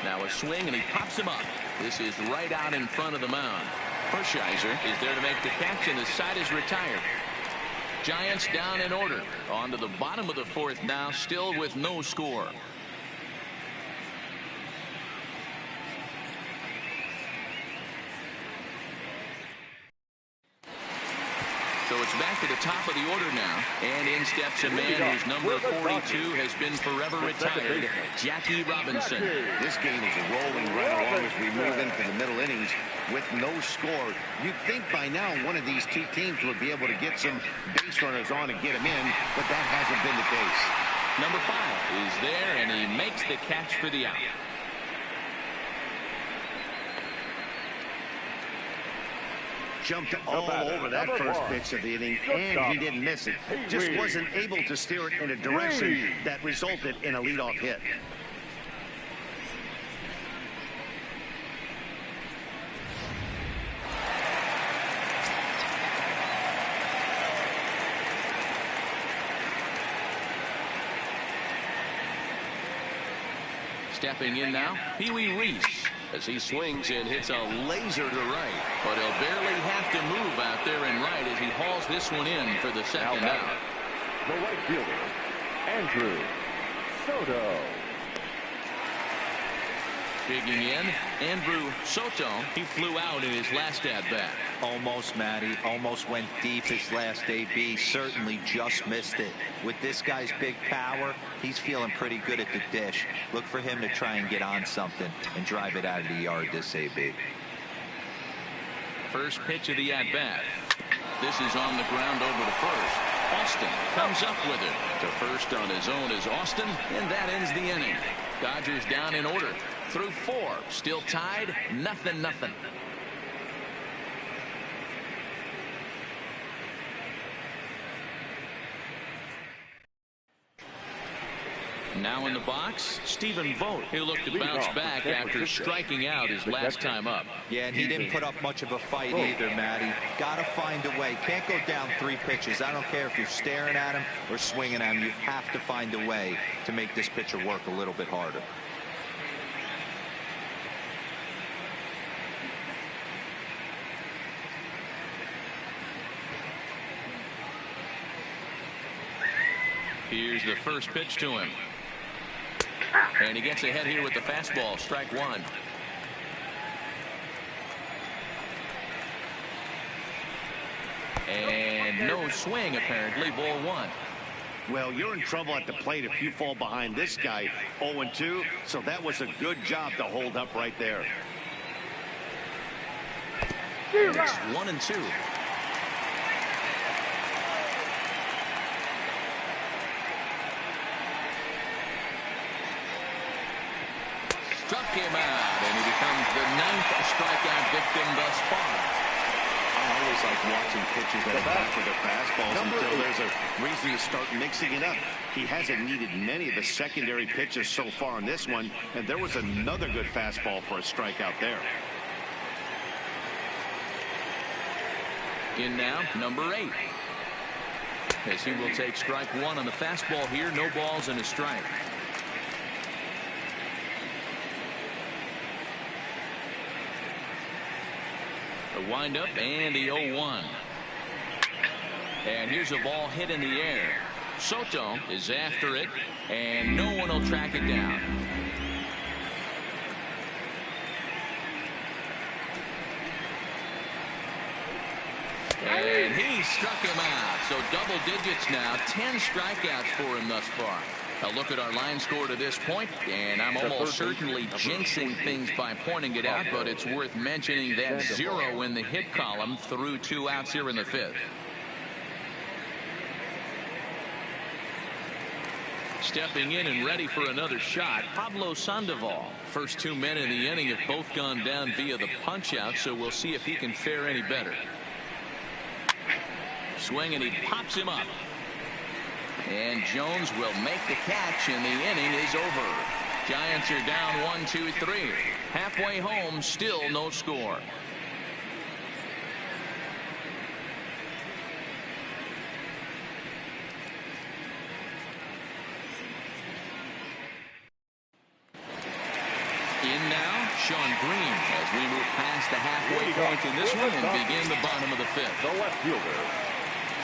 Now a swing, and he pops him up. This is right out in front of the mound. Hershiser is there to make the catch, and the side is retired. Giants down in order. On to the bottom of the 4th now, still with no score. So it's back to the top of the order now. And in steps a man whose number 42 has been forever retired, Jackie Robinson. This game is rolling right along as we move into the middle innings with no score. You'd think by now one of these 2 teams would be able to get some base runners on and get them in, but that hasn't been the case. Number 5 is there, and he makes the catch for the out. Jumped all over that first pitch of the inning, and he didn't miss it. Just wasn't able to steer it in a direction that resulted in a leadoff hit. Stepping in now, Pee Wee Reese, as he swings and hits a laser to right. But he'll barely have to move out there in right as he hauls this one in for the second out. The right fielder, Andrew Soto. Digging in, Andrew Soto. He flew out in his last at-bat. Almost, Matty. Almost went deep his last AB. Certainly just missed it. With this guy's big power, he's feeling pretty good at the dish. Look for him to try and get on something and drive it out of the yard this AB. First pitch of the at-bat. This is on the ground over to first. Austin comes up with it. To first on his own is Austin, and that ends the inning. Dodgers down in order. Through 4. Still tied. 0-0. Now in the box, Stephen Vogt. He looked to bounce back after striking out his last time up. Yeah, and he didn't put up much of a fight either, Matty. Got to find a way. Can't go down 3 pitches. I don't care if you're staring at him or swinging at him. You have to find a way to make this pitcher work a little bit harder. Here's the first pitch to him. And he gets ahead here with the fastball. Strike one. And no swing, apparently. Ball one. Well, you're in trouble at the plate if you fall behind this guy 0-2. So that was a good job to hold up right there. And it's 1-2. Struck him out, and he becomes the 9th strikeout victim thus far. I always like watching pitchers that are back with their fastballs until there's a reason to start mixing it up. He hasn't needed many of the secondary pitches so far in this one, and there was another good fastball for a strikeout there. In now, number 8. As he will take strike one on the fastball here. No balls and a strike. The windup and the 0-1. And here's a ball hit in the air. Soto is after it, and no one will track it down. And he struck him out. So double digits now. 10 strikeouts for him thus far. A look at our line score to this point, and I'm almost certainly jinxing things by pointing it out, but it's worth mentioning that 0 in the hit column through 2 outs here in the 5th. Stepping in and ready for another shot, Pablo Sandoval. First 2 men in the inning have both gone down via the punch out, so we'll see if he can fare any better. Swing, and he pops him up. And Jones will make the catch, and the inning is over. Giants are down 1-2-3. Halfway home, still no score. In now, Sean Green, as we move past the halfway point in this one and begin the bottom of the 5th. The left fielder,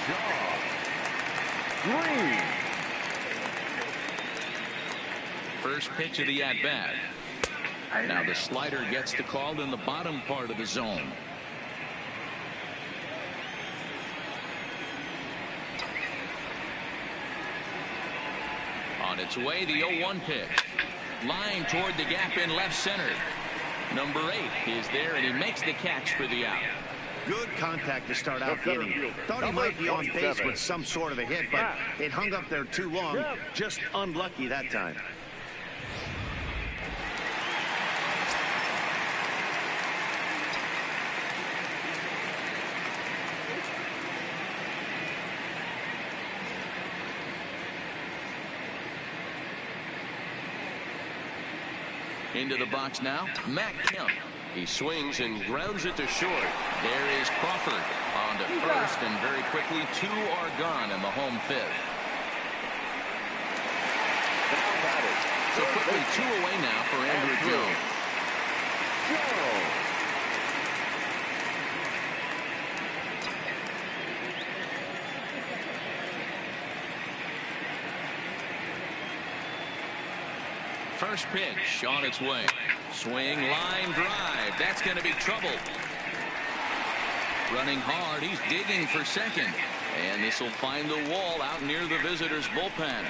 Sean Green. First pitch of the at-bat. Now the slider gets the call in the bottom part of the zone. On its way, the 0-1 pitch. Line toward the gap in left center. Number 8 is there, and he makes the catch for the out. Good contact to start out the inning. Thought he might be on base with some sort of a hit, but it hung up there too long. Just unlucky that time. Into the box now, Matt Kemp. He swings and grounds it to short. There is Crawford on to first, and very quickly 2 are gone in the home 5th. So quickly 2 away now for Andrew Jones. First pitch on its way. Swing, line drive. That's going to be trouble. Running hard. He's digging for second. And this will find the wall out near the visitors' bullpen.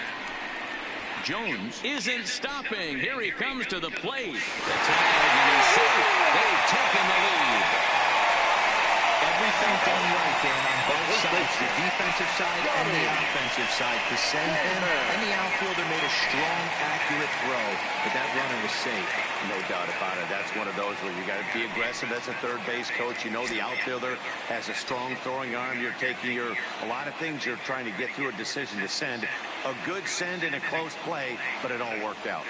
Jones isn't stopping. Here he comes to the plate. The tag, and he's safe. They've taken the lead. Everything done right there on both sides, the defensive side and the offensive side, to send him, and the outfielder made a strong, accurate throw, but that runner was safe. No doubt about it. That's one of those where you got to be aggressive as a third base coach. You know the outfielder has a strong throwing arm. You're taking a lot of things you're trying to get through a decision to send. A good send and a close play, but it all worked out.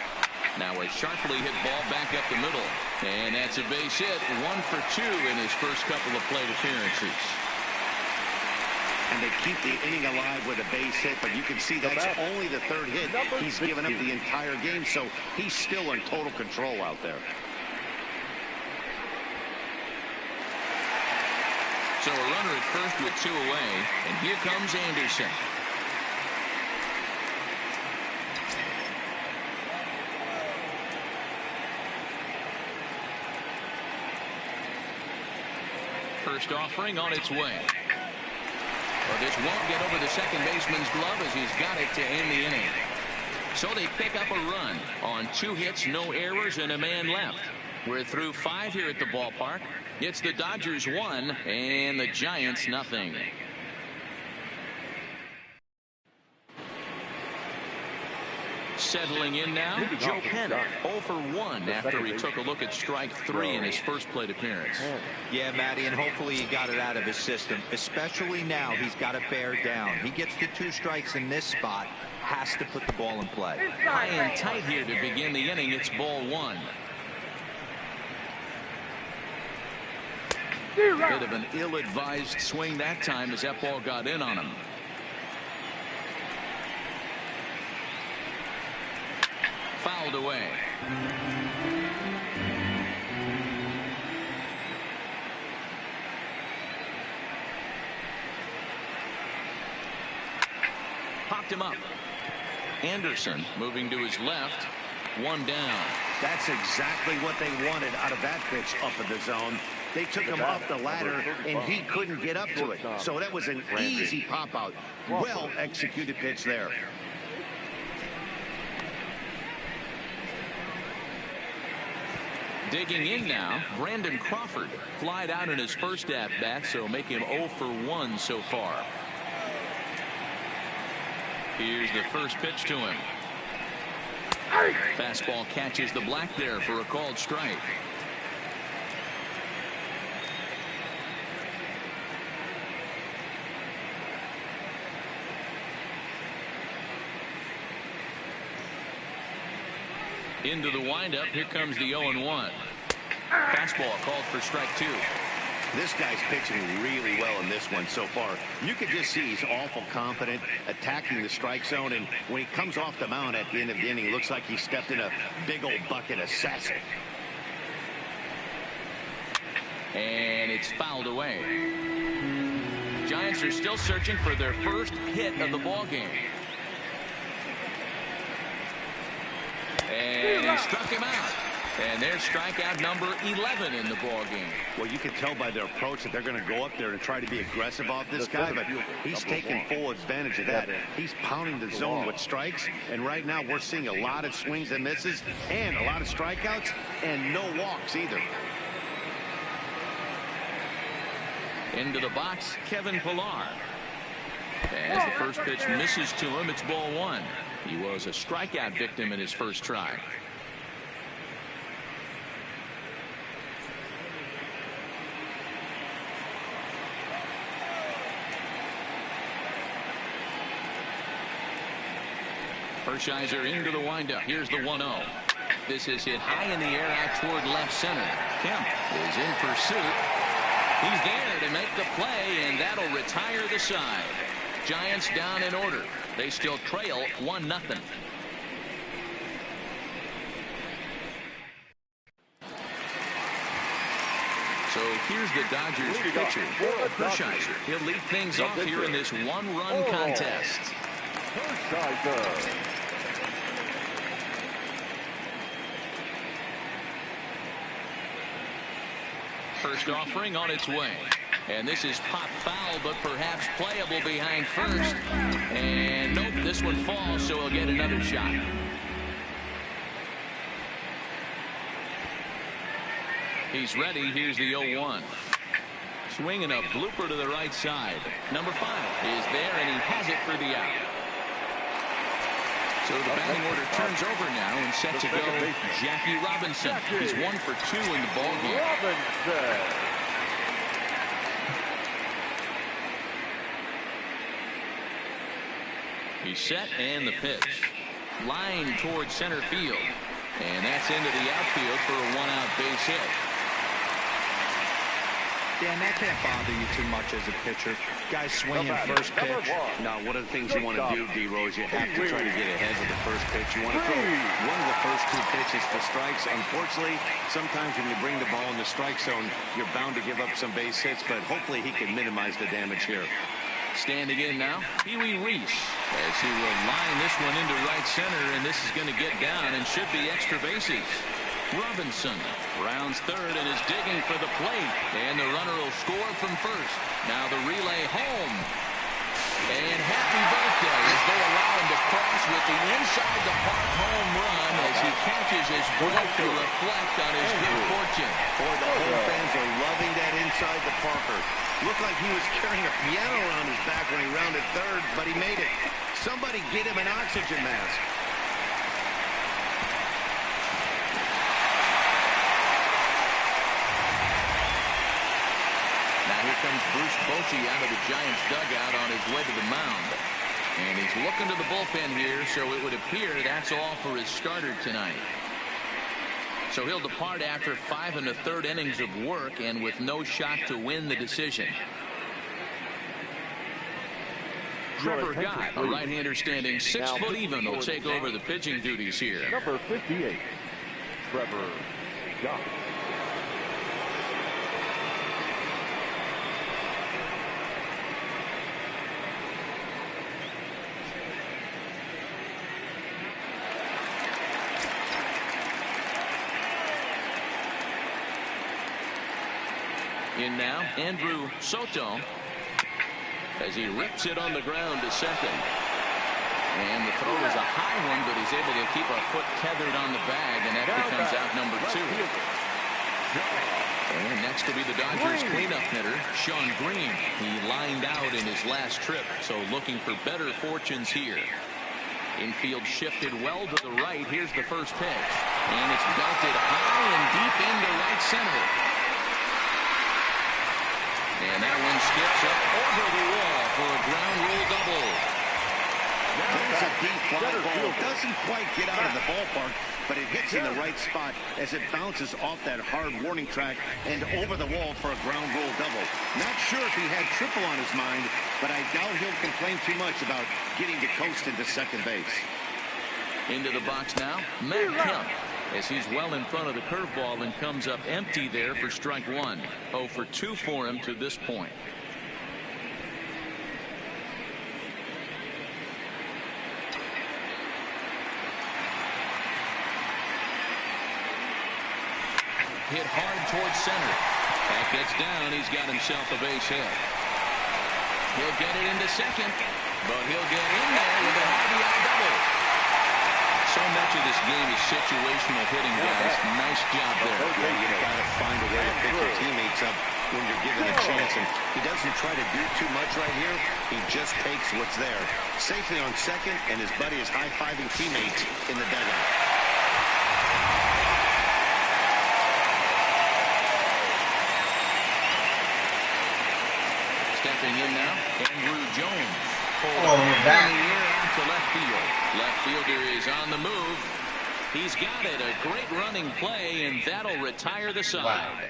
Now a sharply hit ball back up the middle. And that's a base hit. 1 for 2 in his first couple of plate appearances. And they keep the inning alive with a base hit, but you can see that's only the third hit. He's given up the entire game, so he's still in total control out there. So a runner at first with 2 away, and here comes Anderson. First offering on its way. Well, this won't get over the second baseman's glove as he's got it to end the inning. So they pick up a run on 2 hits, no errors, and a man left. We're through 5 here at the ballpark. It's the Dodgers 1 and the Giants nothing. Settling in now, Joe Pena, 0 for 1 after he took a look at strike 3 in his first plate appearance. Yeah, Matty, and hopefully he got it out of his system. Especially now, he's got to bear down. He gets the 2 strikes in this spot, has to put the ball in play. High and tight here to begin the inning. It's ball 1. Bit of an ill-advised swing that time as that ball got in on him. Fouled away. Popped him up. Anderson moving to his left. 1 down. That's exactly what they wanted out of that pitch up in the zone. They took him off the ladder, and he couldn't get up to it. So that was an easy pop-out. Well executed pitch there. Digging in now, Brandon Crawford flied out in his first at-bat, so make him 0 for 1 so far. Here's the first pitch to him. Fastball catches the black there for a called strike. Into the windup. Here comes the 0-1. Fastball called for strike 2. This guy's pitching really well in this one so far. You can just see he's awful confident attacking the strike zone, and when he comes off the mound at the end of the inning, it looks like he stepped in a big old bucket of sass. And it's fouled away. Giants are still searching for their first hit of the ball game. And he struck him out. And there's strikeout number 11 in the ball game. Well, you can tell by their approach that they're going to go up there and try to be aggressive off this guy, but he's taking full advantage of that. He's pounding the zone with strikes, and right now we're seeing a lot of swings and misses and a lot of strikeouts and no walks either. Into the box, Kevin Pillar. As the first pitch misses to him, it's ball 1. He was a strikeout victim in his first try. Hershiser into the windup. Here's the 1-0. This is hit high in the air out toward left center. Kemp is in pursuit. He's there to make the play, and that'll retire the side. Giants down in order. They still trail 1-0. So here's the Dodgers pitcher, Hershiser. He'll lead things off here in this one-run contest. First offering on its way. And this is pop foul, but perhaps playable behind first. And nope, this one falls, so he'll get another shot. He's ready. Here's the 0-1. Swinging a blooper to the right side. Number 5 is there, and he has it for the out. So the batting order turns over now, and set to go Jackie Robinson. He's 1 for 2 in the ballgame. He's set and the pitch. Line towards center field. And that's into the outfield for a one-out base hit. Dan, that can't bother you too much as a pitcher. Guys swinging first pitch. Now, one of the things you want to do, D-Rose, you have to try to get ahead with the first pitch. You want to throw one of the first two pitches for strikes. Unfortunately, sometimes when you bring the ball in the strike zone, you're bound to give up some base hits, but hopefully he can minimize the damage here. Standing in now, Pee-wee Reese, as he will line this one into right center, and this is going to get down and should be extra bases. Robinson rounds third and is digging for the plate, and the runner will score from first. Now the relay home, and happy birthday as they allow him to cross with the inside the park home run as he catches his breath to reflect on his good fortune. Boy, the home fans are loving that inside the parker. Looked like he was carrying a piano around his back when he rounded third, but he made it. Somebody get him an oxygen mask. Here comes Bruce Bochy out of the Giants dugout on his way to the mound. And he's looking to the bullpen here, so it would appear that's all for his starter tonight. So he'll depart after 5 1/3 innings of work and with no shot to win the decision. Trevor Gott, a right-hander standing 6 foot even, will take over the pitching duties here. Number 58, Trevor Gott. In now, Andrew Soto, as he rips it on the ground to second. And the throw is a high one, but he's able to keep a foot tethered on the bag, and that becomes out number 2. And next will be the Dodgers cleanup hitter, Sean Green. He lined out in his last trip, so looking for better fortunes here. Infield shifted well to the right. Here's the first pitch. And it's belted high and deep into right center. And that one skips up over the wall for a ground rule double. There's a deep fly ball. Doesn't quite get out of the ballpark, but it hits in the right spot as it bounces off that hard warning track and over the wall for a ground rule double. Not sure if he had triple on his mind, but I doubt he'll complain too much about getting to coast into second base. Into the box now, Matt Kemp, as he's well in front of the curveball and comes up empty there for strike 1. 0 for 2 for him to this point. Hit hard towards center. That gets down. He's got himself a base hit. He'll get it into second, but he'll get in there with an RBI double. So much of this game is situational hitting, guys. Nice job there. Yeah, you've got to find a way to pick your teammates up when you're given a chance. And he doesn't try to do too much right here. He just takes what's there. Safely on second, and his buddy is high-fiving teammates in the dugout. Stepping in now, Andrew Jones. Pulled in the air out to left field. Left fielder is on the move. He's got it. A great running play, and that'll retire the side. Wow.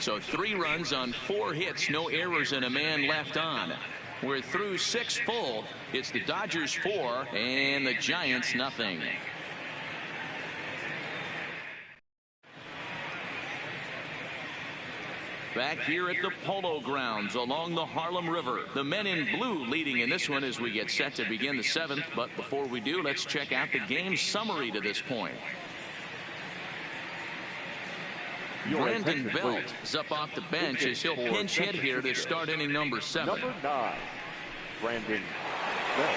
So 3 runs on 4 hits, no errors, and a man left on. We're through 6 full. It's the Dodgers 4 and the Giants nothing. Back here at the Polo Grounds along the Harlem River. The men in blue leading in this one as we get set to begin the 7th. But before we do, let's check out the game summary to this point. Brandon Belt is up off the bench as he'll pinch hit here to start inning number 7. Number 9, Brandon Belt.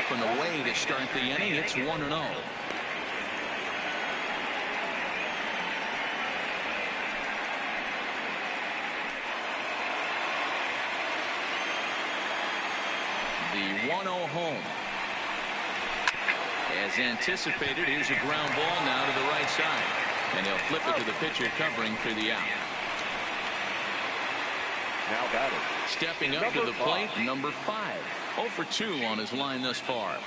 And away to start the inning. It's 1-0. The 1-0 home. As anticipated, here's a ground ball now to the right side. And he'll flip it to the pitcher covering for the out. Now batting. Stepping up to the plate, number 5. 0 for 2 on his line thus far.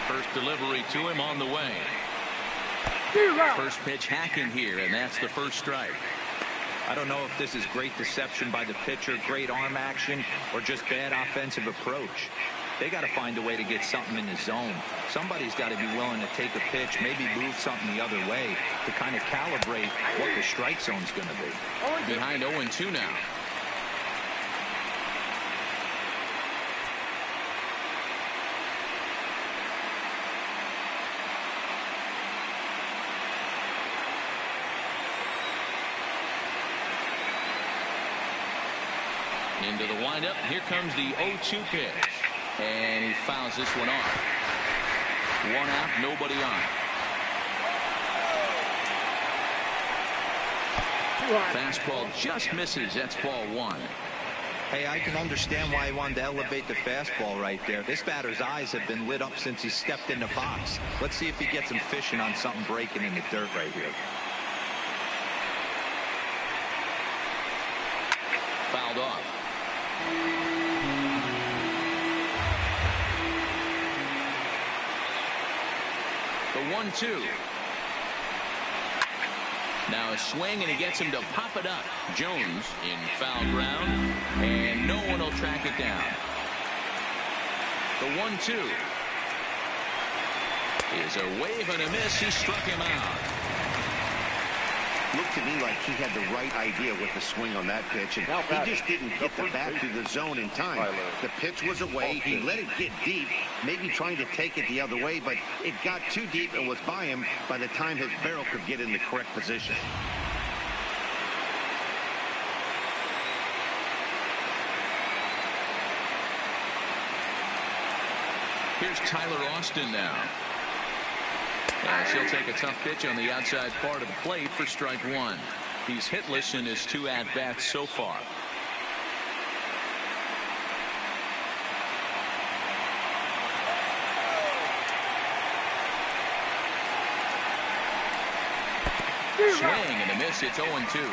First delivery to him on the way. First pitch hacking here, and that's the first strike. I don't know if this is great deception by the pitcher, great arm action, or just bad offensive approach. They got to find a way to get something in the zone. Somebody's got to be willing to take a pitch, maybe move something the other way to kind of calibrate what the strike zone's going to be. Behind 0-2 now. Into the windup. Here comes the 0-2 pitch. And he fouls this one off. 1 out, nobody on. Fastball just misses. That's ball 1. Hey, I can understand why he wanted to elevate the fastball right there. This batter's eyes have been lit up since he stepped in the box. Let's see if he gets him fishing on something breaking in the dirt right here. Fouled off. The 1-2. Now a swing, and he gets him to pop it up. Jones in foul ground, and no one will track it down. The 1-2 is a wave and a miss. He struck him out. Looked to me like he had the right idea with the swing on that pitch, and he just didn't get the bat to the zone in time. The pitch was away. He let it get deep, maybe trying to take it the other way, but it got too deep and was by him by the time his barrel could get in the correct position. Here's Tyler Austin now. As he'll take a tough pitch on the outside part of the plate for strike 1. He's hitless in his 2 at-bats so far. Swing and a miss. It's 0-2.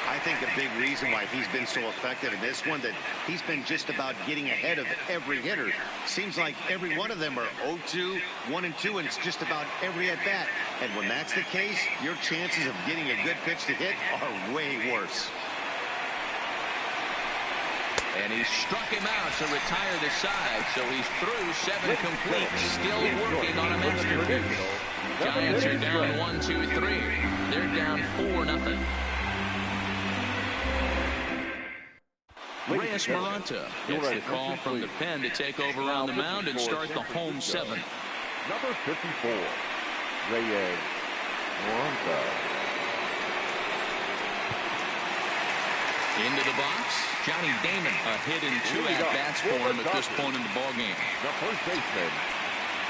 I think a big reason why he's been so effective in this one, that he's been just about getting ahead of every hitter. Seems like every one of them are 0-2, 1-2, and it's just about every at-bat. And when that's the case, your chances of getting a good pitch to hit are way worse. And he struck him out to retire the side, so he's through 7 complete, still working on a masterpiece. Giants are down 1-2-3. They're down 4-0. Reyes Maranta gets the call from the pen to take over on the mound and start the home 7th. Number 54, Reyes Maranta. Into the box, Johnny Damon. A hit in 2 at-bats for him at this point in the ballgame. The first baseman,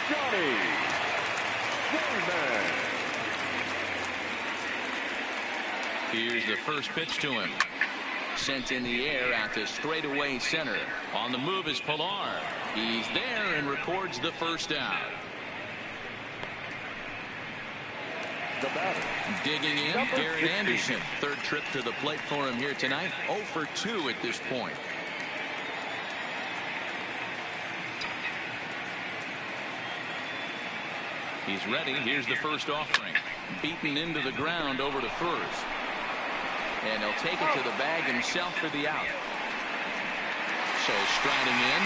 Johnny Damon. Here's the first pitch to him. Sent in the air out to straightaway center. On the move is Pilar. He's there and records the first out. The batter. Digging in, Garrett Anderson. 3rd trip to the plate for him here tonight. 0 for 2 at this point. He's ready. Here's the first offering. Beaten into the ground over to first. And he'll take it to the bag himself for the out. So striding in,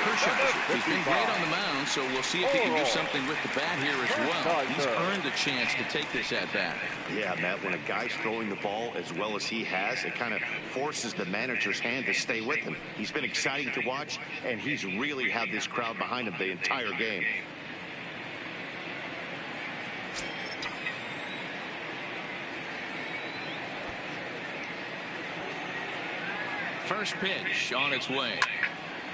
Kershaw. He's been great on the mound, so we'll see if he can do something with the bat here as well. He's earned a chance to take this at bat. Yeah, Matt, when a guy's throwing the ball as well as he has, it kind of forces the manager's hand to stay with him. He's been exciting to watch, and he's really had this crowd behind him the entire game. First pitch on its way.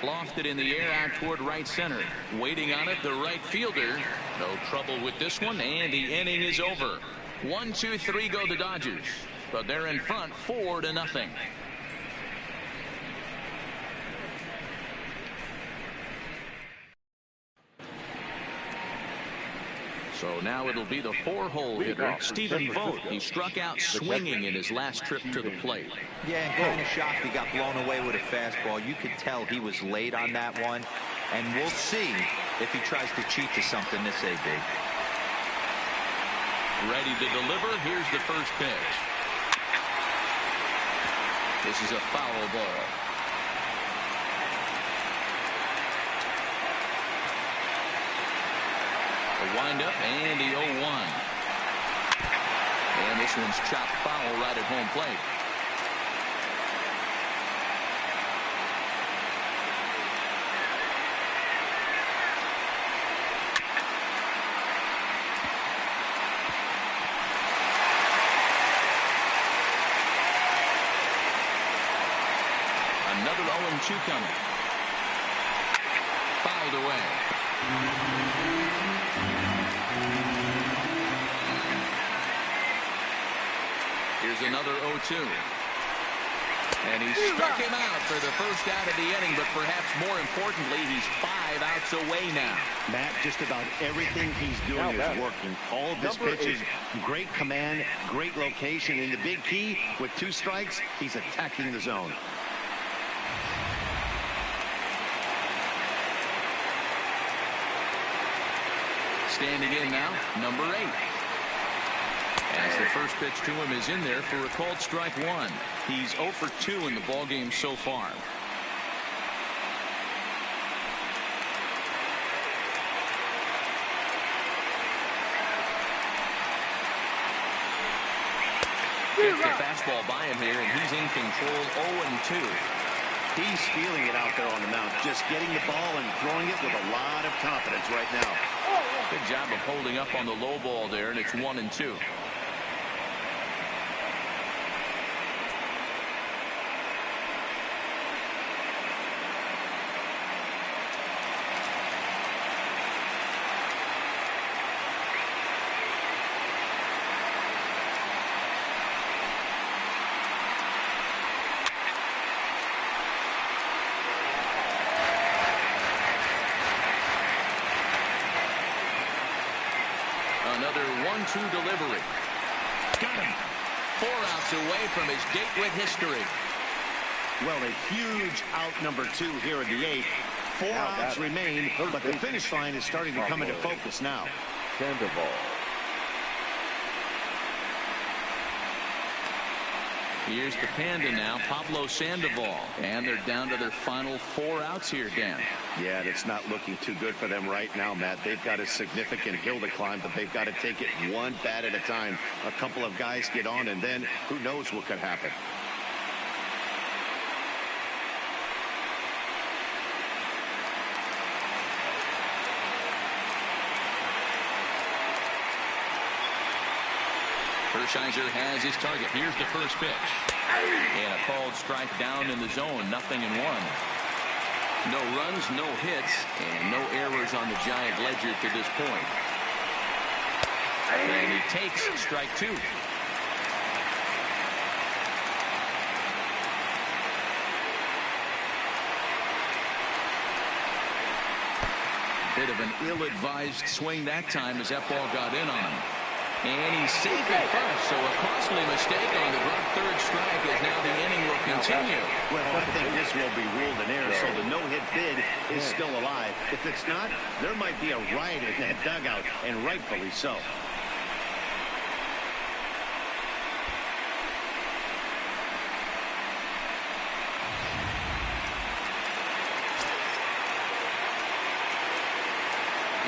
Lofted in the air out toward right center. Waiting on it, the right fielder. No trouble with this one, and the inning is over. 1-2-3 go the Dodgers, but they're in front 4-0. So now it'll be the 4-hole hitter, Stephen Vogt. He struck out swinging in his last trip to the plate. Yeah, and kind of shocked he got blown away with a fastball. You could tell he was late on that one. And we'll see if he tries to cheat to something this AB. Ready to deliver. Here's the first pitch. This is a foul ball. A windup and the 0-1. And this one's chopped foul right at home plate. Another 0-2 coming. Fouled away. Here's another 0-2. And he struck him out for the first out of the inning, but perhaps more importantly, he's 5 outs away now. Matt, just about everything he's doing is working. All of his pitches, great command, great location, and the big key, with 2 strikes, he's attacking the zone. Standing in now, number 8. As the first pitch to him is in there for a called strike 1. He's 0 for 2 in the ballgame so far. Gets the fastball by him here, and he's in control. 0-2. He's feeling it out there on the mound, just getting the ball and throwing it with a lot of confidence right now. Good job of holding up on the low ball there, and it's 1-2. Another 1-2 delivery. Got him. 4 outs away from his date with history. Well, a huge out number 2 here in the 8th. 4 outs remain, but the finish line is starting to come into focus now. Sandoval. Here's the Panda now, Pablo Sandoval. And they're down to their final 4 outs here, Dan. Yeah, it's not looking too good for them right now, Matt. They've got a significant hill to climb, but they've got to take it one bat at a time. A couple of guys get on, and then who knows what could happen. Hershiser has his target. Here's the first pitch. And a called strike down in the zone. 0-1. No runs, no hits, and no errors on the Giant ledger to this point. And he takes strike 2. Bit of an ill-advised swing that time as that ball got in on him. And he's safe at first, so a costly mistake on the drop third strike as now the inning will continue. Well, I think this will be ruled an error, so the no-hit bid is still alive. If it's not, there might be a riot in that dugout, and rightfully so.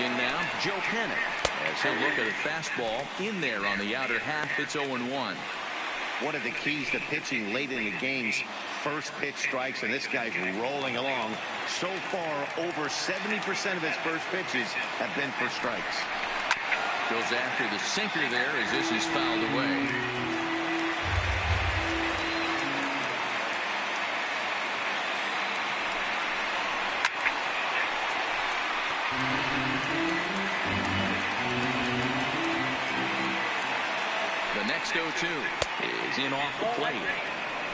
In now, Joe Panic. As he'll look at a fastball in there on the outer half, it's 0-1. One of the keys to pitching late in the game's first pitch strikes, and this guy's rolling along. So far, over 70% of his first pitches have been for strikes. Goes after the sinker there as this is fouled away. The next 0-2 is in off the plate.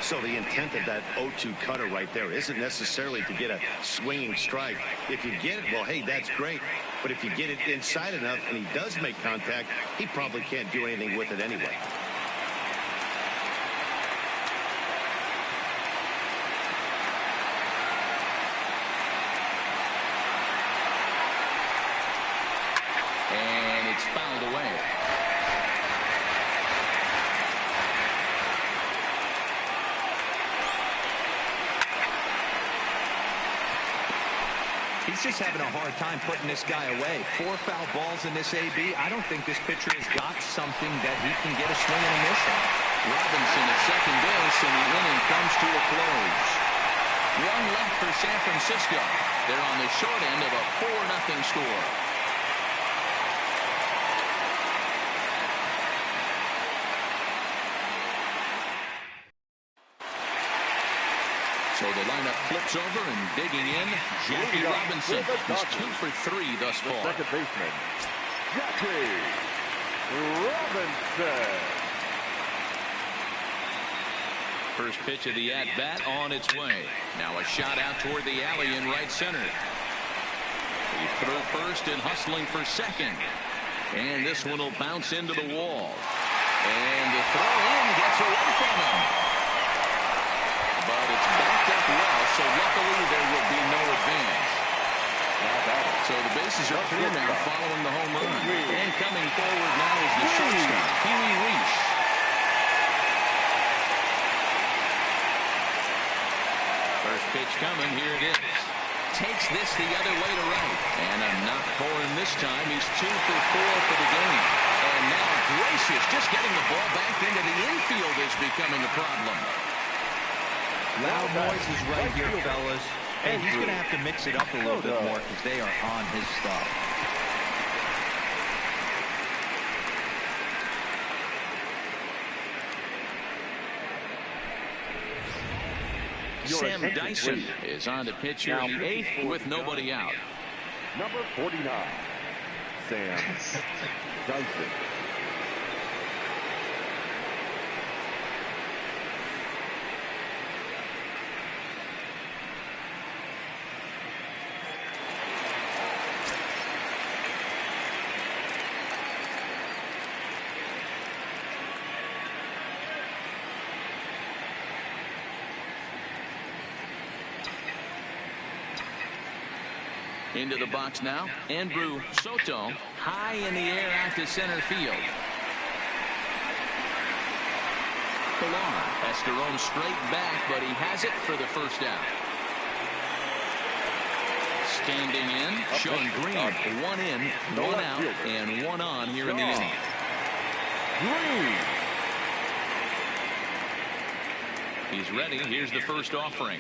So the intent of that 0-2 cutter right there isn't necessarily to get a swinging strike. If you get it, well, hey, that's great. But if you get it inside enough and he does make contact, he probably can't do anything with it anyway. And it's fouled away. He's just having a hard time putting this guy away. 4 foul balls in this AB. I don't think this pitcher has got something that he can get a swing and a miss on. Robinson at second base, and the inning comes to a close. 1 left for San Francisco. They're on the short end of a 4-0 score. So the lineup flips over, and digging in, Jackie Robinson. He's 2 for 3 thus far. Second baseman, Jackie Robinson. First pitch of the at-bat on its way. Now a shot out toward the alley in right center. He threw first and hustling for second. And this one will bounce into the wall. And the throw in gets away from him. But it's backed up well, so luckily there will be no advance. So the bases are clear now following the home run. And coming forward now is the shortstop, Pee-wee Reese. First pitch coming, here it is. Takes this the other way to right. And a knock for him this time. He's 2 for 4 for the game. And now Gracious, just getting the ball back into the infield is becoming a problem. Loud noises right here, fellas. And he's going to have to mix it up a little bit more because they are on his stuff. Sam Dyson is on the pitch here in the 8th with nobody out. Number 49, Sam Dyson. Into the box now, Andrew Soto, high in the air out to center field. Pilar has to roam straight back, but he has it for the first out. Standing in, Sean Green, 1 in, 1 out, and 1 on here in the inning. Green. He's ready. Here's the first offering.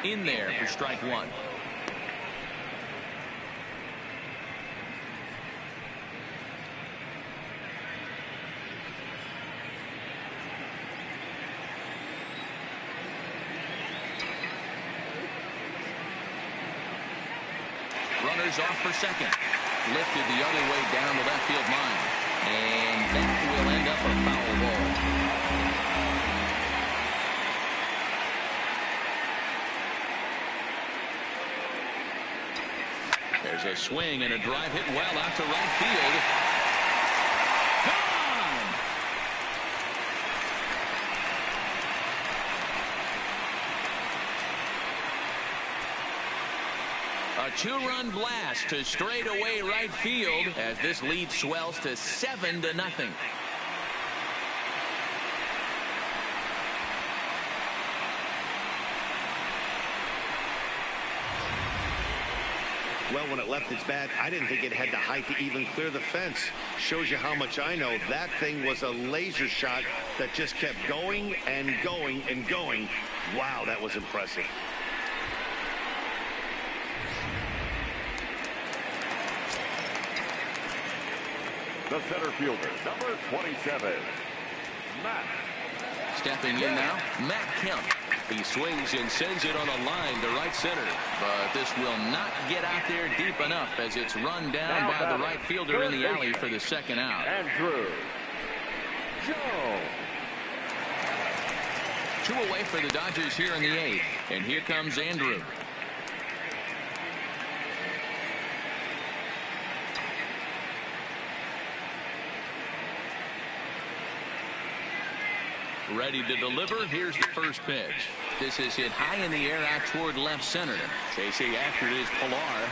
In there for strike 1. Runners off for second. Lifted the other way down the left field line. And that will end up a foul ball. There's a swing and a drive hit well out to right field. A 2-run blast to straightaway right field as this lead swells to 7-0. Well, when it left its bat, I didn't think it had the height to even clear the fence. Shows you how much I know. That thing was a laser shot that just kept going and going and going. Wow, that was impressive. The center fielder, number 27, Matt. Stepping in now, Matt Kemp. He swings and sends it on a line to right center. But this will not get out there deep enough as it's run down by the right fielder in the alley for the second out. Andrew Jones. 2 away for the Dodgers here in the 8th. And here comes Andrew. Ready to deliver. Here's the first pitch. This is hit high in the air out toward left center. Chasing after it is Pilar,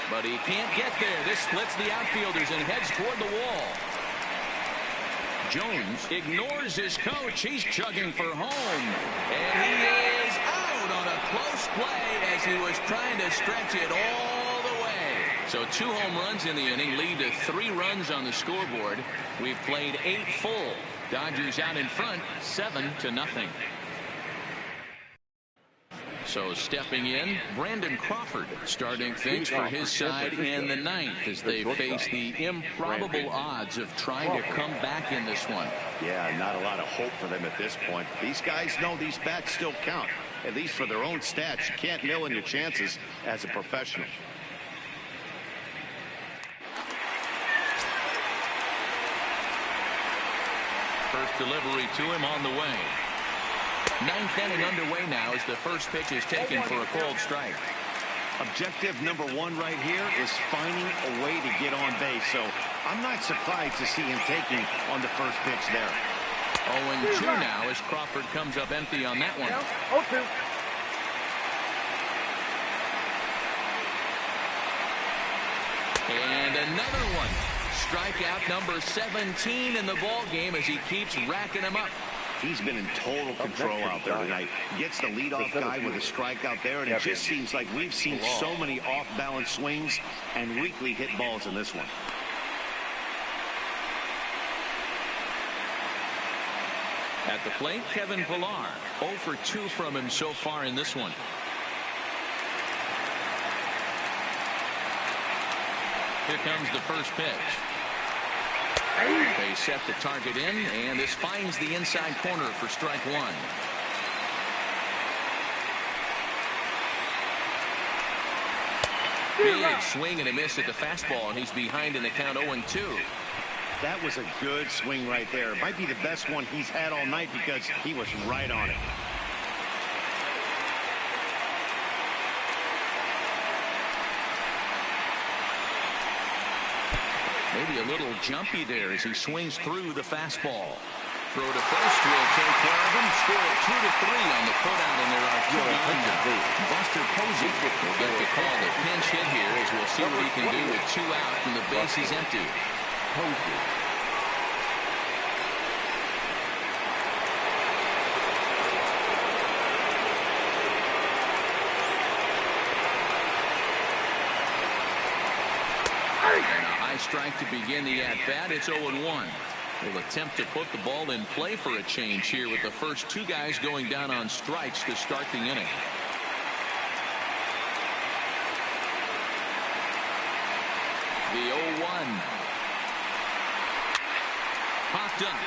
but he can't get there. This splits the outfielders and heads toward the wall. Jones ignores his coach. He's chugging for home, and he is out on a close play as he was trying to stretch it all the way. So 2 home runs in the inning lead to 3 runs on the scoreboard. We've played 8 full. Dodgers out in front 7-0. So stepping in, Brandon Crawford starting things for his side in the 9th as they face the improbable odds of trying to come back in this one. Yeah, not a lot of hope for them at this point. These guys know these bats still count, at least for their own stats. You can't mill in your chances as a professional. First delivery to him on the way. 9th inning underway now as the first pitch is taken for a called strike. Objective number 1 right here is finding a way to get on base. So I'm not surprised to see him taking on the first pitch there. 0-2 now as Crawford comes up empty on that one. 0-2. And another one. Strikeout number 17 in the ball game as he keeps racking them up. He's been in total control out there tonight. Gets the leadoff guy with a strikeout there, and it just seems like we've seen so many off-balance swings and weakly hit balls in this one. At the plate, Kevin Pilar. 0 for 2 from him so far in this one. Here comes the first pitch. They set the target in, and this finds the inside corner for strike 1. Big swing and a miss at the fastball, and he's behind in the count 0-2. That was a good swing right there. It might be the best one he's had all night because he was right on it. Maybe a little jumpy there as he swings through the fastball. Throw to first will take care of him. Score 2-3 on the putout, and there are 2 on now. Buster Posey will get the call the pinch hit here as we'll see what he can do with 2 out and the base is empty. Posey. Strike to begin the at-bat. It's 0-1. Will attempt to put the ball in play for a change here with the first 2 guys going down on strikes to start the inning. The 0-1. Popped up.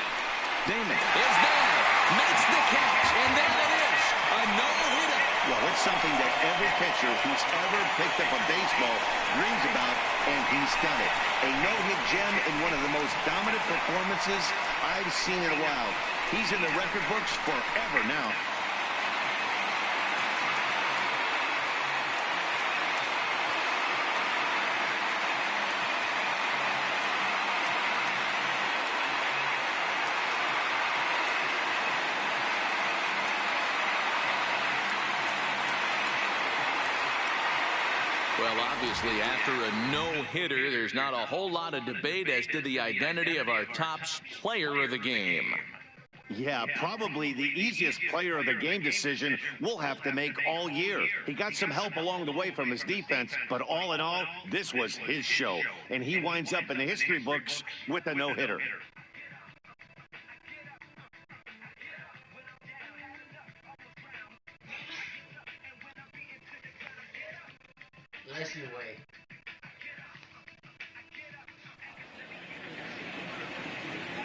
Damon is there. Makes the catch. And there it is. A no-hitter. Well, it's something that every pitcher who's ever picked up a baseball dreams about, and he's done it. A no-hit gem in one of the most dominant performances I've seen in a while. He's in the record books forever now. Well, obviously, after a no-hitter, there's not a whole lot of debate as to the identity of our top player of the game. Yeah, probably the easiest player of the game decision we'll have to make all year. He got some help along the way from his defense, but all in all, this was his show. And he winds up in the history books with a no-hitter.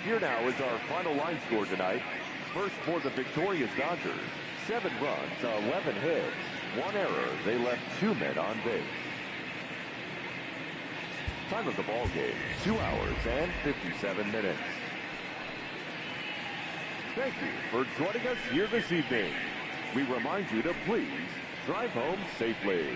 Here now is our final line score tonight. First for the victorious Dodgers, 7 runs, 11 hits, 1 error. They left 2 men on base. Time of the ball game, 2 hours and 57 minutes. Thank you for joining us here this evening. We remind you to please drive home safely.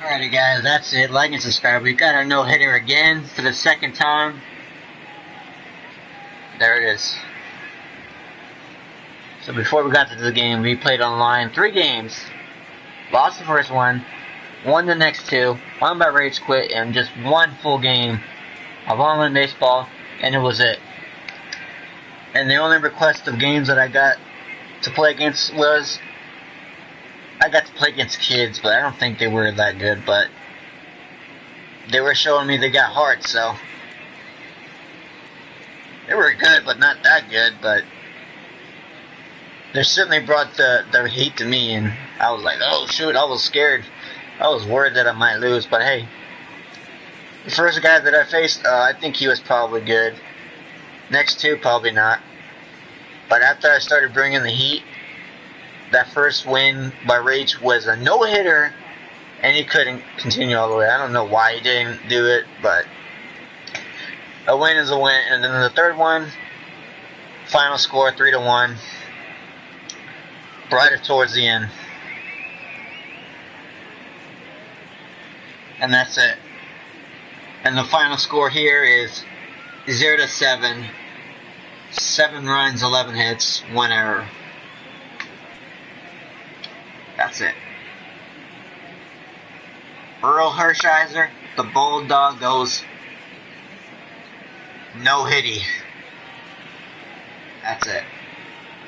Alrighty guys, that's it. Like and subscribe. We got our no-hitter again for the second time. There it is. So before we got to the game, we played online 3 games. Lost the first one, won the next 2, won by rage quit, and just 1 full game of online baseball, and it was it. And the only request of games that I got to play against was, I got to play against kids, but I don't think they were that good, but they were showing me they got heart, so they were good, but not that good, but they certainly brought the heat to me, and I was like, oh shoot, I was scared. I was worried that I might lose, but hey, the first guy that I faced, I think he was probably good. Next 2, probably not. But after I started bringing the heat, that first win by Rach was a no-hitter, and he couldn't continue all the way. I don't know why he didn't do it, but a win is a win. And then the third one, final score 3-1, brighter towards the end. And that's it. And the final score here is 0-7. 7 runs, 11 hits, 1 error. That's it. Earl Hershiser, the Bulldog, goes no-hitty. That's it.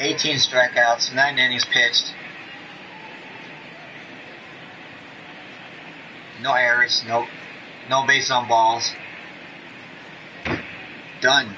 18 strikeouts, 9 innings pitched. No errors, no base on balls. Done.